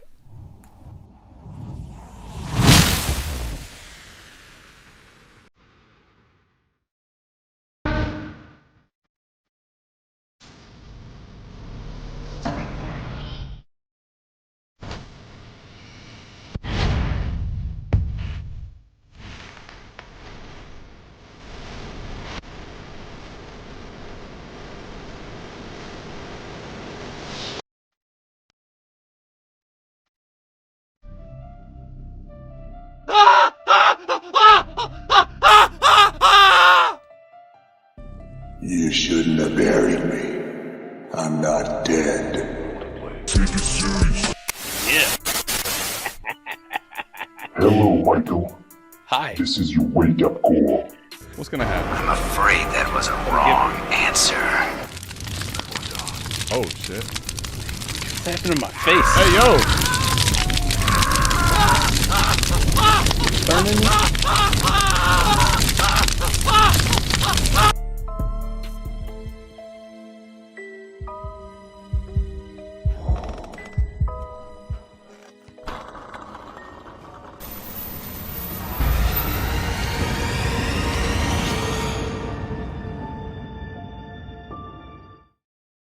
You shouldn't have buried me. I'm not dead. Take it serious. Yeah. Hello, Michael. Hi. This is your wake-up call. What's going to happen? I'm afraid that was a wrong answer. Oh, shit. What's happening to my face? Hey, yo. Burning me?